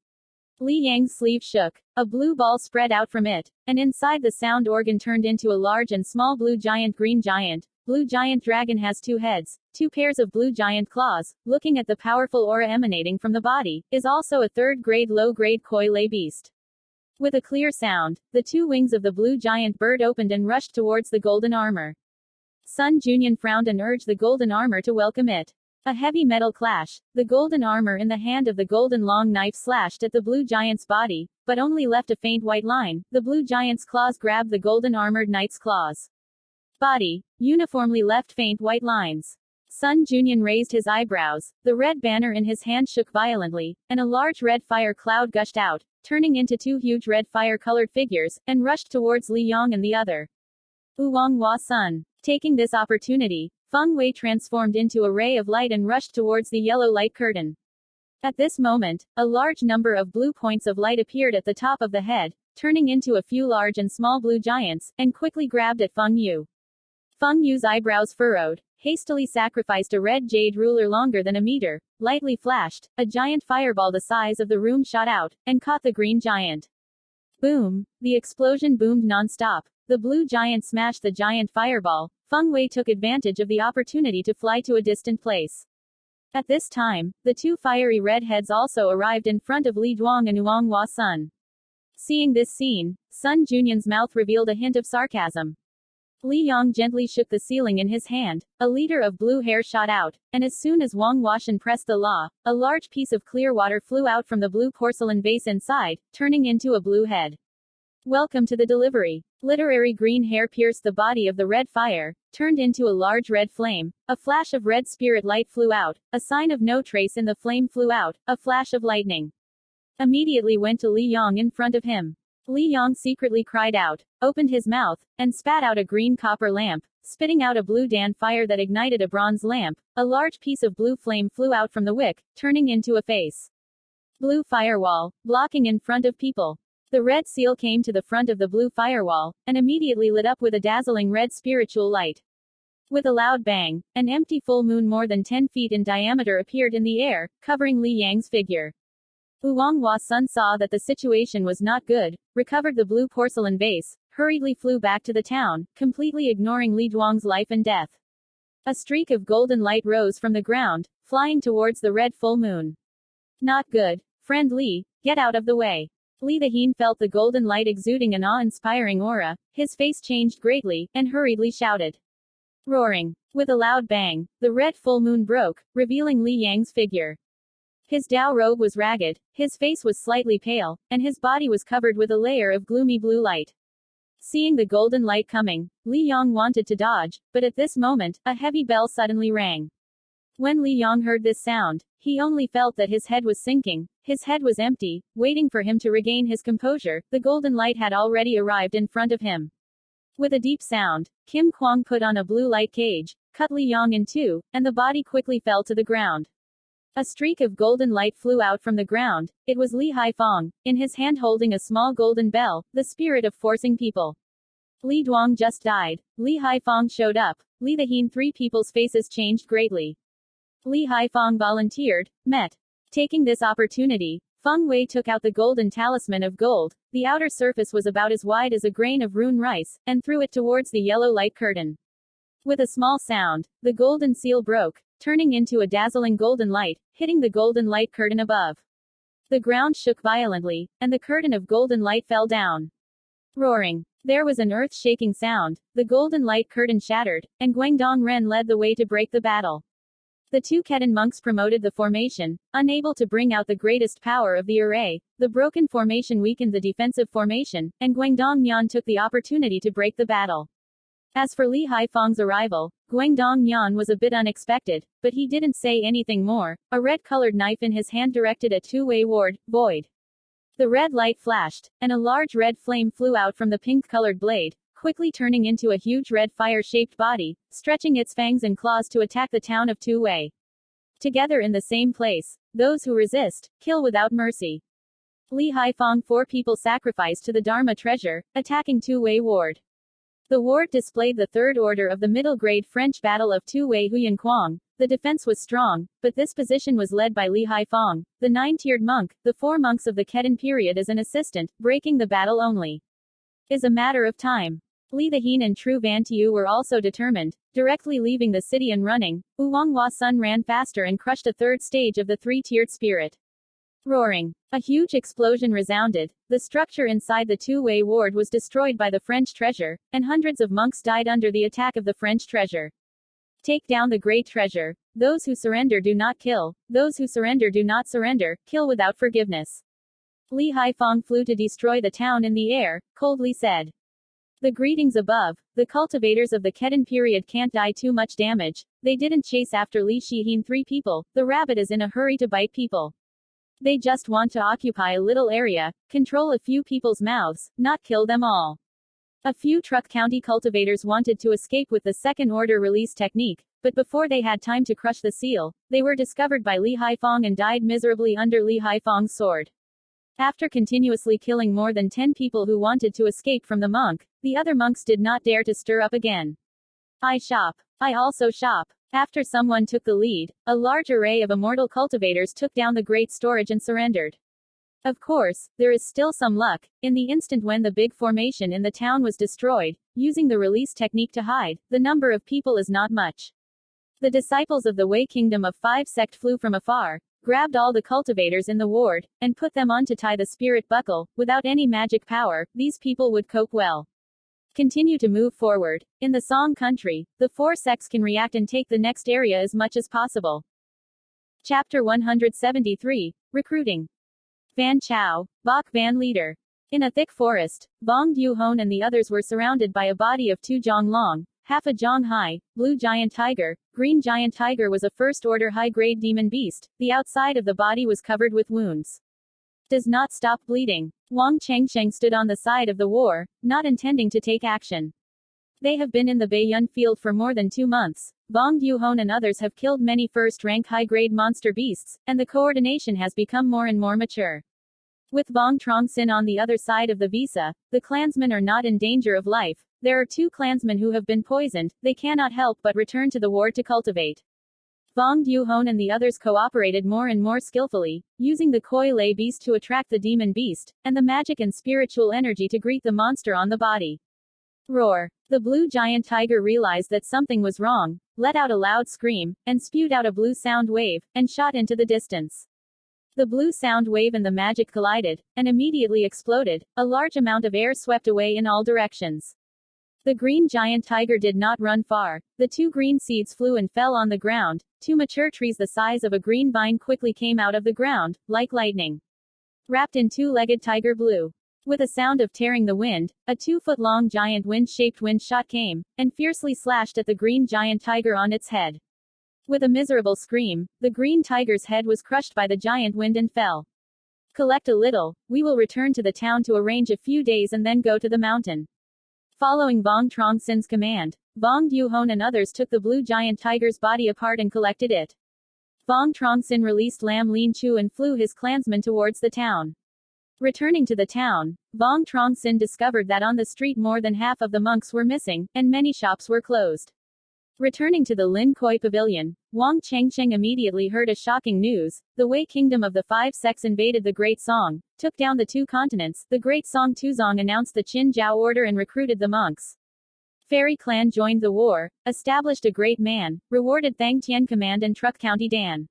Li Yang's sleeve shook. A blue ball spread out from it, and inside the sound organ turned into a large and small blue giant green giant. Blue giant dragon has 2 heads, 2 pairs of blue giant claws, looking at the powerful aura emanating from the body, is also a third-grade low-grade koi lei beast. With a clear sound, the 2 wings of the blue giant bird opened and rushed towards the golden armor. Sun Junyan frowned and urged the golden armor to welcome it. A heavy metal clash, the golden armor in the hand of the golden long knife slashed at the blue giant's body, but only left a faint white line. The blue giant's claws grabbed the golden armored knight's claws. Body, uniformly left faint white lines. Sun Junyan raised his eyebrows, the red banner in his hand shook violently, and a large red fire cloud gushed out, turning into 2 huge red fire-colored figures, and rushed towards Li Yong and the other. Vuong Hua Sun. Taking this opportunity, Feng Wei transformed into a ray of light and rushed towards the yellow light curtain. At this moment, a large number of blue points of light appeared at the top of the head, turning into a few large and small blue giants, and quickly grabbed at Feng Yu. Feng Yu's eyebrows furrowed, hastily sacrificed a red jade ruler longer than a meter, lightly flashed, a giant fireball the size of the room shot out, and caught the green giant. Boom! The explosion boomed non-stop. The blue giant smashed the giant fireball. Feng Wei took advantage of the opportunity to fly to a distant place. At this time, the 2 fiery red heads also arrived in front of Li Duang and Vuong Hua Sun. Seeing this scene, Sun Junyan's mouth revealed a hint of sarcasm. Li Yong gently shook the ceiling in his hand, a liter of blue hair shot out, and as soon as Wang Huashan pressed the law, a large piece of clear water flew out from the blue porcelain vase inside, turning into a blue head. Welcome to the delivery. Literary green hair pierced the body of the red fire, turned into a large red flame. A flash of red spirit light flew out, a sign of no trace in the flame flew out, a flash of lightning. Immediately went to Li Yong in front of him. Li Yong secretly cried out, opened his mouth, and spat out a green copper lamp, spitting out a blue dan fire that ignited a bronze lamp. A large piece of blue flame flew out from the wick, turning into a face. Blue firewall, blocking in front of people. The red seal came to the front of the blue firewall, and immediately lit up with a dazzling red spiritual light. With a loud bang, an empty full moon more than 10 feet in diameter appeared in the air, covering Li Yang's figure. Vuong Hua Sun saw that the situation was not good, recovered the blue porcelain vase, hurriedly flew back to the town, completely ignoring Li Duang's life and death. A streak of golden light rose from the ground, flying towards the red full moon. Not good. Friend Li, get out of the way. Li Dahin felt the golden light exuding an awe-inspiring aura, his face changed greatly, and hurriedly shouted. Roaring. With a loud bang, the red full moon broke, revealing Li Yang's figure. His Dao robe was ragged, his face was slightly pale, and his body was covered with a layer of gloomy blue light. Seeing the golden light coming, Li Yong wanted to dodge, but at this moment, a heavy bell suddenly rang. When Li Yong heard this sound, he only felt that his head was sinking. His head was empty, waiting for him to regain his composure. The golden light had already arrived in front of him. With a deep sound, Kim Kwang put on a blue light cage, cut Li Yong in 2, and the body quickly fell to the ground. A streak of golden light flew out from the ground. It was Li Haifeng, in his hand holding a small golden bell, the spirit of forcing people. Li Duang just died. Li Haifeng showed up. Li Dahin, 3 people's faces changed greatly. Li Haifeng volunteered, met. Taking this opportunity, Feng Wei took out the golden talisman of gold. The outer surface was about as wide as a grain of rune rice, and threw it towards the yellow light curtain. With a small sound, the golden seal broke. turning into a dazzling golden light, hitting the golden light curtain above. The ground shook violently, and the curtain of golden light fell down. Roaring. There was an earth-shaking sound, the golden light curtain shattered, and Guangdong Ren led the way to break the battle. The two Ketan monks promoted the formation, unable to bring out the greatest power of the array. The broken formation weakened the defensive formation, and Guangdong Yan took the opportunity to break the battle. As for Li Haifeng's arrival, Guangdong Yan was a bit unexpected, but he didn't say anything more. A red-colored knife in his hand directed a two-way ward, void. The red light flashed, and a large red flame flew out from the pink-colored blade, quickly turning into a huge red fire-shaped body, stretching its fangs and claws to attack the town of Two-Wei. Together in the same place, those who resist, kill without mercy. Li Haifeng 4 people sacrificed to the Dharma treasure, attacking Two-Wei ward. The ward displayed the third order of the middle-grade French battle of Two-Wei Huyanquang. The defense was strong, but this position was led by Li Haifeng, the 9-tiered monk, the 4 monks of the Ketan period as an assistant, breaking the battle only is a matter of time. Li the Hien and Tru Van Tiu were also determined, directly leaving the city and running. Wuong Hua Sun ran faster and crushed a third stage of the 3-tiered spirit. Roaring. A huge explosion resounded, the structure inside the Two-Wei ward was destroyed by the French treasure, and hundreds of monks died under the attack of the French treasure. Take down the great treasure. Those who surrender do not kill, those who surrender do not surrender, kill without forgiveness. Li Haifeng flew to destroy the town in the air, coldly said. The greetings above, the cultivators of the Ketan period can't die too much damage. They didn't chase after Li Shihien 3 people, the rabbit is in a hurry to bite people. They just want to occupy a little area, control a few people's mouths, not kill them all. A few Truc County cultivators wanted to escape with the second-order release technique, but before they had time to crush the seal, they were discovered by Li Haifeng and died miserably under Li Haifeng's sword. After continuously killing more than 10 people who wanted to escape from the monk, the other monks did not dare to stir up again. I shop. I also shop. After someone took the lead, a large array of immortal cultivators took down the great storage and surrendered. Of course, there is still some luck. In the instant when the big formation in the town was destroyed, using the release technique to hide, the number of people is not much. The disciples of the Wei Kingdom of 5 sect flew from afar, grabbed all the cultivators in the ward, and put them on to tie the spirit buckle. Without any magic power, these people would cope well. Continue to move forward. In the Song country, the 4 sects can react and take the next area as much as possible. Chapter 173, Recruiting. Van Chao, Bok Van leader. In a thick forest, Vuong Duhon and the others were surrounded by a body of 2 zhong long, half a zhong high, blue giant tiger. Green giant tiger was a first-order high-grade demon beast. The outside of the body was covered with wounds. Does not stop bleeding. Wang Chengsheng stood on the side of the war, not intending to take action. They have been in the Baiyun field for more than 2 months. Vuong Duhon and others have killed many first-rank high-grade monster beasts, and the coordination has become more and more mature. With Vuong Truong Sinh on the other side of the visa, the clansmen are not in danger of life. There are 2 clansmen who have been poisoned. They cannot help but return to the ward to cultivate. Vuong Duhon and the others cooperated more and more skillfully, using the koi lay beast to attract the demon beast, and the magic and spiritual energy to greet the monster on the body. Roar. The blue giant tiger realized that something was wrong, let out a loud scream, and spewed out a blue sound wave, and shot into the distance. The blue sound wave and the magic collided, and immediately exploded. A large amount of air swept away in all directions. The green giant tiger did not run far. The 2 green seeds flew and fell on the ground. 2 mature trees the size of a green vine quickly came out of the ground, like lightning. Wrapped in 2-legged tiger blue. With a sound of tearing the wind, a 2-foot-long giant wind-shaped wind shot came, and fiercely slashed at the green giant tiger on its head. With a miserable scream, the green tiger's head was crushed by the giant wind and fell. Collect a little. We will return to the town to arrange a few days and then go to the mountain. Following Vuong Truong Sin's command, Vuong Duhon and others took the blue giant tiger's body apart and collected it. Vuong Truong Sinh released Lam Lin Chu and flew his clansmen towards the town. Returning to the town, Vuong Truong Sinh discovered that on the street more than half of the monks were missing, and many shops were closed. Returning to the Lin Koi pavilion, Wang Chengsheng immediately heard a shocking news. The Wei Kingdom of the 5 sects invaded the Great Song, took down the 2 continents. The Great Song Tuzong announced the Qin Jiao order and recruited the monks. Fairy clan joined the war, established a great man, rewarded Thang Tien Command and Truc County Dan.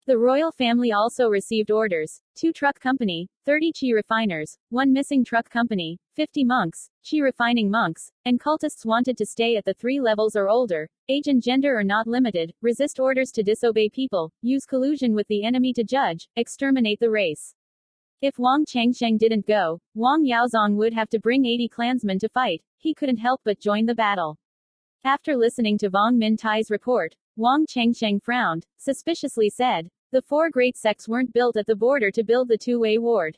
The royal family also received orders: 2 truck company, 30 chi refiners, 1 missing truck company, 50 monks, chi refining monks, and cultists wanted to stay at the 3 levels or older, age and gender are not limited, resist orders to disobey people, use collusion with the enemy to judge, exterminate the race. If Wang Changsheng didn't go, Wang Yaozong would have to bring 80 clansmen to fight. He couldn't help but join the battle. After listening to Wang Mintai's report, Wang Changsheng frowned, suspiciously said, "The 4 great sects weren't built at the border to build the two-way ward."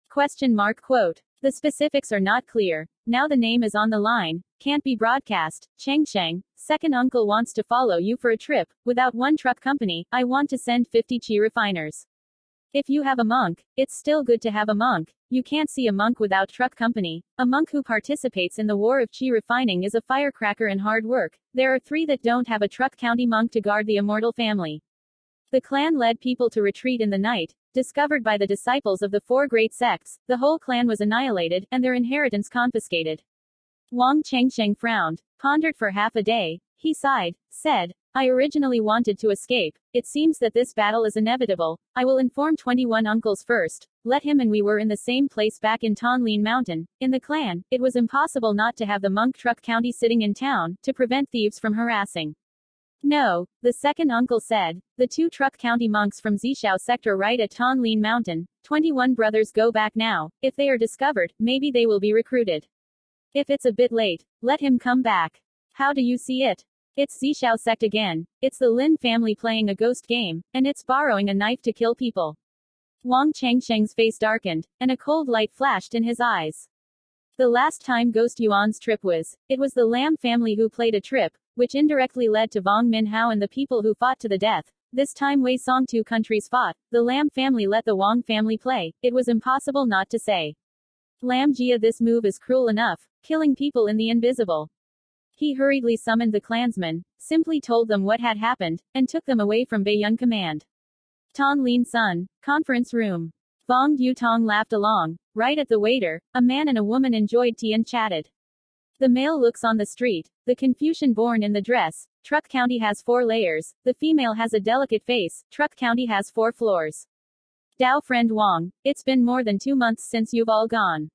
Quote. The specifics are not clear. Now the name is on the line. Can't be broadcast. Changsheng, second uncle wants to follow you for a trip. Without 1 truck company, I want to send 50 chi refiners. If you have a monk, it's still good to have a monk. You can't see a monk without truck company. A monk who participates in the war of chi refining is a firecracker and hard work. There are 3 that don't have a truck county monk to guard the immortal family. The clan led people to retreat in the night. Discovered by the disciples of the 4 great sects, the whole clan was annihilated, and their inheritance confiscated. Wang Changsheng frowned, pondered for half a day. He sighed, said, "I originally wanted to escape. It seems that this battle is inevitable. I will inform 21 uncles first. Let him and we were in the same place back in Thanh Lien Mountain. In the clan, it was impossible not to have the monk truck county sitting in town, to prevent thieves from harassing." "No," the second uncle said, "the 2 truck county monks from Zishao sector right at Thanh Lien Mountain. 21 brothers go back now. If they are discovered, maybe they will be recruited. If it's a bit late, let him come back." "How do you see it?" "It's Zishao sect again. It's the Lin family playing a ghost game, and it's borrowing a knife to kill people." Wang Changsheng's face darkened, and a cold light flashed in his eyes. The last time Ghost Yuan's trip was, it was the Lam family who played a trip, which indirectly led to Vong Minhao and the people who fought to the death. This time Wei Song 2 countries fought. The Lam family let the Wang family play. It was impossible not to say, "Lam Jia, this move is cruel enough, killing people in the invisible." He hurriedly summoned the clansmen, simply told them what had happened, and took them away from Beiyang command. Thanh Lien Son, conference room. Vong Yutong laughed along. Right at the waiter, a man and a woman enjoyed tea and chatted. The male looks on the street, the Confucian born in the dress. Truc County has 4 layers, the female has a delicate face, Truc County has 4 floors. Dao friend Wang, it's been more than 2 months since you've all gone.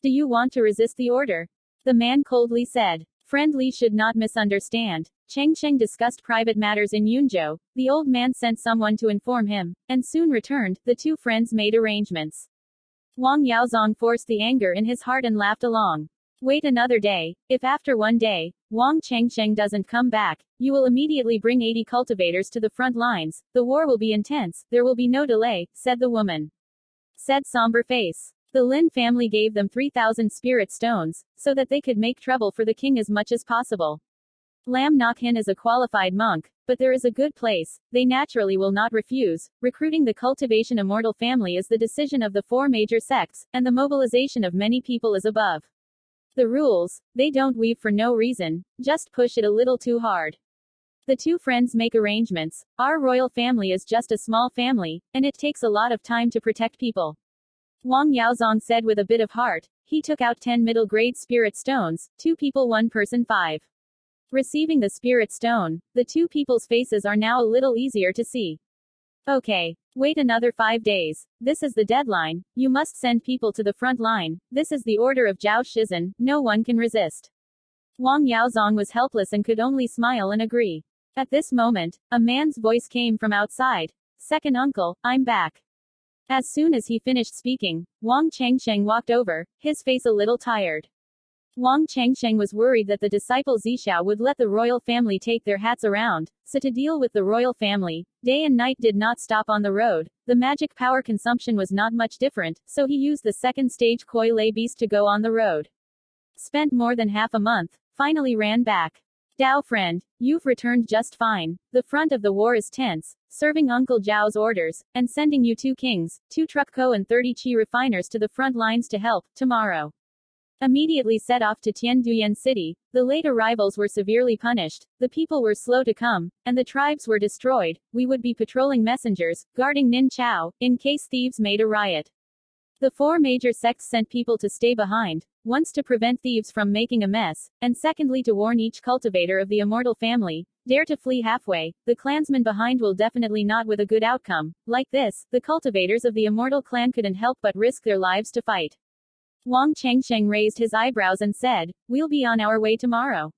Do you want to resist the order? The man coldly said. Friend Li should not misunderstand. Changsheng discussed private matters in Yunzhou. The old man sent someone to inform him, and soon returned. The 2 friends made arrangements. Wang Yaozong forced the anger in his heart and laughed along. Wait another day. If after 1 day, Wang Changsheng doesn't come back, you will immediately bring 80 cultivators to the front lines. The war will be intense. There will be no delay, said the woman. Said somber face. The Lin family gave them 3,000 spirit stones, so that they could make trouble for the king as much as possible. Lam Nok Hin is a qualified monk, but there is a good place. They naturally will not refuse. Recruiting the cultivation immortal family is the decision of the 4 major sects, and the mobilization of many people is above. The rules, they don't weave for no reason, just push it a little too hard. The 2 friends make arrangements. Our royal family is just a small family, and it takes a lot of time to protect people. Wang Yaozong said with a bit of heart. He took out 10 middle-grade spirit stones, 2 people 1 person 5. Receiving the spirit stone, the 2 people's faces are now a little easier to see. Okay. Wait another 5 days. This is the deadline. You must send people to the front line. This is the order of Zhao Shizhen. No one can resist. Wang Yaozong was helpless and could only smile and agree. At this moment, a man's voice came from outside. Second uncle, I'm back. As soon as he finished speaking, Wang Changsheng walked over, his face a little tired. Wang Changsheng was worried that the disciple Zishao would let the royal family take their hats around, so to deal with the royal family, day and night did not stop on the road. The magic power consumption was not much different, so he used the second stage Koi Lay Beast to go on the road. Spent more than half a month, finally ran back. Dao friend, you've returned just fine. The front of the war is tense, serving Uncle Zhao's orders, and sending you 2 kings, 2 Truc Co and 30 chi refiners to the front lines to help, tomorrow. Immediately set off to Tianduyan City. The late arrivals were severely punished, the people were slow to come, and the tribes were destroyed. We would be patrolling messengers, guarding Nin Chao, in case thieves made a riot. The four major sects sent people to stay behind, once to prevent thieves from making a mess, and secondly to warn each cultivator of the immortal family, dare to flee halfway, the clansmen behind will definitely not with a good outcome. Like this, the cultivators of the immortal clan couldn't help but risk their lives to fight. Vuong Truong raised his eyebrows and said, "We'll be on our way tomorrow."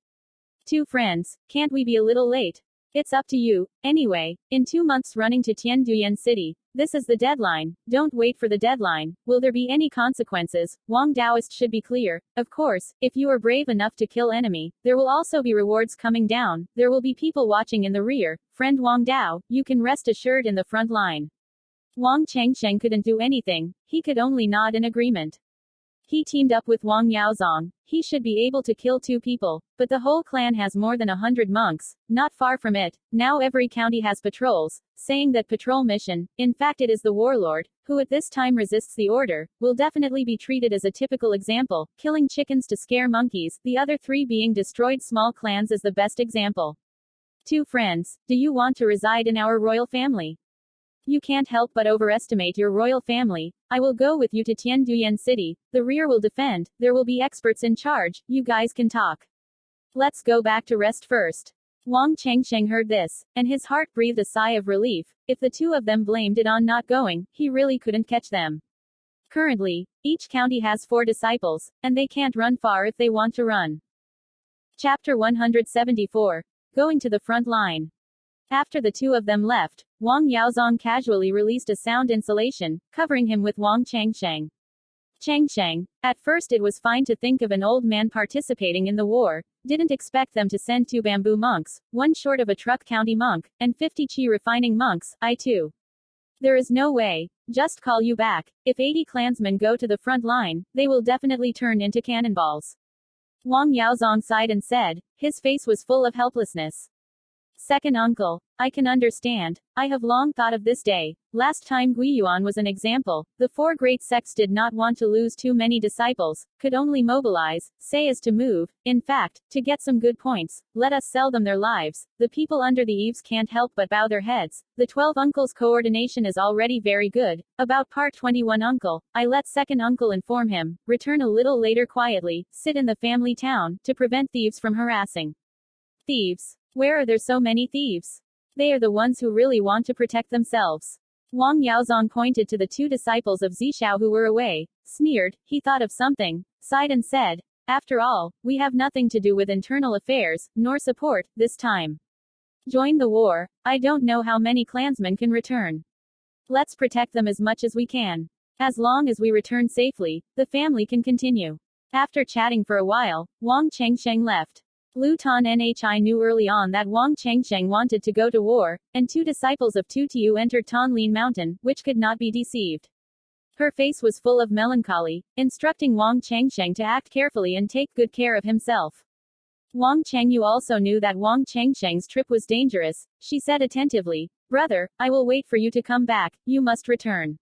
"Two friends, can't we be a little late?" "It's up to you. Anyway, in 2 months running to Tianduyan City. This is the deadline. Don't wait for the deadline. Will there be any consequences? Wang Daoist should be clear. Of course, if you are brave enough to kill enemy, there will also be rewards coming down. There will be people watching in the rear. Friend Wang Dao, you can rest assured in the front line." Vuong Truong couldn't do anything. He could only nod in agreement. He teamed up with Wang Yaozong. He should be able to kill 2 people, but the whole clan has more than 100 monks. Not far from it, now every county has patrols, saying that patrol mission, in fact it is the warlord, who at this time resists the order, will definitely be treated as a typical example, killing chickens to scare monkeys, the other 3 being destroyed small clans as the best example. "Two friends, do you want to reside in our royal family? You can't help but overestimate your royal family. I will go with you to Tianduyan City. The rear will defend. There will be experts in charge. You guys can talk. Let's go back to rest first." Vuong Truong heard this, and his heart breathed a sigh of relief. If the 2 of them blamed it on not going, he really couldn't catch them. Currently, each county has 4 disciples, and they can't run far if they want to run. Chapter 174. Going to the front line. After the 2 of them left, Wang Yaozong casually released a sound insulation, covering him with Vuong Truong. Truong. At first it was fine to think of an old man participating in the war, didn't expect them to send 2 bamboo monks, 1 short of a Truc County monk, and 50 chi refining monks, I2. There is no way. Just call you back. If 80 clansmen go to the front line, they will definitely turn into cannonballs. Wang Yaozong sighed and said, his face was full of helplessness. "Second uncle, I can understand. I have long thought of this day. Last time Guiyuan was an example. The 4 great sects did not want to lose too many disciples, could only mobilize, say as to move. In fact, to get some good points, let us sell them their lives. The people under the eaves can't help but bow their heads. The 12 uncles' coordination is already very good. About part 21 uncle, I let second uncle inform him, return a little later quietly, sit in the family town, to prevent thieves from harassing." "Thieves? Where are there so many thieves? They are the ones who really want to protect themselves." Wang Yaozong pointed to the 2 disciples of Zishao who were away, sneered, he thought of something, sighed and said, "After all, we have nothing to do with internal affairs, nor support, this time. Join the war. I don't know how many clansmen can return. Let's protect them as much as we can. As long as we return safely, the family can continue." After chatting for a while, Vuong Truong left. Lu Tan Nhi knew early on that Vuong Truong wanted to go to war, and 2 disciples of Tu Tiu entered Thanh Lien Mountain, which could not be deceived. Her face was full of melancholy, instructing Vuong Truong to act carefully and take good care of himself. Vuong Truong also knew that Vuong Truong's trip was dangerous. She said attentively, "Brother, I will wait for you to come back. You must return.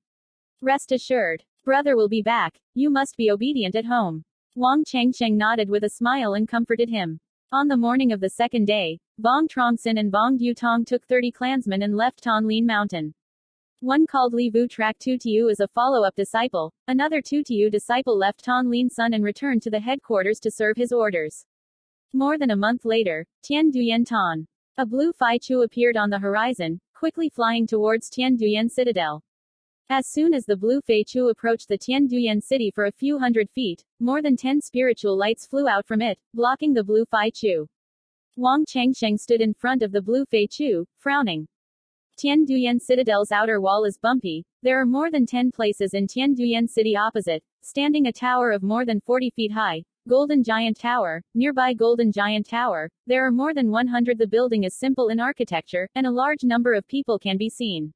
Rest assured. Brother will be back. You must be obedient at home." Vuong Truong nodded with a smile and comforted him. On the morning of the 2nd day, Vuong Truong Sinh and Vuong Dutong took 30 clansmen and left Thanh Lien Mountain. One called Li Vu Trak Tu Tiu as a follow-up disciple, another Tu Tiu disciple left Thanh Lien Son and returned to the headquarters to serve his orders. More than a month later, Tianduyan Tan. A blue Phi Chu appeared on the horizon, quickly flying towards Tianduyan Citadel. As soon as the blue Fei Chu approached the Tianduyan city for a few hundred feet, more than 10 spiritual lights flew out from it, blocking the blue Phi Chu. Vuong Truong stood in front of the blue Fei Chu, frowning. Tianduyan Citadel's outer wall is bumpy. There are more than 10 places in Tianduyan city opposite, standing a tower of more than 40 feet high, Golden Giant Tower, nearby Golden Giant Tower, there are more than 100. The building is simple in architecture, and a large number of people can be seen.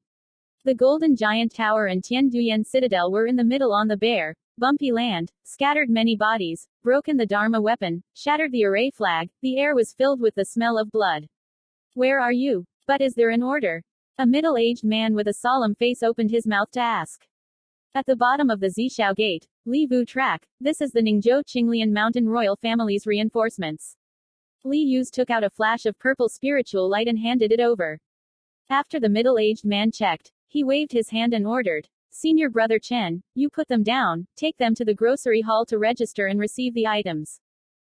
The Golden Giant Tower and Tianduyan Citadel were in the middle on the bare, bumpy land, scattered many bodies, broken the Dharma weapon, shattered the array flag, the air was filled with the smell of blood. "Where are you? But is there an order?" A middle-aged man with a solemn face opened his mouth to ask. At the bottom of the Zishao Gate, Li Vu Trak, this is the Ningzhou Qinglian Mountain royal family's reinforcements. Li Yuz took out a flash of purple spiritual light and handed it over. After the middle-aged man checked, he waved his hand and ordered, Senior Brother Chen, you put them down, take them to the grocery hall to register and receive the items.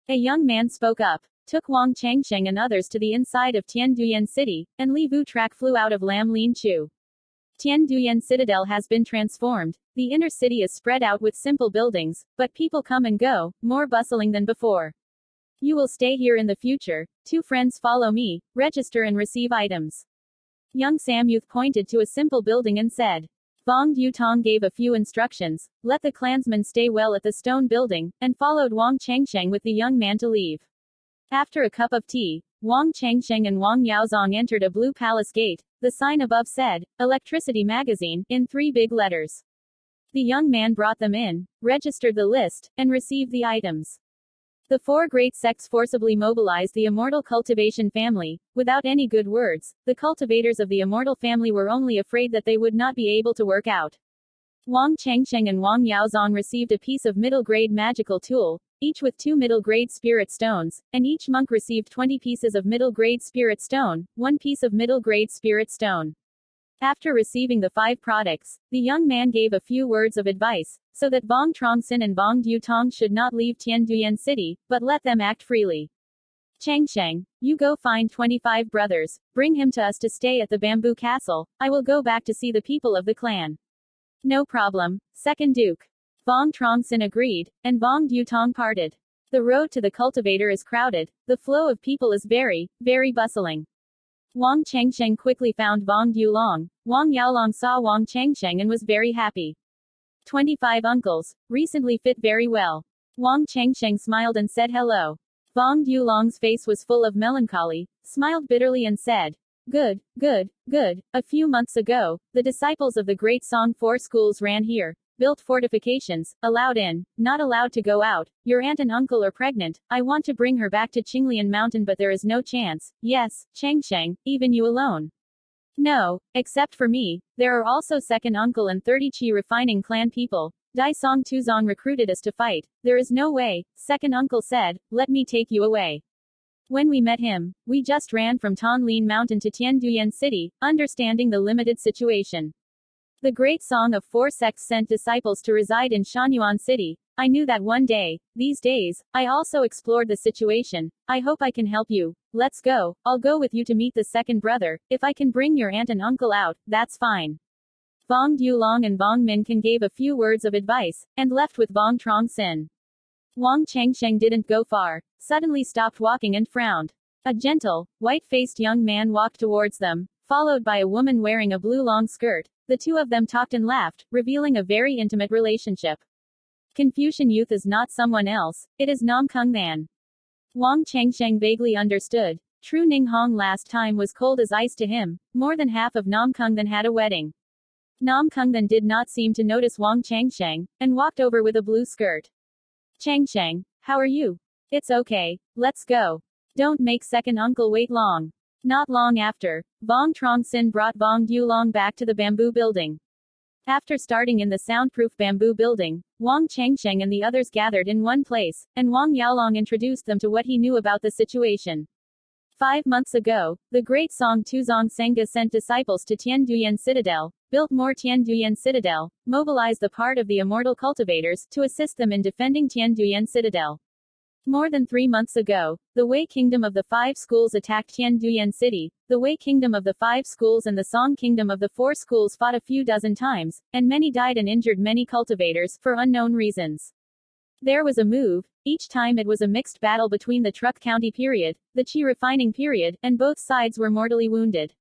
A young man spoke up. Took Wang Changsheng and others to the inside of Tianduyan City, and Li Trak flew out of Lam Lin Chu. Tianduyan Citadel has been transformed. The inner city is spread out with simple buildings, but people come and go, more bustling than before. You will stay here in the future. 2 friends follow me, register and receive items. Young Sam Youth pointed to a simple building and said. Vuong Tong gave a few instructions, let the clansmen stay well at the stone building, and followed Wang Changsheng with the young man to leave. After a cup of tea, Wang Changsheng and Wang Yaozong entered a blue palace gate. The sign above said, Electricity Magazine, in 3 big letters. The young man brought them in, registered the list, and received the items. The 4 great sects forcibly mobilized the immortal cultivation family. Without any good words, the cultivators of the immortal family were only afraid that they would not be able to work out. Wang Changsheng and Wang Yaozong received a piece of middle-grade magical tool, each with 2 middle-grade spirit stones, and each monk received 20 pieces of middle-grade spirit stone, 1 piece of middle-grade spirit stone. After receiving the 5 products, the young man gave a few words of advice, so that Vuong Truong Sinh and Vuong Tong should not leave Tianduyan City, but let them act freely. Changsheng, you go find 25 brothers, bring him to us to stay at the bamboo castle. I will go back to see the people of the clan. No problem, Second Duke. Vuong Truong Sinh agreed, and Vuong Tong parted. The road to the cultivator is crowded, the flow of people is very, very bustling. Wang Changsheng quickly found Vuong Long. Wang Yaolong saw Wang Changsheng and was very happy. 25 uncles, recently fit very well. Wang Changsheng smiled and said hello. Vuong Long's face was full of melancholy, smiled bitterly and said, Good, good, good. A few months ago, the disciples of the great Song 4 schools ran here, built fortifications, allowed in, not allowed to go out. Your aunt and uncle are pregnant. I want to bring her back to Qinglian Mountain, but there is no chance. Yes, Changsheng, even you alone. No, except for me. There are also second uncle and 30 Qi refining clan people. Dai Song Tuzong recruited us to fight. There is no way, second uncle said, let me take you away. When we met him, we just ran from Thanh Mountain to Tianduyan City, understanding the limited situation. The great Song of 4 sects sent disciples to reside in Shanyuan City. I knew that one day. These days, I also explored the situation. I hope I can help you. Let's go. I'll go with you to meet the second brother. If I can bring your aunt and uncle out, that's fine. Vuong Long and Vuong Min can gave a few words of advice, and left with Vuong Truong Sinh. Wang Changsheng didn't go far, suddenly stopped walking and frowned. A gentle, white-faced young man walked towards them, followed by a woman wearing a blue long skirt. The 2 of them talked and laughed, revealing a very intimate relationship. Confucian youth is not someone else, it is Nam Kung Nan. Wang Changsheng vaguely understood. True Ning Hong last time was cold as ice to him. More than half of Nam Kung Then had a wedding. Nam Kung Then did not seem to notice Wang Changsheng, and walked over with a blue skirt. Changsheng, how are you? It's okay, let's go. Don't make second uncle wait long. Not long after, Vuong Truong Sinh brought Vuong Long back to the bamboo building. After starting in the soundproof bamboo building, Wang Changsheng and the others gathered in one place, and Wang Yaolong introduced them to what he knew about the situation. 5 months ago, the great Song Tuzong Senga sent disciples to Tianduyan Citadel, built more Tianduyan Citadel, mobilized the part of the immortal cultivators to assist them in defending Tianduyan Citadel. More than 3 months ago, the Wei Kingdom of the 5 schools attacked Tianduyan City. The Wei Kingdom of the 5 schools and the Song Kingdom of the 4 schools fought a few dozen times, and many died and injured many cultivators, for unknown reasons. There was a move. Each time it was a mixed battle between the Truc County period, the Qi refining period, and both sides were mortally wounded.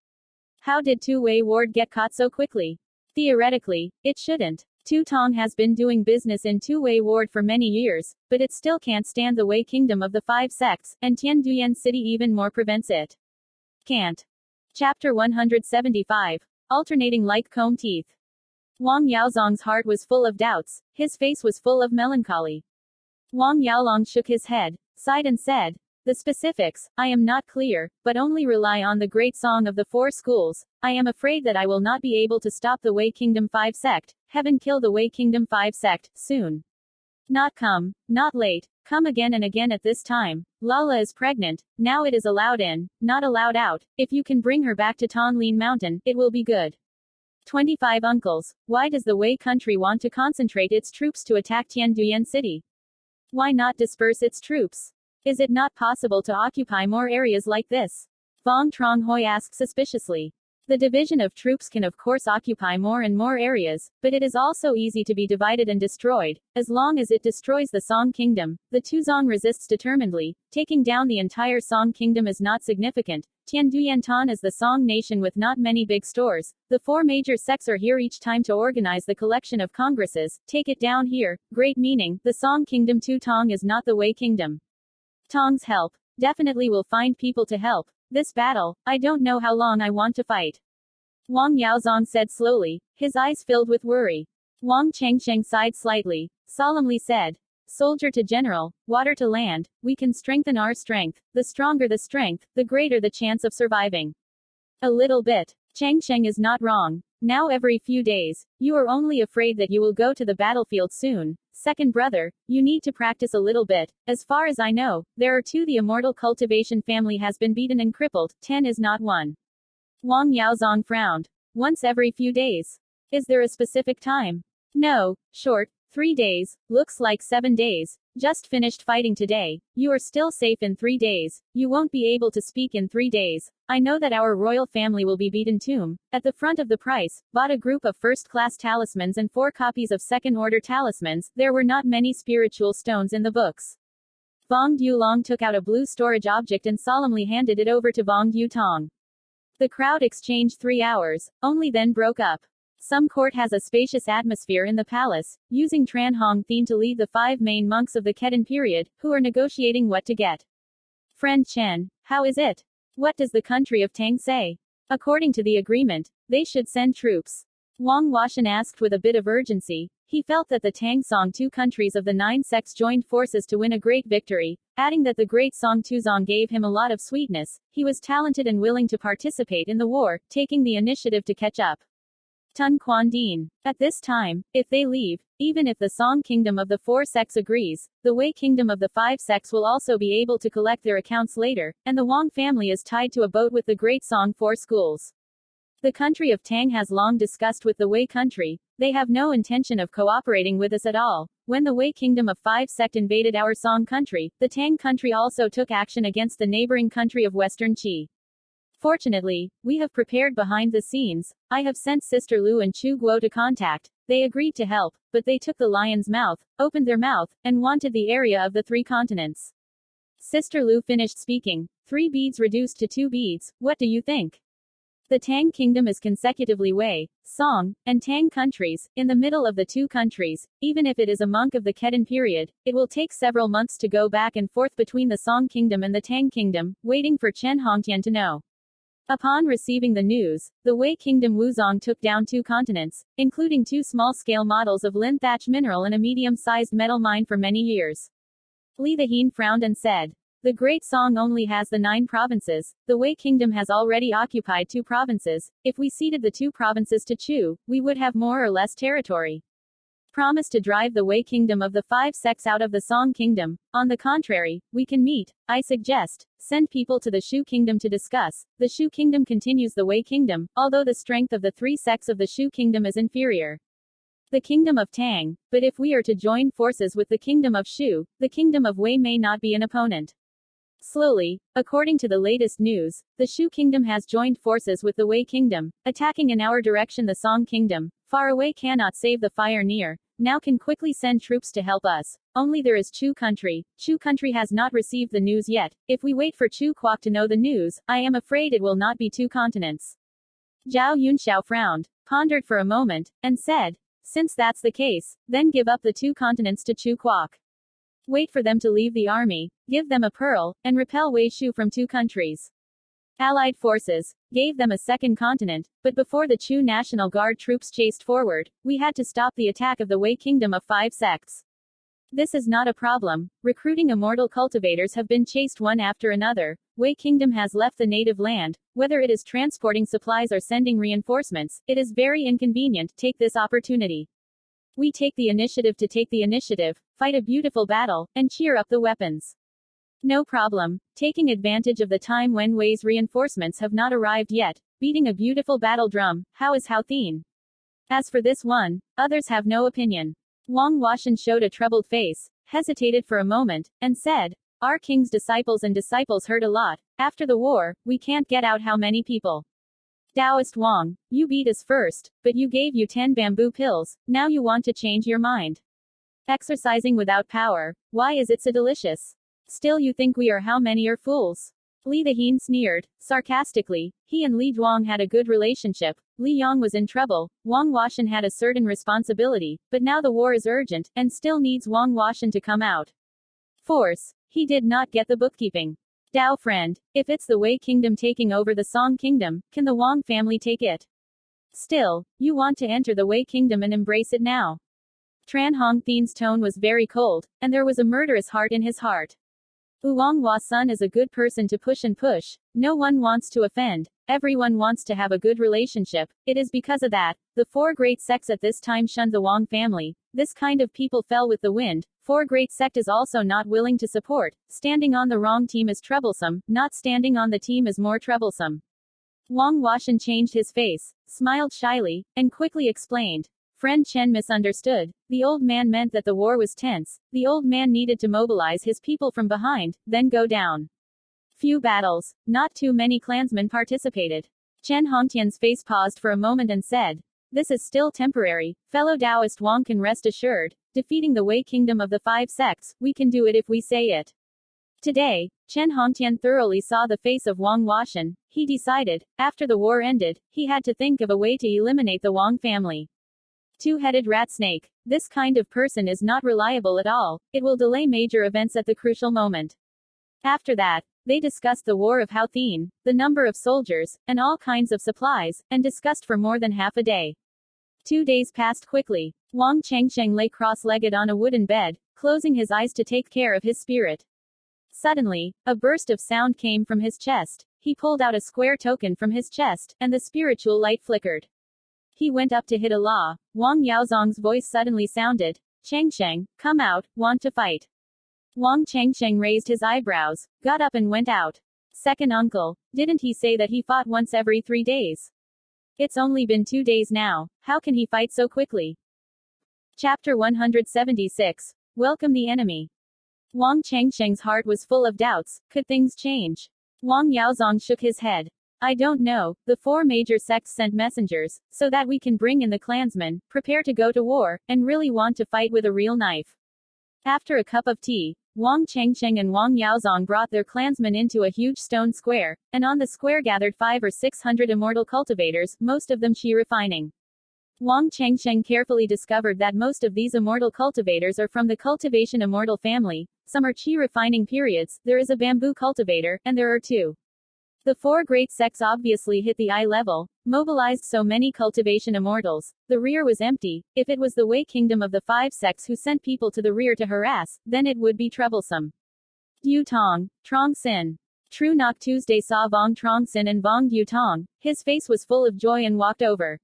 How did Tu Wei Ward get caught so quickly? Theoretically, it shouldn't. Tu Tong has been doing business in Tu Wei Ward for many years, but it still can't stand the Wei Kingdom of the 5 sects, and Tianduyan City even more prevents it. Can't. Chapter 175. Alternating like comb teeth. Wang Yaozong's heart was full of doubts, his face was full of melancholy. Wang Yaolong shook his head, sighed and said, the specifics, I am not clear, but only rely on the great Song of the 4 schools. I am afraid that I will not be able to stop the Wei Kingdom 5 sect. Heaven kill the Wei Kingdom 5 sect, soon. Not come, not late, come again and again at this time. Lala is pregnant, now it is allowed in, not allowed out. If you can bring her back to Thanh Lien Mountain, it will be good. 25 Uncles. Why does the Wei country want to concentrate its troops to attack Tianduyan city? Why not disperse its troops? Is it not possible to occupy more areas like this? Vuong Truong Hoi asked suspiciously. The division of troops can of course occupy more and more areas, but it is also easy to be divided and destroyed. As long as it destroys the Song kingdom, the Tuzong resists determinedly. Taking down the entire Song kingdom is not significant. Tianduyantan is the Song nation with not many big stores. The four major sects are here each time to organize the collection of congresses. Take it down here. Great meaning. The Song kingdom to Tong is not the Wei kingdom. Tong's help. Definitely will find people to help. This battle, I don't know how long I want to fight. Wang Yaozong said slowly, his eyes filled with worry. Wang Chengsheng sighed slightly, solemnly said, soldier to general, water to land, we can strengthen our strength. The stronger the strength, the greater the chance of surviving. A little bit. Chengsheng is not wrong. Now every few days, you are only afraid that you will go to the battlefield soon. Second brother, you need to practice a little bit. As far as I know, there are two. The immortal cultivation family has been beaten and crippled. 10 is not one. Wang Yaozong frowned. Once every few days. Is there a specific time? No, short. 3 days, looks like 7 days. Just finished fighting today. You are still safe in 3 days. You won't be able to speak in 3 days. I know that our royal family will be beaten too. At the front of the price, bought a group of first-class talismans and 4 copies of second-order talismans. There were not many spiritual stones in the books. Bong Dulong took out a blue storage object and solemnly handed it over to Bong Dutong. The crowd exchanged 3 hours, only then broke up. Some court has a spacious atmosphere in the palace, using Tran Hong Thien to lead the 5 main monks of the Ketan period, who are negotiating what to get. Friend Chen, how is it? What does the country of Tang say? According to the agreement, they should send troops. Wang Washan asked with a bit of urgency. He felt that the Tang Song 2 countries of the 9 sects joined forces to win a great victory, adding that the great Song Tuzong gave him a lot of sweetness. He was talented and willing to participate in the war, taking the initiative to catch up. Tun Quan Din. At this time, if they leave, even if the Song kingdom of the 4 sects agrees, the Wei kingdom of the 5 sects will also be able to collect their accounts later, and the Wang family is tied to a boat with the great Song 4 schools. The country of Tang has long discussed with the Wei country. They have no intention of cooperating with us at all. When the Wei kingdom of 5 sect invaded our Song country, the Tang country also took action against the neighboring country of Western Qi. Fortunately, we have prepared behind the scenes. I have sent Sister Lu and Chu Guo to contact. They agreed to help, but they took the lion's mouth, opened their mouth, and wanted the area of the 3 continents. Sister Lu finished speaking. 3 beads reduced to 2 beads. What do you think? The Tang kingdom is consecutively Wei, Song, and Tang countries, in the middle of the 2 countries. Even if it is a monk of the Ketan period, it will take several months to go back and forth between the Song kingdom and the Tang kingdom, waiting for Chen Hongtian to know. Upon receiving the news, the Wei kingdom Wuzong took down 2 continents, including 2 small-scale models of lin thatch mineral and a medium-sized metal mine for many years. Li the Hien frowned and said, the Great Song only has the 9 provinces. The Wei kingdom has already occupied 2 provinces. If we ceded the 2 provinces to Chu, we would have more or less territory. Promise to drive the Wei kingdom of the 5 sects out of the Song kingdom. On the contrary, we can meet. I suggest, send people to the Shu kingdom to discuss. The Shu kingdom continues the Wei kingdom, although the strength of the 3 sects of the Shu kingdom is inferior. The kingdom of Tang, but if we are to join forces with the kingdom of Shu, the kingdom of Wei may not be an opponent. Slowly, according to the latest news, the Shu kingdom has joined forces with the Wei kingdom, attacking in our direction the Song kingdom. Far away cannot save the fire near. Now can quickly send troops to help us. Only there is Chu country. Chu country has not received the news yet. If we wait for Chu Quoc to know the news, I am afraid it will not be 2 continents. Zhao Yunxiao frowned, pondered for a moment, and said, since that's the case, then give up the 2 continents to Chu Quoc. Wait for them to leave the army, give them a pearl, and repel Wei Shu from 2 countries. Allied forces gave them a 2nd continent, but before the Chu National Guard troops chased forward, we had to stop the attack of the Wei kingdom of 5 sects. This is not a problem. Recruiting immortal cultivators have been chased one after another. Wei kingdom has left the native land. Whether it is transporting supplies or sending reinforcements, it is very inconvenient. Take this opportunity. We take the initiative to take the initiative, fight a beautiful battle, and cheer up the weapons. No problem. Taking advantage of the time when Wei's reinforcements have not arrived yet, beating a beautiful battle drum. How is Hao Thien? As for this one, others have no opinion. Vuong Washan showed a troubled face, hesitated for a moment, and said, our king's disciples and disciples hurt a lot. After the war, we can't get out how many people. Taoist Vuong, you beat us first, but you gave you 10 bamboo pills, now you want to change your mind. Exercising without power, why is it so delicious? Still you think we are how many are fools? Li the Heen sneered, sarcastically. He and Li Duong had a good relationship. Li Yong was in trouble. Vuong Washan had a certain responsibility, but now the war is urgent, and still needs Vuong Washan to come out. Force. He did not get the bookkeeping. Dao friend, if it's the Wei kingdom taking over the Song kingdom, can the Vuong family take it? Still, you want to enter the Wei kingdom and embrace it now. Tran Hong Thien's tone was very cold, and there was a murderous heart in his heart. Vuong Wasun is a good person to push and push. No one wants to offend. Everyone wants to have a good relationship. It is because of that, the 4 great sects at this time shunned the Vuong family. This kind of people fell with the wind. 4 great sect is also not willing to support. Standing on the wrong team is troublesome, not standing on the team is more troublesome. Vuong Washan changed his face, smiled shyly, and quickly explained. Friend Chen misunderstood. The old man meant that the war was tense. The old man needed to mobilize his people from behind, then go down. Few battles, not too many clansmen participated. Chen Hongtian's face paused for a moment and said, this is still temporary. Fellow Taoist Vuong can rest assured. Defeating the Wei kingdom of the 5 sects, we can do it if we say it. Today, Chen Hongtian thoroughly saw the face of Vuong Washan. He decided, after the war ended, he had to think of a way to eliminate the Vuong family. Two-headed rat snake. This kind of person is not reliable at all. It will delay major events at the crucial moment. After that, they discussed the war of Hao Thien, the number of soldiers, and all kinds of supplies, and discussed for more than half a day. 2 days passed quickly. Vuong Chengsheng lay cross-legged on a wooden bed, closing his eyes to take care of his spirit. Suddenly, a burst of sound came from his chest. He pulled out a square token from his chest, and the spiritual light flickered. He went up to hit Allah. Wang Yaozong's voice suddenly sounded. Chengsheng, come out, want to fight. Wang Chengsheng raised his eyebrows, got up and went out. Second uncle, didn't he say that he fought once every 3 days? It's only been 2 days now, how can he fight so quickly? Chapter 176. Welcome the enemy. Wang Chengsheng's heart was full of doubts. Could things change? Wang Yaozong shook his head. I don't know. The 4 major sects sent messengers, so that we can bring in the clansmen, prepare to go to war, and really want to fight with a real knife. After a cup of tea, Wang Chengsheng and Wang Yaozong brought their clansmen into a huge stone square, and on the square gathered 500 or 600 immortal cultivators, most of them chi refining. Wang Chengsheng carefully discovered that most of these immortal cultivators are from the cultivation immortal family. Some are chi refining periods, there is a bamboo cultivator, and there are 2. The 4 great sects obviously hit the eye level, mobilized so many cultivation immortals. The rear was empty. If it was the Wei kingdom of the 5 sects who sent people to the rear to harass, then it would be troublesome. Vuong Truong Sinh. Truc Co Tuesday saw Vuong Truong Sinh and Vuong Truong. His face was full of joy and walked over.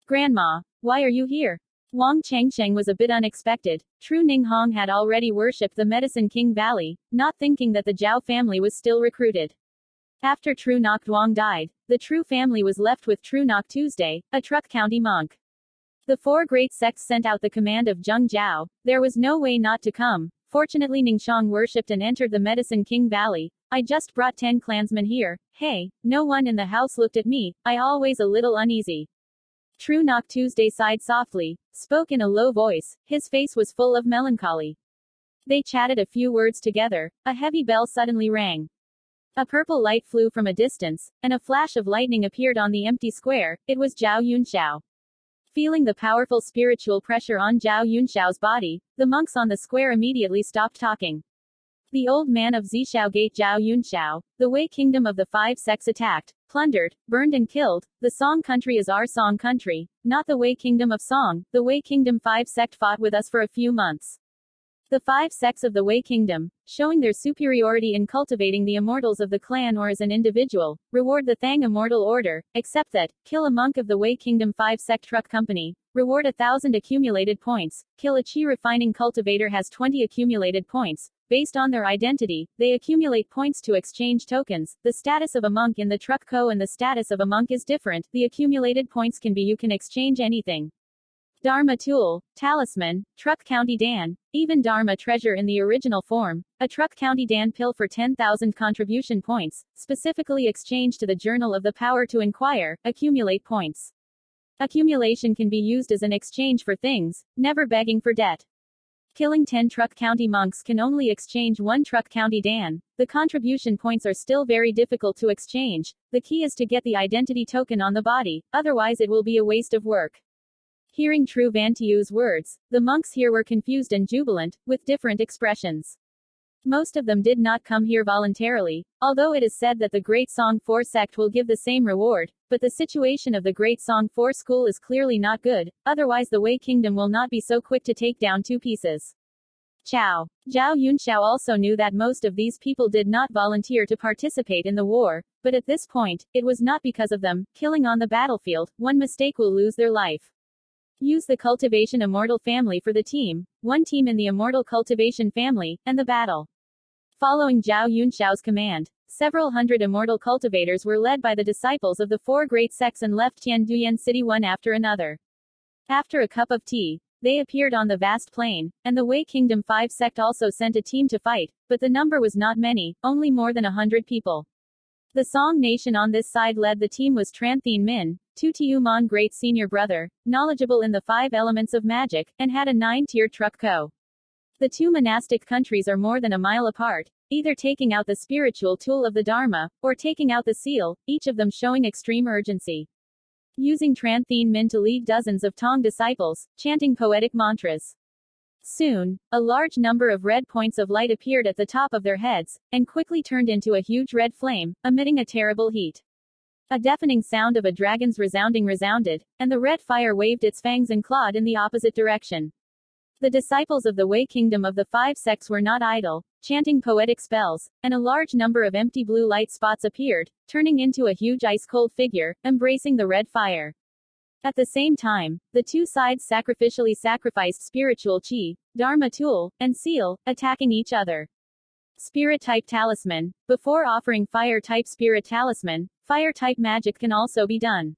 Grandma, why are you here? Wang Chengsheng was a bit unexpected. Tru Ninghong had already worshipped the Medicine King Valley, not thinking that the Zhao family was still recruited. After Tru Nok Duong died, the Tru family was left with Tru Nok Tuesday, a Truc County monk. The 4 great sects sent out the command of Zheng Zhao. There was no way not to come. Fortunately Ningxiang worshipped and entered the Medicine King Valley. I just brought 10 clansmen here. Hey, no one in the house looked at me. I always a little uneasy. Tru Nok Tuesday sighed softly, spoke in a low voice. His face was full of melancholy. They chatted a few words together. A heavy bell suddenly rang. A purple light flew from a distance, and a flash of lightning appeared on the empty square. It was Zhao Yunxiao. Feeling the powerful spiritual pressure on Zhao Yunxiao's body, the monks on the square immediately stopped talking. The old man of Zishao Gate Zhao Yunxiao, the Wei kingdom of the 5 sects attacked, plundered, burned and killed. The Song country is our Song country, not the Wei kingdom of Song. The Wei kingdom 5 sect fought with us for a few months. The 5 sects of the Wei kingdom, showing their superiority in cultivating the immortals of the clan or as an individual, reward the Thang immortal order, except that, kill a monk of the Wei kingdom 5 sect Truc company, reward 1,000 accumulated points, kill a chi refining cultivator has 20 accumulated points. Based on their identity, they accumulate points to exchange tokens. The status of a monk in the Truc Co and the status of a monk is different. The accumulated points can be you can exchange anything. Dharma tool, talisman, Truc County Dan, even Dharma treasure in the original form, a Truc County Dan pill for 10,000 contribution points, specifically exchanged to the Journal of the Power to Inquire, accumulate points. Accumulation can be used as an exchange for things, never begging for debt. Killing 10 Truc County monks can only exchange 1 Truc County Dan. The contribution points are still very difficult to exchange. The key is to get the identity token on the body, otherwise it will be a waste of work. Hearing True Vantiu's words, the monks here were confused and jubilant, with different expressions. Most of them did not come here voluntarily, although it is said that the Great Song 4 sect will give the same reward, but the situation of the Great Song 4 school is clearly not good, otherwise the Wei Kingdom will not be so quick to take down 2 pieces. Zhao Yunxiao also knew that most of these people did not volunteer to participate in the war, but at this point, it was not because of them killing on the battlefield. One mistake will lose their life. Use the cultivation immortal family for the team, 1 team in the immortal cultivation family, and the battle. Following Zhao Yunxiao's command, several hundred immortal cultivators were led by the disciples of the 4 great sects and left Tianduyan City one after another. After a cup of tea, they appeared on the vast plain, and the Wei Kingdom 5 sect also sent a team to fight, but the number was not many, only more than 100 people. The Song Nation on this side led the team was Tran Thien Min, Tu Mon great senior brother, knowledgeable in the 5 elements of magic, and had a 9-tiered Truc Co. The 2 monastic countries are more than a mile apart, either taking out the spiritual tool of the Dharma, or taking out the seal, each of them showing extreme urgency. Using Tran Thien Min to lead dozens of Tong disciples, chanting poetic mantras. Soon, a large number of red points of light appeared at the top of their heads, and quickly turned into a huge red flame, emitting a terrible heat. A deafening sound of a dragon's resounded, and the red fire waved its fangs and clawed in the opposite direction. The disciples of the Wei Kingdom of the 5 sects were not idle, chanting poetic spells, and a large number of empty blue light spots appeared, turning into a huge ice-cold figure, embracing the red fire. At the same time, the 2 sides sacrificially sacrificed spiritual chi, Dharma tool, and seal, attacking each other. Spirit-type talisman. Before offering fire-type spirit talisman, fire-type magic can also be done.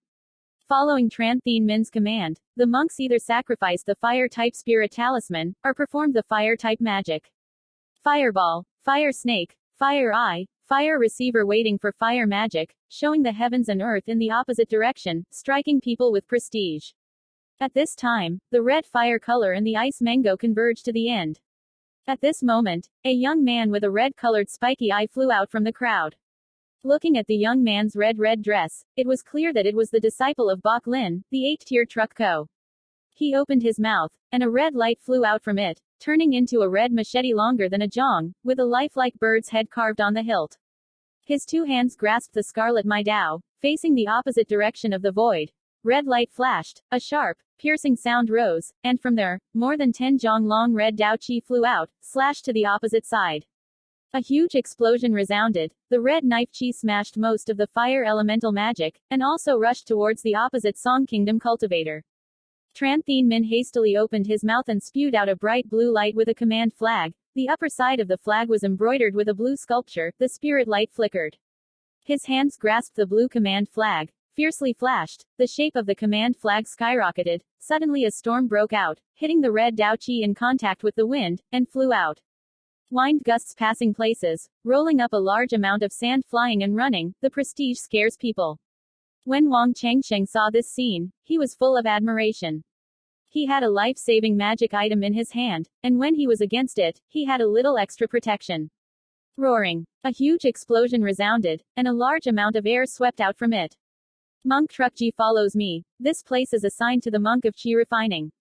Following Tran Thien Min's command, the monks either sacrificed the fire-type spirit talisman, or performed the fire-type magic. Fireball, fire snake, fire eye, fire receiver waiting for fire magic, showing the heavens and earth in the opposite direction, striking people with prestige. At this time, the red fire color and the ice mango converged to the end. At this moment, a young man with a red-colored spiky eye flew out from the crowd. Looking at the young man's red dress, it was clear that it was the disciple of Bok Lin, the 8th-tier Truc Co. He opened his mouth, and a red light flew out from it, turning into a red machete longer than a zhong, with a lifelike bird's head carved on the hilt. His 2 hands grasped the scarlet mai dao, facing the opposite direction of the void. Red light flashed, a sharp, piercing sound rose, and from there, more than 10 zhong long red dao qi flew out, slashed to the opposite side. A huge explosion resounded, the red knife chi smashed most of the fire elemental magic, and also rushed towards the opposite Song Kingdom cultivator. Tran Thien Min hastily opened his mouth and spewed out a bright blue light with a command flag. The upper side of the flag was embroidered with a blue sculpture, the spirit light flickered. His hands grasped the blue command flag, fiercely flashed, the shape of the command flag skyrocketed, suddenly a storm broke out, hitting the red dao qi in contact with the wind, and flew out. Wind gusts passing places, rolling up a large amount of sand flying and running, the prestige scares people. When Wang Changsheng saw this scene, he was full of admiration. He had a life-saving magic item in his hand, and when he was against it, he had a little extra protection. Roaring. A huge explosion resounded, and a large amount of air swept out from it. Monk Truc Ji follows me. This place is assigned to the monk of Qi refining.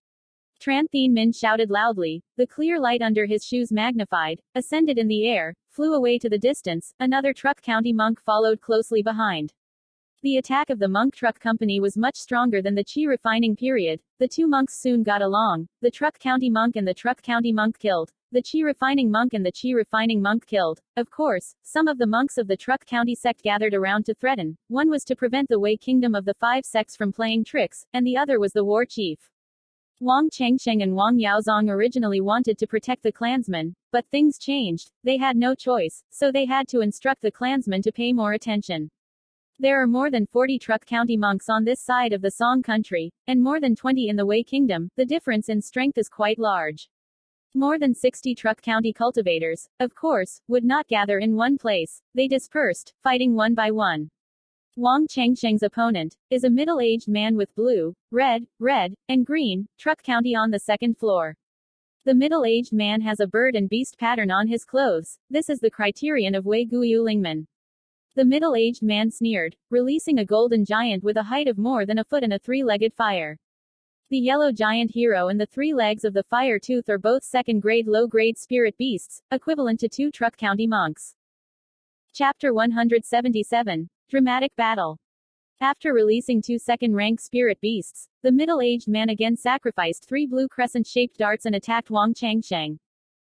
Tran Thien Min shouted loudly, the clear light under his shoes magnified, ascended in the air, flew away to the distance, another Truc County monk followed closely behind. The attack of the monk truck company was much stronger than the Qi refining period. The 2 monks soon got along, the Truc County monk and the Truc County monk killed, the Qi refining monk and the Qi refining monk killed. Of course, some of the monks of the Truc County sect gathered around to threaten. One was to prevent the Wei Kingdom of the 5 sects from playing tricks, and the other was the war chief. Wang Changsheng and Wang Yaozong originally wanted to protect the clansmen, but things changed. They had no choice, so they had to instruct the clansmen to pay more attention. There are more than 40 Truc County monks on this side of the Song country, and more than 20 in the Wei Kingdom. The difference in strength is quite large. More than 60 Truc County cultivators, of course, would not gather in one place. They dispersed, fighting one by one. Wang Chengsheng's opponent is a middle-aged man with blue, red, and green Truc County on the second floor. The middle-aged man has a bird and beast pattern on his clothes. This is the criterion of Wei Guyu Lingman. The middle-aged man sneered, releasing a golden giant with a height of more than a foot and a three-legged fire. The yellow giant hero and the three legs of the fire tooth are both second-grade low-grade spirit beasts, equivalent to 2 Truc County monks. Chapter 177. Dramatic Battle. After releasing 2 second-rank spirit beasts, the middle-aged man again sacrificed 3 blue crescent-shaped darts and attacked Wang Chengsheng.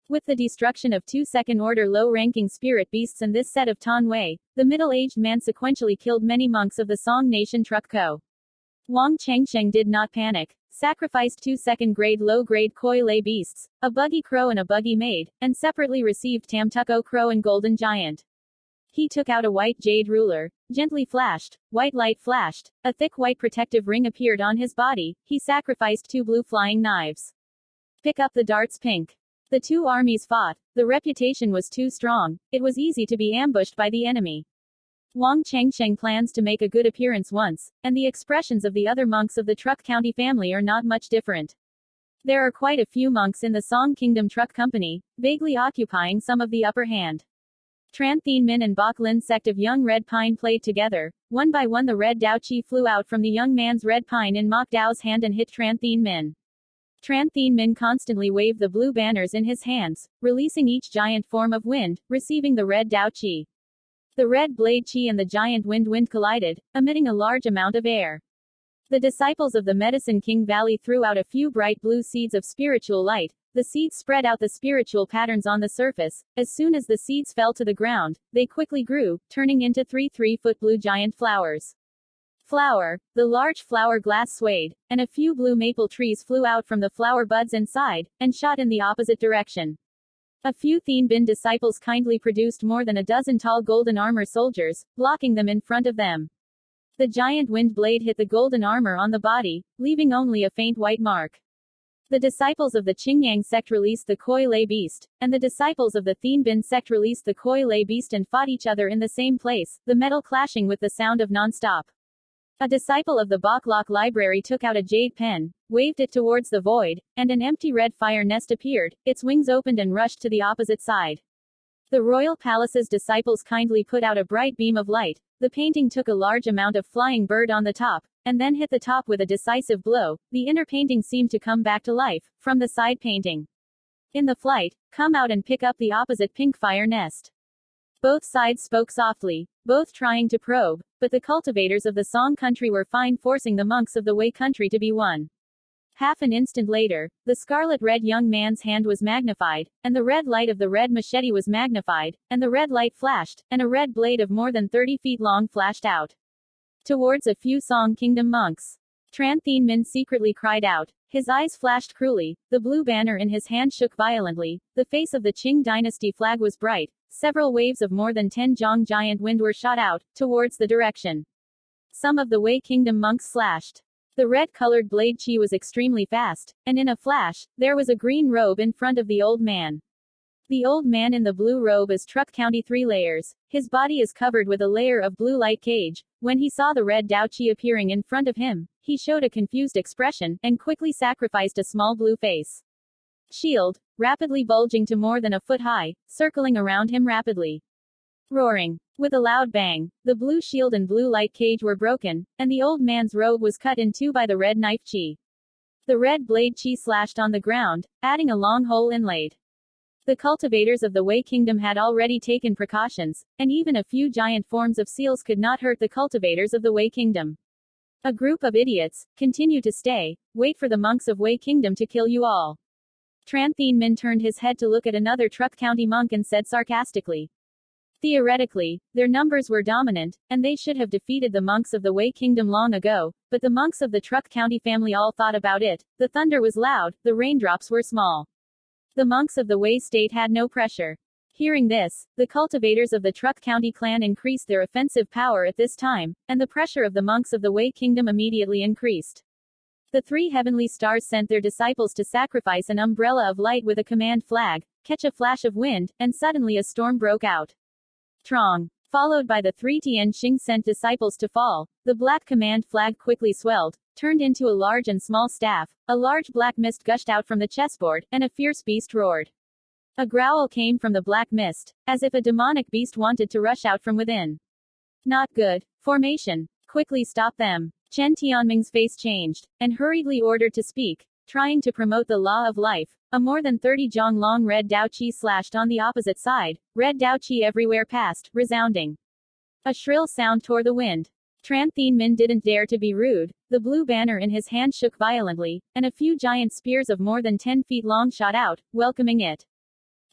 With the destruction of 2 second-order low-ranking spirit beasts and this set of Tan Wei, the middle-aged man sequentially killed many monks of the Song Nation Truc Co. Wang Chengsheng did not panic, sacrificed 2 second-grade low-grade koi lay beasts, a buggy crow and a buggy maid, and separately received Tamtuko crow and golden giant. He took out a white jade ruler, gently flashed, white light flashed, a thick white protective ring appeared on his body, he sacrificed 2 blue flying knives. Pick up the darts pink. The 2 armies fought, the reputation was too strong, it was easy to be ambushed by the enemy. Wang Chengsheng plans to make a good appearance once, and the expressions of the other monks of the Truc County family are not much different. There are quite a few monks in the Song Kingdom Truc Company, vaguely occupying some of the upper hand. Tran Thien Min and Bok Lin sect of young red pine played together. One by one the red Dao Chi flew out from the young man's red pine in Mok Dao's hand and hit Tran Thien Min. Tran Thien Min constantly waved the blue banners in his hands, releasing each giant form of wind, receiving the red Dao Chi. The red blade Chi and the giant wind collided, emitting a large amount of air. The disciples of the Medicine King Valley threw out a few bright blue seeds of spiritual light. The seeds spread out the spiritual patterns on the surface. As soon as the seeds fell to the ground, they quickly grew, turning into 3 3-foot blue giant flowers. Flower. The large flower glass swayed, and a few blue maple trees flew out from the flower buds inside, and shot in the opposite direction. A few Thien Bin disciples kindly produced more than a dozen tall golden armor soldiers, blocking them in front of them. The giant wind blade hit the golden armor on the body, leaving only a faint white mark. The disciples of the Qingyang sect released the Koi Lay Beast, and the disciples of the Thien Bin sect released the Koi Lay Beast and fought each other in the same place, the metal clashing with the sound of non-stop. A disciple of the Bok Lok Library took out a jade pen, waved it towards the void, and an empty red fire nest appeared, its wings opened and rushed to the opposite side. The royal palace's disciples kindly put out a bright beam of light. The painting took a large amount of flying bird on the top, and then hit the top with a decisive blow. The inner painting seemed to come back to life, from the side painting. In the flight, come out and pick up the opposite pink fire nest. Both sides spoke softly, both trying to probe, but the cultivators of the Song country were fine forcing the monks of the Wei country to be one. Half an instant later, the scarlet-red young man's hand was magnified, and the red light of the red machete was magnified, and the red light flashed, and a red blade of more than 30 feet long flashed out. Towards a few Song Kingdom monks. Tran Thien Min secretly cried out. His eyes flashed cruelly, the blue banner in his hand shook violently, the face of the Qing dynasty flag was bright, several waves of more than 10 Zhong giant wind were shot out, towards the direction. Some of the Wei Kingdom monks slashed. The red-colored blade Qi was extremely fast, and in a flash, there was a green robe in front of the old man. The old man in the blue robe is Truc County 3 layers, his body is covered with a layer of blue light cage. When he saw the red Dao Qi appearing in front of him, he showed a confused expression, and quickly sacrificed a small blue face. Shield, rapidly bulging to more than a foot high, circling around him rapidly. Roaring. With a loud bang, the blue shield and blue light cage were broken, and the old man's robe was cut in two by the red knife Qi. The red blade Qi slashed on the ground, adding a long hole inlaid. The cultivators of the Wei Kingdom had already taken precautions, and even a few giant forms of seals could not hurt the cultivators of the Wei Kingdom. A group of idiots, continue to stay, wait for the monks of Wei Kingdom to kill you all. Tran Thien Min turned his head to look at another Truc County monk and said sarcastically. Theoretically, their numbers were dominant, and they should have defeated the monks of the Wei Kingdom long ago, but the monks of the Truc County family all thought about it. The thunder was loud, the raindrops were small. The monks of the Wei state had no pressure. Hearing this, the cultivators of the Truc County clan increased their offensive power at this time, and the pressure of the monks of the Wei Kingdom immediately increased. The three heavenly stars sent their disciples to sacrifice an umbrella of light with a command flag, catch a flash of wind, and suddenly a storm broke out. Truong. Followed by the three Tien Xing sent disciples to fall, the black command flag quickly swelled, turned into a large and small staff, a large black mist gushed out from the chessboard, and a fierce beast roared. A growl came from the black mist, as if a demonic beast wanted to rush out from within. Not good. Formation. Quickly stop them. Chen Tianming's face changed, and hurriedly ordered to speak, trying to promote the law of life. A more than 30 zhong long red Dao Qi slashed on the opposite side, red Dao Qi everywhere passed, resounding. A shrill sound tore the wind. Tran Thien Min didn't dare to be rude, the blue banner in his hand shook violently, and a few giant spears of more than 10 feet long shot out, welcoming it.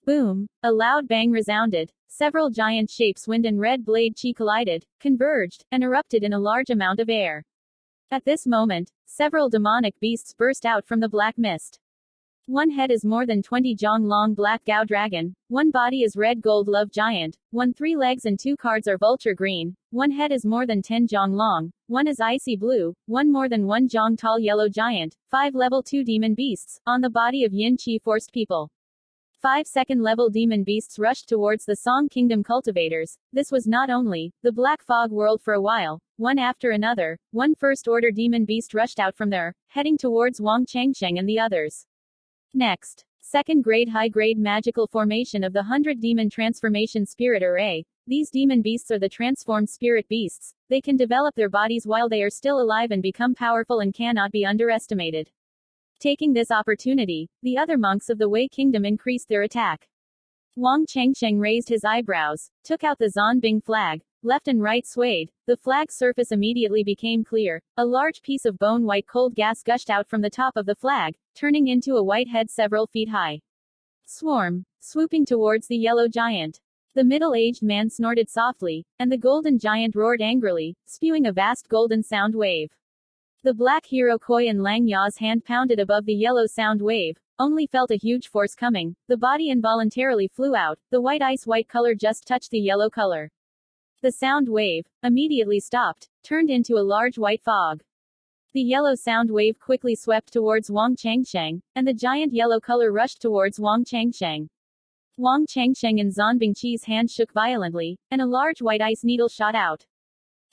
Boom! A loud bang resounded. Several giant shapes wind and red blade Qi collided, converged, and erupted in a large amount of air. At this moment, several demonic beasts burst out from the black mist. One head is more than 20 zhong long black Gao dragon, one body is red gold love giant, one 3 legs and 2 cards are vulture green, one head is more than 10 zhong long, one is icy blue, one more than 1 zhong tall yellow giant, 5 level 2 demon beasts, on the body of Yin Qi forced people. 5 second-level demon beasts rushed towards the Song Kingdom cultivators. This was not only the black fog world for a while, one after another, one first-order demon beast rushed out from there, heading towards Wang Changsheng and the others. Next, second-grade high-grade magical formation of the 100 Demon Transformation Spirit Array. These demon beasts are the transformed spirit beasts. They can develop their bodies while they are still alive and become powerful and cannot be underestimated. Taking this opportunity, the other monks of the Wei Kingdom increased their attack. Wang Changsheng raised his eyebrows, took out the Zanbing flag, left and right swayed, the flag's surface immediately became clear, a large piece of bone-white cold gas gushed out from the top of the flag, turning into a white head several feet high. Swarm, swooping towards the yellow giant. The middle-aged man snorted softly, and the golden giant roared angrily, spewing a vast golden sound wave. The black hero Koi and Lang Ya's hand pounded above the yellow sound wave, only felt a huge force coming, the body involuntarily flew out, the white ice white color just touched the yellow color. The sound wave, immediately stopped, turned into a large white fog. The yellow sound wave quickly swept towards Wang Changsheng, and the giant yellow color rushed towards Wang Changsheng. Wang Changsheng and Zanbing Qi's hand shook violently, and a large white ice needle shot out.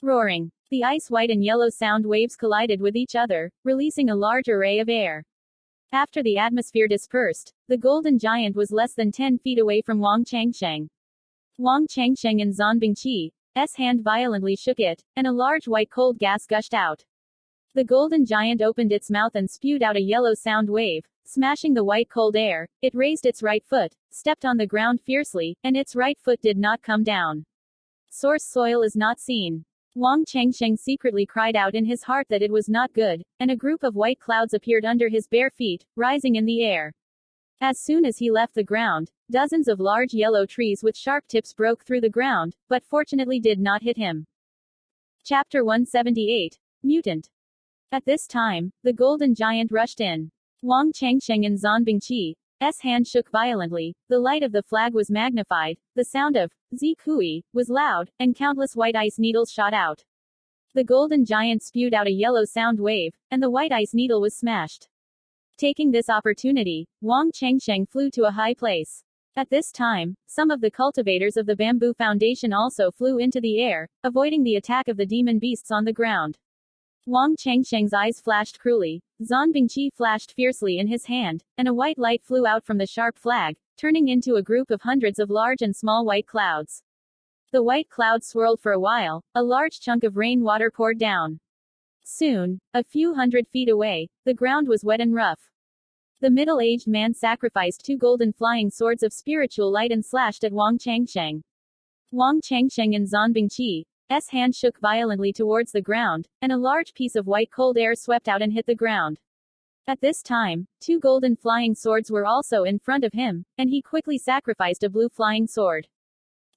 Roaring. The ice white and yellow sound waves collided with each other, releasing a large array of air. After the atmosphere dispersed, the golden giant was less than 10 feet away from Wang Changsheng. Wang Changsheng and Zanbing Qi's hand violently shook it, and a large white cold gas gushed out. The golden giant opened its mouth and spewed out a yellow sound wave, smashing the white cold air. It raised its right foot, stepped on the ground fiercely, and its right foot did not come down. Source soil is not seen. Wang Changsheng secretly cried out in his heart that it was not good, and a group of white clouds appeared under his bare feet, rising in the air. As soon as he left the ground, dozens of large yellow trees with sharp tips broke through the ground, but fortunately did not hit him. Chapter 178. Mutant. At this time, the golden giant rushed in. Wang Changsheng and Zanbing Qi's hand shook violently, the light of the flag was magnified, the sound of zi kui was loud, and countless white ice needles shot out. The golden giant spewed out a yellow sound wave, and the white ice needle was smashed. Taking this opportunity, Wang Changsheng flew to a high place. At this time, some of the cultivators of the Bamboo Foundation also flew into the air, avoiding the attack of the demon beasts on the ground. Wang Changsheng's eyes flashed cruelly, Zanbing Qi flashed fiercely in his hand, and a white light flew out from the sharp flag, turning into a group of hundreds of large and small white clouds. The white clouds swirled for a while, a large chunk of rain water poured down. Soon, a few hundred feet away, the ground was wet and rough. The middle-aged man sacrificed 2 golden flying swords of spiritual light and slashed at Wang Changsheng. Wang Changsheng and Zanbing Qi's hand shook violently towards the ground, and a large piece of white cold air swept out and hit the ground. At this time, 2 golden flying swords were also in front of him, and he quickly sacrificed a blue flying sword.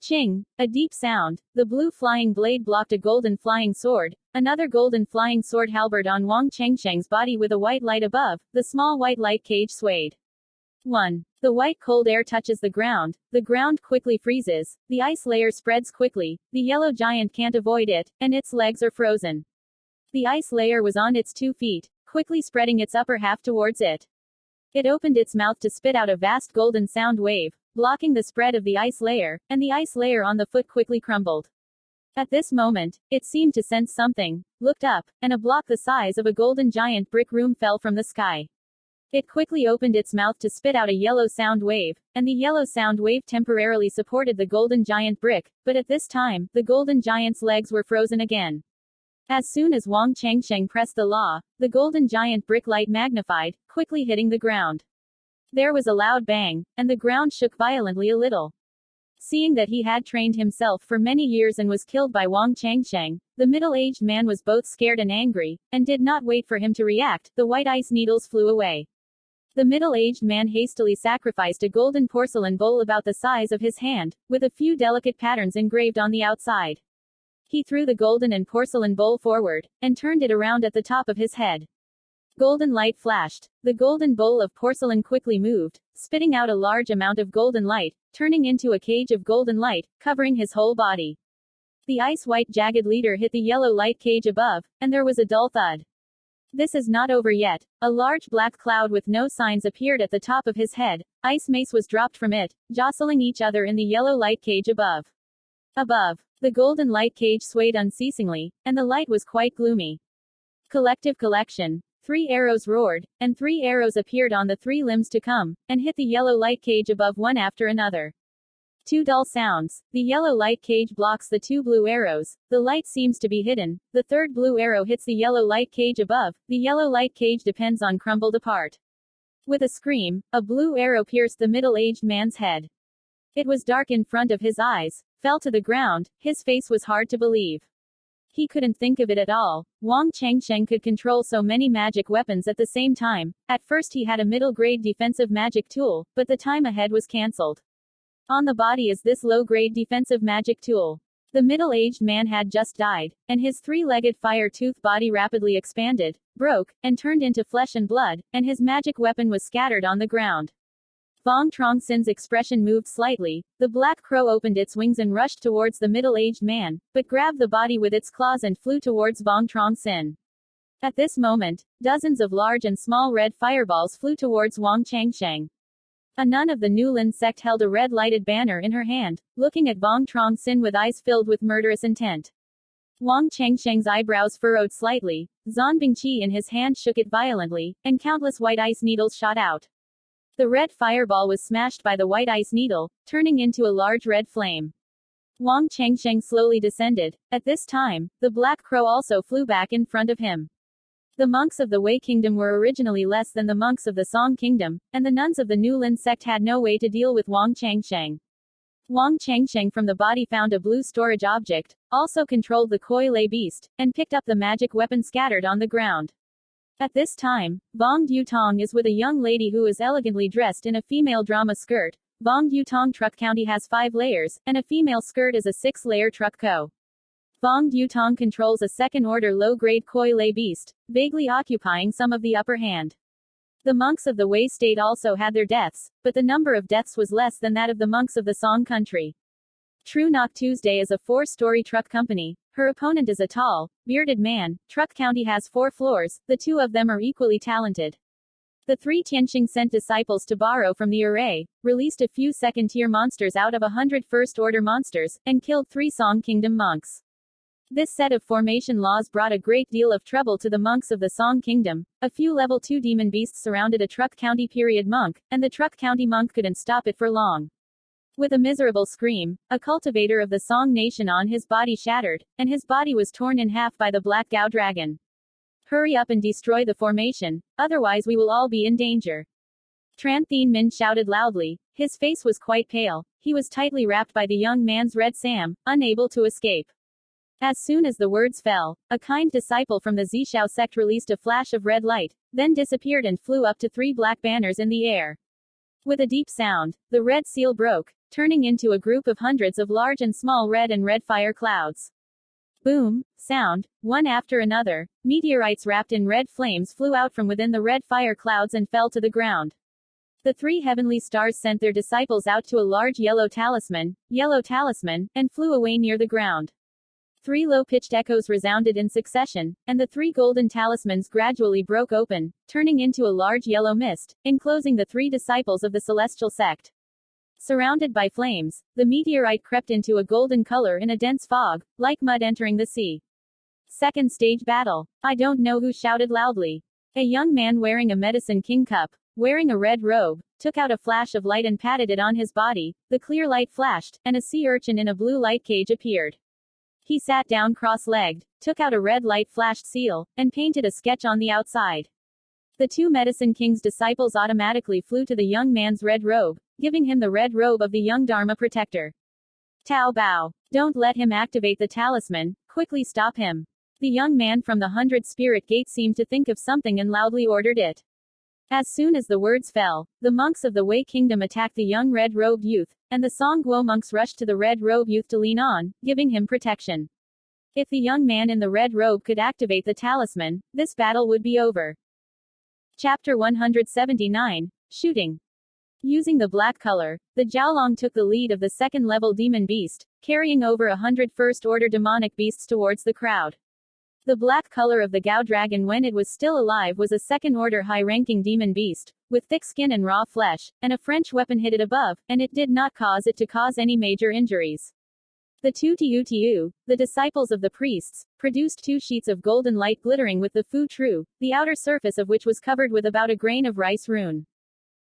Ching! A deep sound, the blue flying blade blocked a golden flying sword, another golden flying sword halberd on Wang Changsheng's body with a white light above, the small white light cage swayed. 1. The white cold air touches the ground quickly freezes, the ice layer spreads quickly, the yellow giant can't avoid it, and its legs are frozen. The ice layer was on its 2 feet, quickly spreading its upper half towards it. It opened its mouth to spit out a vast golden sound wave, blocking the spread of the ice layer, and the ice layer on the foot quickly crumbled. At this moment, it seemed to sense something, looked up, and a block the size of a golden giant brick room fell from the sky. It quickly opened its mouth to spit out a yellow sound wave, and the yellow sound wave temporarily supported the golden giant brick, but at this time, the golden giant's legs were frozen again. As soon as Vuong Changsheng pressed the law, the golden giant brick light magnified, quickly hitting the ground. There was a loud bang, and the ground shook violently a little. Seeing that he had trained himself for many years and was killed by Vuong Changsheng, the middle-aged man was both scared and angry, and did not wait for him to react, the white ice needles flew away. The middle-aged man hastily sacrificed a golden porcelain bowl about the size of his hand, with a few delicate patterns engraved on the outside. He threw the golden and porcelain bowl forward, and turned it around at the top of his head. Golden light flashed. The golden bowl of porcelain quickly moved, spitting out a large amount of golden light, turning into a cage of golden light, covering his whole body. The ice-white jagged leader hit the yellow light cage above, and there was a dull thud. This is not over yet. A large black cloud with no signs appeared at the top of his head. Ice mace was dropped from it, jostling each other in the yellow light cage above. Above, the golden light cage swayed unceasingly, and the light was quite gloomy. Collective collection. 3 arrows roared, and 3 arrows appeared on the 3 limbs to come, and hit the yellow light cage above one after another. 2 dull sounds. The yellow light cage blocks the 2 blue arrows. The light seems to be hidden. The 3rd blue arrow hits the yellow light cage above. The yellow light cage depends on crumbled apart. With a scream, a blue arrow pierced the middle-aged man's head. It was dark in front of his eyes, fell to the ground. His face was hard to believe. He couldn't think of it at all. Vuong Changsheng could control so many magic weapons at the same time. At first he had a middle-grade defensive magic tool, but the time ahead was cancelled. On the body is this low-grade defensive magic tool. The middle-aged man had just died, and his 3-legged fire-toothed body rapidly expanded, broke, and turned into flesh and blood, and his magic weapon was scattered on the ground. Vuong Truong Sin's expression moved slightly. The black crow opened its wings and rushed towards the middle-aged man, but grabbed the body with its claws and flew towards Vuong Truong Sin. At this moment, dozens of large and small red fireballs flew towards Vuong Changsheng. A nun of the Nulin sect held a red-lighted banner in her hand, looking at Vuong Truong Sin with eyes filled with murderous intent. Vuong Changsheng's eyebrows furrowed slightly, Zanbingqi in his hand shook it violently, and countless white ice needles shot out. The red fireball was smashed by the white ice needle, turning into a large red flame. Vuong Changsheng slowly descended. At this time, the black crow also flew back in front of him. The monks of the Wei Kingdom were originally less than the monks of the Song Kingdom, and the nuns of the Nulin sect had no way to deal with Vuong Changsheng. Vuong Changsheng from the body found a blue storage object, also controlled the Koi Lei beast, and picked up the magic weapon scattered on the ground. At this time, Vuong Dutong is with a young lady who is elegantly dressed in a female drama skirt. Vuong Dutong Truc County has 5 layers, and a female skirt is a 6-layer Truc Co. Vuong Dutong controls a second-order low-grade Koi Lei beast, vaguely occupying some of the upper hand. The monks of the Wei state also had their deaths, but the number of deaths was less than that of the monks of the Song country. True Knock Tuesday is a 4-story truck company. Her opponent is a tall, bearded man. Truc County has 4 floors, the 2 of them are equally talented. The 3 Tianqing sent disciples to borrow from the array, released a few second-tier monsters out of 100 first-order monsters, and killed 3 Song Kingdom monks. This set of formation laws brought a great deal of trouble to the monks of the Song Kingdom. A few level 2 demon beasts surrounded a Truc County period monk, and the Truc County monk couldn't stop it for long. With a miserable scream, a cultivator of the Song nation on his body shattered, and his body was torn in half by the Black Gao dragon. Hurry up and destroy the formation, otherwise we will all be in danger. Tran Thien Min shouted loudly. His face was quite pale. He was tightly wrapped by the young man's red sam, unable to escape. As soon as the words fell, a kind disciple from the Zishao sect released a flash of red light, then disappeared and flew up to 3 black banners in the air. With a deep sound, the red seal broke, turning into a group of hundreds of large and small red and red fire clouds. Boom, sound, one after another, meteorites wrapped in red flames flew out from within the red fire clouds and fell to the ground. The three heavenly stars sent their disciples out to a large yellow talisman, and flew away near the ground. Three low-pitched echoes resounded in succession, and the three golden talismans gradually broke open, turning into a large yellow mist, enclosing the three disciples of the celestial sect. Surrounded by flames, the meteorite crept into a golden color in a dense fog, like mud entering the sea. Second stage battle. I don't know who shouted loudly. A young man wearing a medicine king cup, wearing a red robe, took out a flash of light and patted it on his body. The clear light flashed, and a sea urchin in a blue light cage appeared. He sat down cross-legged, took out a red light-flashed seal, and painted a sketch on the outside. The two Medicine King's disciples automatically flew to the young man's red robe, giving him the red robe of the young Dharma protector. Tao Bao. Don't let him activate the talisman, quickly stop him. The young man from the 100 Spirit Gate seemed to think of something and loudly ordered it. As soon as the words fell, the monks of the Wei Kingdom attacked the young red-robed youth, and the Song Guo monks rushed to the red-robed youth to lean on, giving him protection. If the young man in the red robe could activate the talisman, this battle would be over. Chapter 179. Shooting. Using the black color, the Jiaolong took the lead of the second-level demon beast, carrying over 100 first-order demonic beasts towards the crowd. The black color of the Gao dragon when it was still alive was a second-order high-ranking demon beast, with thick skin and raw flesh, and a French weapon hid it above, and it did not cause it to cause any major injuries. The two Tiu, the disciples of the priests, produced 2 sheets of golden light glittering with the Fu Tru, the outer surface of which was covered with about a grain of rice rune.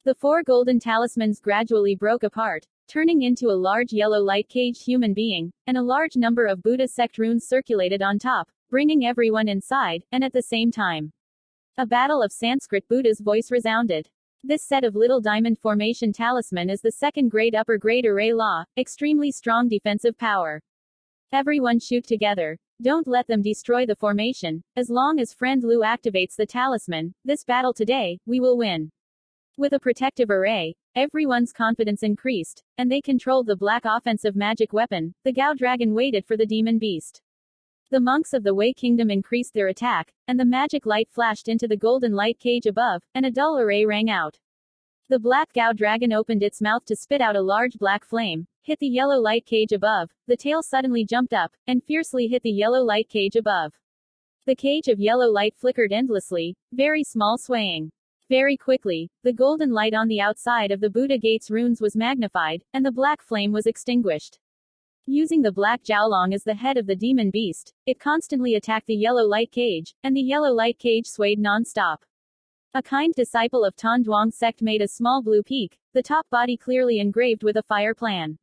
The 4 golden talismans gradually broke apart, turning into a large yellow light-caged human being, and a large number of Buddha sect runes circulated on top, bringing everyone inside, and at the same time. A battle of Sanskrit Buddha's voice resounded. This set of little diamond formation talisman is the second grade upper grade array law, extremely strong defensive power. Everyone shoot together. Don't let them destroy the formation. As long as friend Lu activates the talisman, this battle today, we will win. With a protective array, everyone's confidence increased, and they controlled the black offensive magic weapon. The Gao dragon waited for the demon beast. The monks of the Wei Kingdom increased their attack, and the magic light flashed into the golden light cage above, and a dull array rang out. The black Gao dragon opened its mouth to spit out a large black flame, hit the yellow light cage above, the tail suddenly jumped up, and fiercely hit the yellow light cage above. The cage of yellow light flickered endlessly, very small swaying. Very quickly, the golden light on the outside of the Buddha Gate's runes was magnified, and the black flame was extinguished. Using the black Jiaolong as the head of the demon beast, it constantly attacked the yellow light cage, and the yellow light cage swayed non-stop. A kind disciple of Tan Duong sect made a small blue peak, the top body clearly engraved with a fire plan.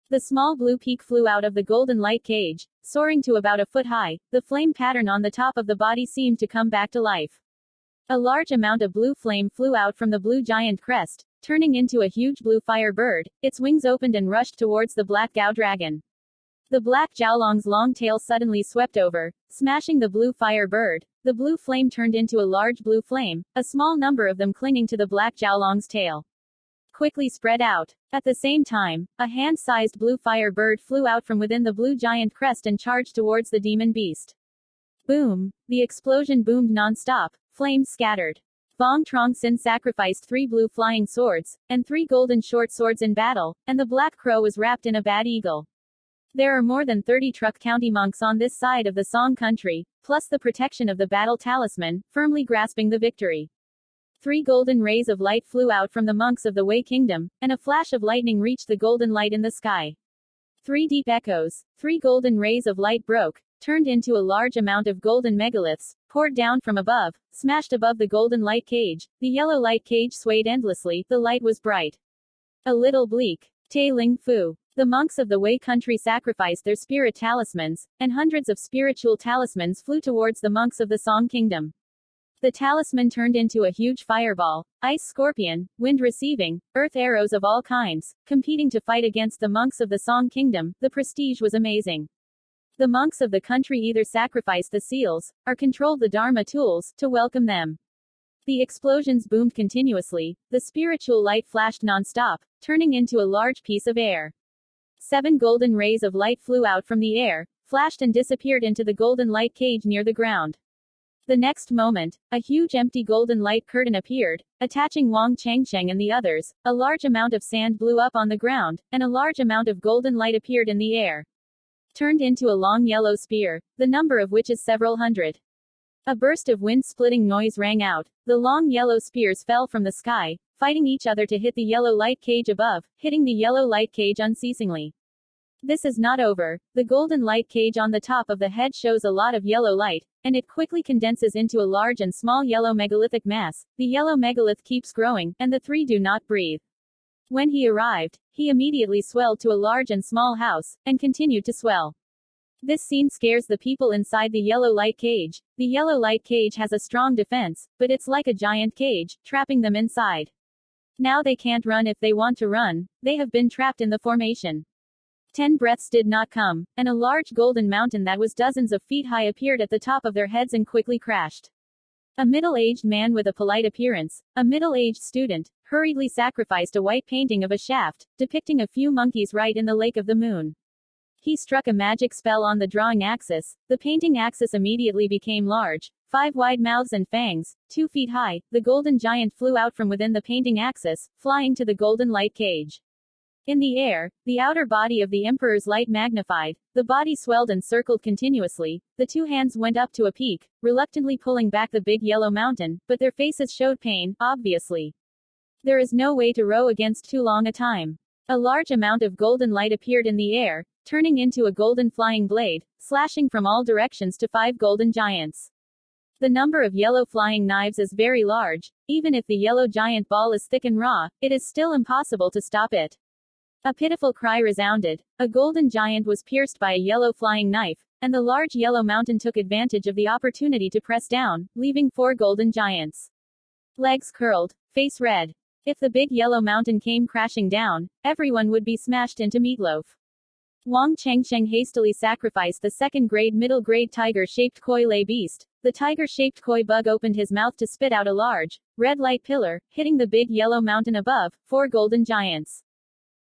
The small blue peak flew out of the golden light cage, soaring to about a foot high. The flame pattern on the top of the body seemed to come back to life. A large amount of blue flame flew out from the blue giant crest, turning into a huge blue fire bird. Its wings opened and rushed towards the black Gao dragon. The black Jiaolong's long tail suddenly swept over, smashing the blue fire bird. The blue flame turned into a large blue flame, a small number of them clinging to the black Jiaolong's tail. Quickly spread out. At the same time, a hand-sized blue fire bird flew out from within the blue giant crest and charged towards the demon beast. Boom! The explosion boomed non-stop, flames scattered. Vuong Truong Sinh sacrificed 3 blue flying swords, and 3 golden short swords in battle, and the black crow was wrapped in a bad eagle. There are more than 30 Truc County monks on this side of the Song country, plus the protection of the battle talisman, firmly grasping the victory. 3 golden rays of light flew out from the monks of the Wei Kingdom, and a flash of lightning reached the golden light in the sky. 3 deep echoes, 3 golden rays of light broke, turned into a large amount of golden megaliths, poured down from above, smashed above the golden light cage. The yellow light cage swayed endlessly, the light was bright. A little bleak. Tai Ling Fu. The monks of the Wei country sacrificed their spirit talismans, and hundreds of spiritual talismans flew towards the monks of the Song kingdom. The talisman turned into a huge fireball, ice scorpion, wind receiving, earth arrows of all kinds, competing to fight against the monks of the Song kingdom. The prestige was amazing. The monks of the country either sacrificed the seals, or controlled the Dharma tools, to welcome them. The explosions boomed continuously, the spiritual light flashed non-stop, turning into a large piece of air. 7 golden rays of light flew out from the air, flashed and disappeared into the golden light cage near the ground. The next moment, a huge empty golden light curtain appeared, attaching Vuong Truong Sinh and the others. A large amount of sand blew up on the ground, and a large amount of golden light appeared in the air, turned into a long yellow spear, the number of which is several hundred. A burst of wind-splitting noise rang out. The long yellow spears fell from the sky, fighting each other to hit the yellow light cage above, hitting the yellow light cage unceasingly. This is not over. The golden light cage on the top of the head shows a lot of yellow light, and it quickly condenses into a large and small yellow megalithic mass. The yellow megalith keeps growing, and the three do not breathe. When he arrived, he immediately swelled to a large and small house, and continued to swell. This scene scares the people inside the yellow light cage. The yellow light cage has a strong defense, but it's like a giant cage, trapping them inside. Now they can't run if they want to run. They have been trapped in the formation. 10 breaths did not come, and a large golden mountain that was dozens of feet high appeared at the top of their heads and quickly crashed. A middle-aged man with a polite appearance, a middle-aged student, hurriedly sacrificed a white painting of a shaft, depicting a few monkeys right in the lake of the moon. He struck a magic spell on the drawing axis. The painting axis immediately became large, 5 wide mouths and fangs, 2 feet high. The golden giant flew out from within the painting axis, flying to the golden light cage. In the air, the outer body of the emperor's light magnified, the body swelled and circled continuously. The 2 hands went up to a peak, reluctantly pulling back the big yellow mountain, but their faces showed pain, obviously. There is no way to row against too long a time. A large amount of golden light appeared in the air, turning into a golden flying blade, slashing from all directions to 5 golden giants. The number of yellow flying knives is very large. Even if the yellow giant ball is thick and raw, it is still impossible to stop it. A pitiful cry resounded. A golden giant was pierced by a yellow flying knife, and the large yellow mountain took advantage of the opportunity to press down, leaving 4 golden giants. Legs curled, face red. If the big yellow mountain came crashing down, everyone would be smashed into meatloaf. Vuong Truong Sinh hastily sacrificed the second-grade middle-grade tiger-shaped koi lay beast. The tiger-shaped koi bug opened his mouth to spit out a large, red light pillar, hitting the big yellow mountain above. 4 golden giants.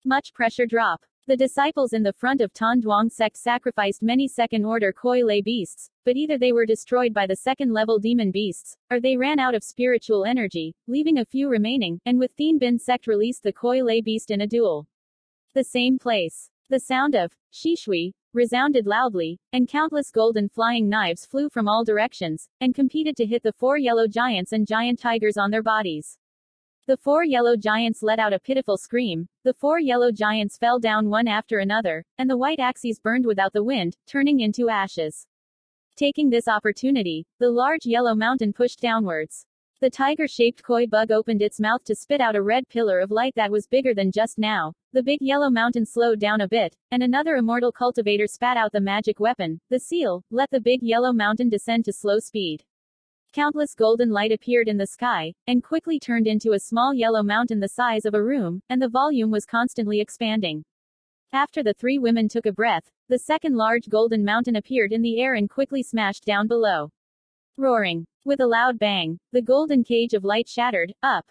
Much pressure drop. The disciples in the front of Tan Duong sect sacrificed many second-order koi lay beasts, but either they were destroyed by the second-level demon beasts, or they ran out of spiritual energy, leaving a few remaining, and with Thien Bin sect released the koi lay beast in a duel. The same place. The sound of shishui resounded loudly, and countless golden flying knives flew from all directions, and competed to hit the 4 yellow giants and giant tigers on their bodies. The 4 yellow giants let out a pitiful scream. The 4 yellow giants fell down one after another, and the white axes burned without the wind, turning into ashes. Taking this opportunity, the large yellow mountain pushed downwards. The tiger-shaped koi bug opened its mouth to spit out a red pillar of light that was bigger than just now. The big yellow mountain slowed down a bit, and another immortal cultivator spat out the magic weapon, the seal, let the big yellow mountain descend to slow speed. Countless golden light appeared in the sky, and quickly turned into a small yellow mountain the size of a room, and the volume was constantly expanding. After the 3 women took a breath, the second large golden mountain appeared in the air and quickly smashed down below. Roaring. With a loud bang, the golden cage of light shattered, up.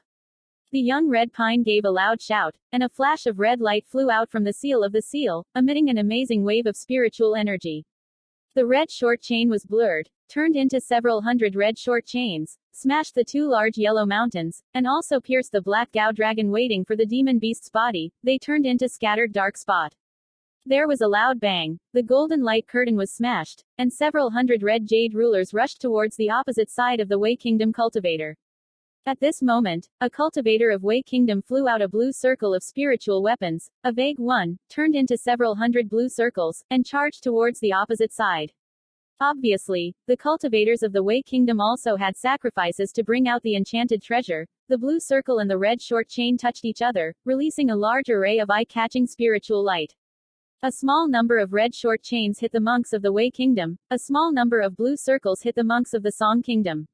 The young red pine gave a loud shout, and a flash of red light flew out from the seal of the seal, emitting an amazing wave of spiritual energy. The red short chain was blurred, turned into several hundred red short chains, smashed the 2 large yellow mountains, and also pierced the black Gao dragon waiting for the demon beast's body. They turned into scattered dark spot. There was a loud bang, the golden light curtain was smashed, and several hundred red jade rulers rushed towards the opposite side of the Wei Kingdom cultivator. At this moment, a cultivator of Wei Kingdom flew out a blue circle of spiritual weapons, a vague one, turned into several hundred blue circles, and charged towards the opposite side. Obviously, the cultivators of the Wei Kingdom also had sacrifices to bring out the enchanted treasure. The blue circle and the red short chain touched each other, releasing a large array of eye-catching spiritual light. A small number of red short chains hit the monks of the Wei Kingdom, a small number of blue circles hit the monks of the Song Kingdom.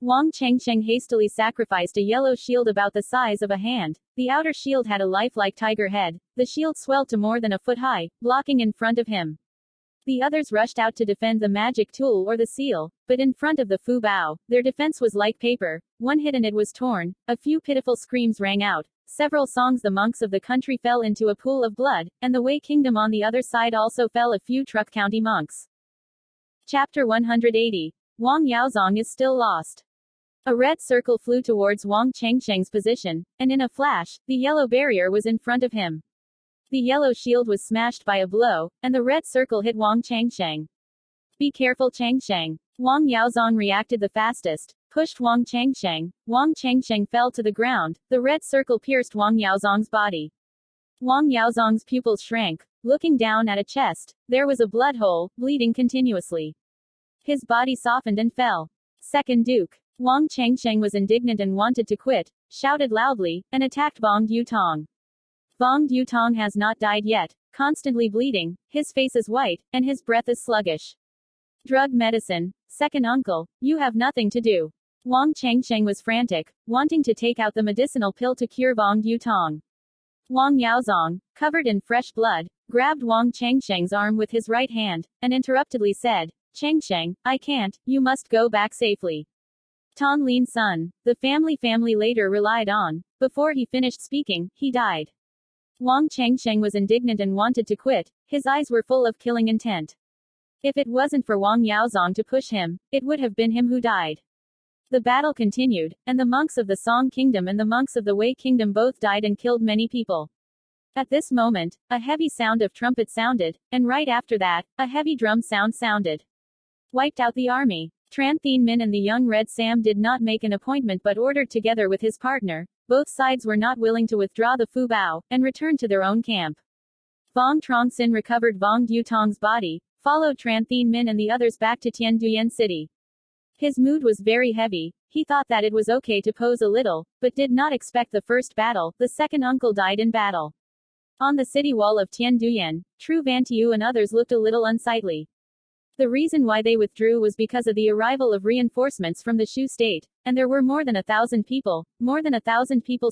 Vuong Truong Sinh hastily sacrificed a yellow shield about the size of a hand. The outer shield had a lifelike tiger head. The shield swelled to more than a foot high, blocking in front of him. The others rushed out to defend the magic tool or the seal, but in front of the Fu Bao, their defense was like paper. One hit and it was torn. A few pitiful screams rang out. Several songs the monks of the country fell into a pool of blood, and the Wei Kingdom on the other side also fell a few Truc County monks. Chapter 180. Wang Yaozong is still lost. A red circle flew towards Wang Changsheng's position, and in a flash, the yellow barrier was in front of him. The yellow shield was smashed by a blow, and the red circle hit Wang Changsheng. Be careful, Changsheng. Wang Yaozong reacted the fastest, pushed Wang Changsheng. Wang Changsheng fell to the ground, the red circle pierced Wang Yaozong's body. Wang Yaozong's pupils shrank. Looking down at a chest, there was a blood hole, bleeding continuously. His body softened and fell. Second Duke. Wang Changsheng was indignant and wanted to quit, shouted loudly, and attacked Vuong Truong. Vuong Truong has not died yet, constantly bleeding, his face is white, and his breath is sluggish. Drug medicine. Second uncle, you have nothing to do. Wang Changsheng was frantic, wanting to take out the medicinal pill to cure Vuong Truong. Wang Yaozong, covered in fresh blood, grabbed Wang Changsheng's arm with his right hand, and interruptedly said, Changsheng, I can't, you must go back safely. Thanh Lien Son, the family later relied on. Before he finished speaking, he died. Wang Changsheng was indignant and wanted to quit, his eyes were full of killing intent. If it wasn't for Wang Yaozong to push him, it would have been him who died. The battle continued, and the monks of the Song Kingdom and the monks of the Wei Kingdom both died and killed many people. At this moment, a heavy sound of trumpet sounded, and right after that, a heavy drum sound sounded. Wiped out the army. Tran Thien Min and the young Red Sam did not make an appointment but ordered together with his partner. Both sides were not willing to withdraw the Fu Bao, and returned to their own camp. Vuong Truong Sinh recovered Vuong Truong's body, followed Tran Thien Min and the others back to Tien Duyen City. His mood was very heavy. He thought that it was okay to pose a little, but did not expect the first battle. The second uncle died in battle. On the city wall of Tien Duyen, Tru Van Tiu and others looked a little unsightly. The reason why they withdrew was because of the arrival of reinforcements from the Shu state, and there were more than 1,000 people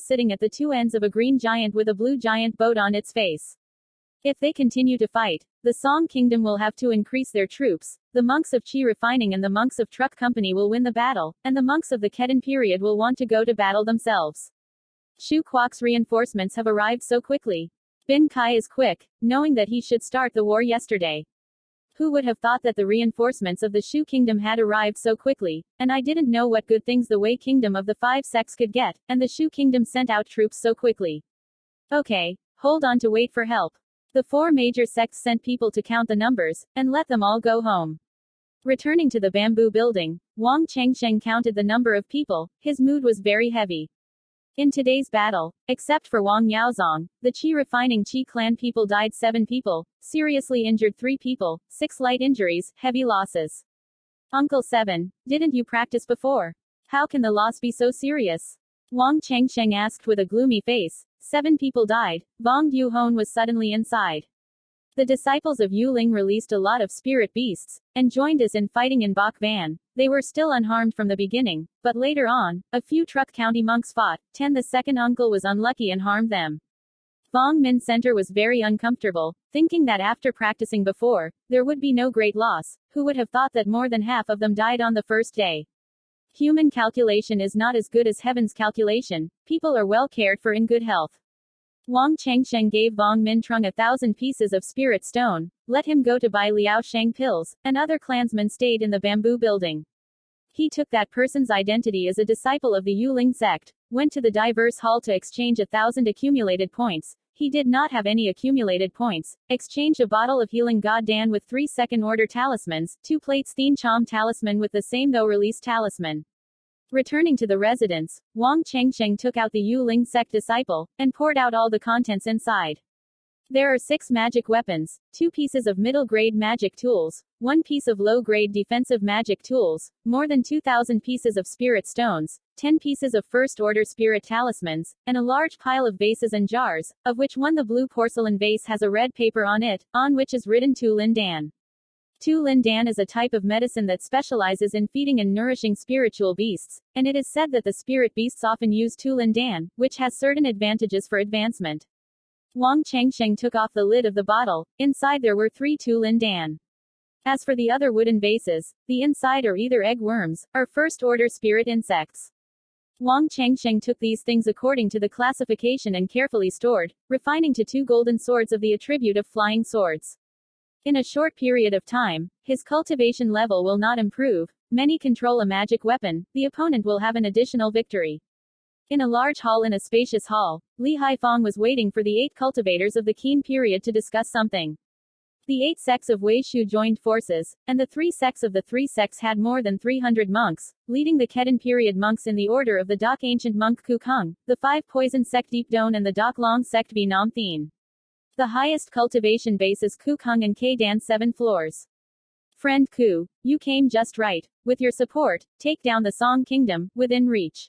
sitting at the two ends of a green giant with a blue giant boat on its face. If they continue to fight, the Song Kingdom will have to increase their troops, the monks of Qi Refining and the monks of Truc Company will win the battle, and the monks of the Ketan period will want to go to battle themselves. Shu Quoqu's reinforcements have arrived so quickly. Bin Kai is quick, knowing that he should start the war yesterday. Who would have thought that the reinforcements of the Shu Kingdom had arrived so quickly, and I didn't know what good things the Wei Kingdom of the 5 sects could get, and the Shu Kingdom sent out troops so quickly. Okay, hold on to wait for help. The 4 major sects sent people to count the numbers, and let them all go home. Returning to the bamboo building, Wang Changsheng counted the number of people, his mood was very heavy. In today's battle, except for Wang Yaozong, the Qi Refining Qi clan people died 7 people, seriously injured 3 people, 6 light injuries, heavy losses. Uncle 7, didn't you practice before? How can the loss be so serious? Wang Changsheng asked with a gloomy face. 7 people died. Vuong Duhon was suddenly inside. The disciples of Yu Ling released a lot of spirit beasts, and joined us in fighting in Bok Van. They were still unharmed from the beginning, but later on, a few Truc County monks fought. The second uncle was unlucky and harmed them. Vuong Min Center was very uncomfortable, thinking that after practicing before, there would be no great loss. Who would have thought that more than half of them died on the first day? Human calculation is not as good as heaven's calculation. People are well cared for in good health. Wang Changsheng gave Vuong Min Truong 1,000 pieces of spirit stone, let him go to buy Liao Shang pills, and other clansmen stayed in the bamboo building. He took that person's identity as a disciple of the Yu Ling sect, went to the diverse hall to exchange 1,000 accumulated points. He did not have any accumulated points, exchanged a bottle of healing God Dan with 3 second-order talismans, 2 plates Thien Chom talisman with the same though released talisman. Returning to the residence, Wang Changsheng took out the Yu Ling sect disciple, and poured out all the contents inside. There are 6 magic weapons, 2 pieces of middle-grade magic tools, 1 piece of low-grade defensive magic tools, more than 2,000 pieces of spirit stones, 10 pieces of first-order spirit talismans, and a large pile of vases and jars, of which one the blue porcelain vase has a red paper on it, on which is written Tu Lin Dan. Tu Lin Dan is a type of medicine that specializes in feeding and nourishing spiritual beasts, and it is said that the spirit beasts often use Tu Lin Dan, which has certain advantages for advancement. Wang Changsheng took off the lid of the bottle. Inside there were 3 Tu Lin Dan. As for the other wooden vases, the inside are either egg worms, or first-order spirit insects. Wang Changsheng took these things according to the classification and carefully stored, refining to 2 golden swords of the attribute of flying swords. In a short period of time, his cultivation level will not improve, Many control a magic weapon, the opponent will have an additional victory. In a large hall in a spacious hall, Li Haifeng was waiting for the 8 cultivators of the Qin period to discuss something. The 8 sects of Wei Shu joined forces, and the 3 sects of the 3 sects had more than 300 monks, leading the Kedan period monks in the order of the Dak ancient monk Ku Kung, the 5 poison sect Deep Don and the Dak Long sect Bi Nam Thien. The highest cultivation base is Ku Kung and K Dan 7 floors. Friend Ku, you came just right. With your support, take down the Song Kingdom, within reach.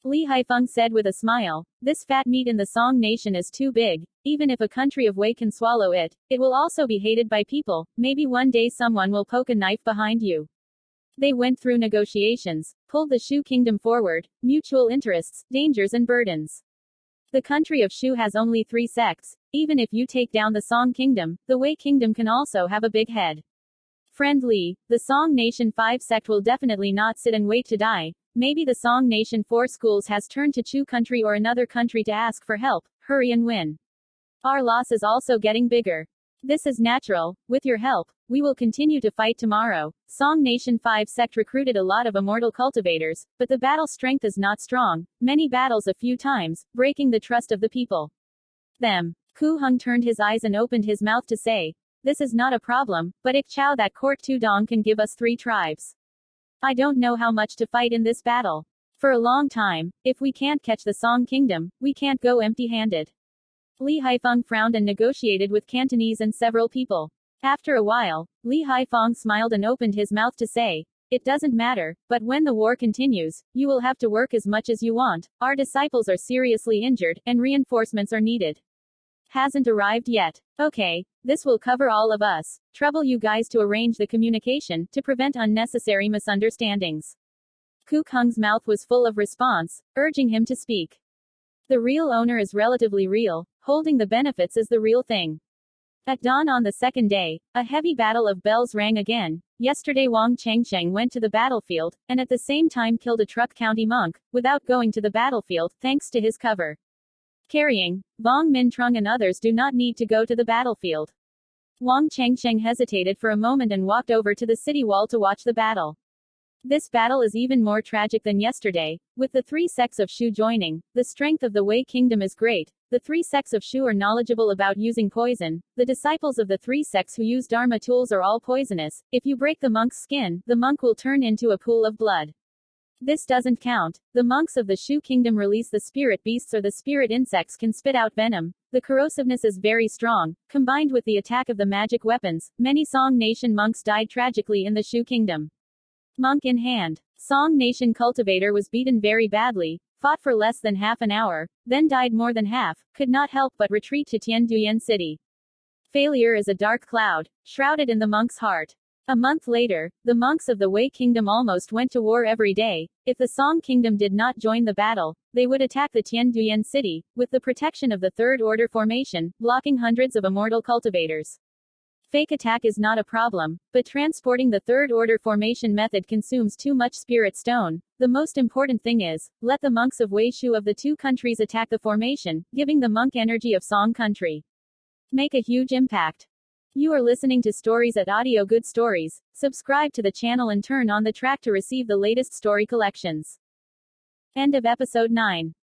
Li Haifeng said with a smile, this fat meat in the Song nation is too big. Even if a country of Wei can swallow it, it will also be hated by people. Maybe one day someone will poke a knife behind you. They went through negotiations, pulled the Shu kingdom forward, mutual interests, dangers and burdens. The country of Shu has only 3 sects. Even if you take down the Song kingdom, the Wei kingdom can also have a big head. Friend Li, the Song nation 5 sect will definitely not sit and wait to die. Maybe the Song nation 4 schools has turned to Chu country or another country to ask for help. Hurry and win. Our loss is also getting bigger. This is natural. With your help, we will continue to fight tomorrow. Song Nation 5 sect recruited a lot of immortal cultivators, but the battle strength is not strong. Many battles a few times, breaking the trust of the people. Them. Ku Hung turned his eyes and opened his mouth to say, this is not a problem, but Ik Chow that court Tudong can give us 3 tribes. I don't know how much to fight in this battle. For a long time, if we can't catch the Song kingdom, we can't go empty-handed. Li Haifeng frowned and negotiated with Cantonese and several people. After a while, Li Haifeng smiled and opened his mouth to say, it doesn't matter, but when the war continues, you will have to work as much as you want. Our disciples are seriously injured, and reinforcements are needed. Hasn't arrived yet. Okay, this will cover all of us. Trouble you guys to arrange the communication, to prevent unnecessary misunderstandings. Ku Kung's mouth was full of response, urging him to speak. The real owner is relatively real, holding the benefits is the real thing. At dawn on the second day, a heavy battle of bells rang again. Yesterday Wang Chengsheng went to the battlefield, and at the same time killed a Truc County monk, without going to the battlefield, thanks to his cover. Carrying, Vuong Min Truong and others do not need to go to the battlefield. Wang Chengsheng hesitated for a moment and walked over to the city wall to watch the battle. This battle is even more tragic than yesterday. With the 3 sects of Shu joining, the strength of the Wei kingdom is great. The 3 sects of Shu are knowledgeable about using poison. The disciples of the 3 sects who use Dharma tools are all poisonous. If you break the monk's skin, the monk will turn into a pool of blood. This doesn't count. The monks of the Shu kingdom release the spirit beasts or the spirit insects can spit out venom. The corrosiveness is very strong. Combined with the attack of the magic weapons, many Song nation monks died tragically in the Shu kingdom. Monk in hand. Song nation cultivator was beaten very badly, fought for less than half an hour, then died more than half, could not help but retreat to Tianduyan city. Failure is a dark cloud, shrouded in the monk's heart. A month later, the monks of the Wei kingdom almost went to war every day. If the Song kingdom did not join the battle, they would attack the Tianduyan city, with the protection of the Third Order formation, blocking hundreds of immortal cultivators. Fake attack is not a problem, but transporting the Third Order formation method consumes too much spirit stone. The most important thing is, let the monks of Wei Shu of the 2 countries attack the formation, giving the monk energy of Song country. Make a huge impact. You are listening to Stories at Audio Good Stories. Subscribe to the channel and turn on the track to receive the latest story collections. End of episode 9.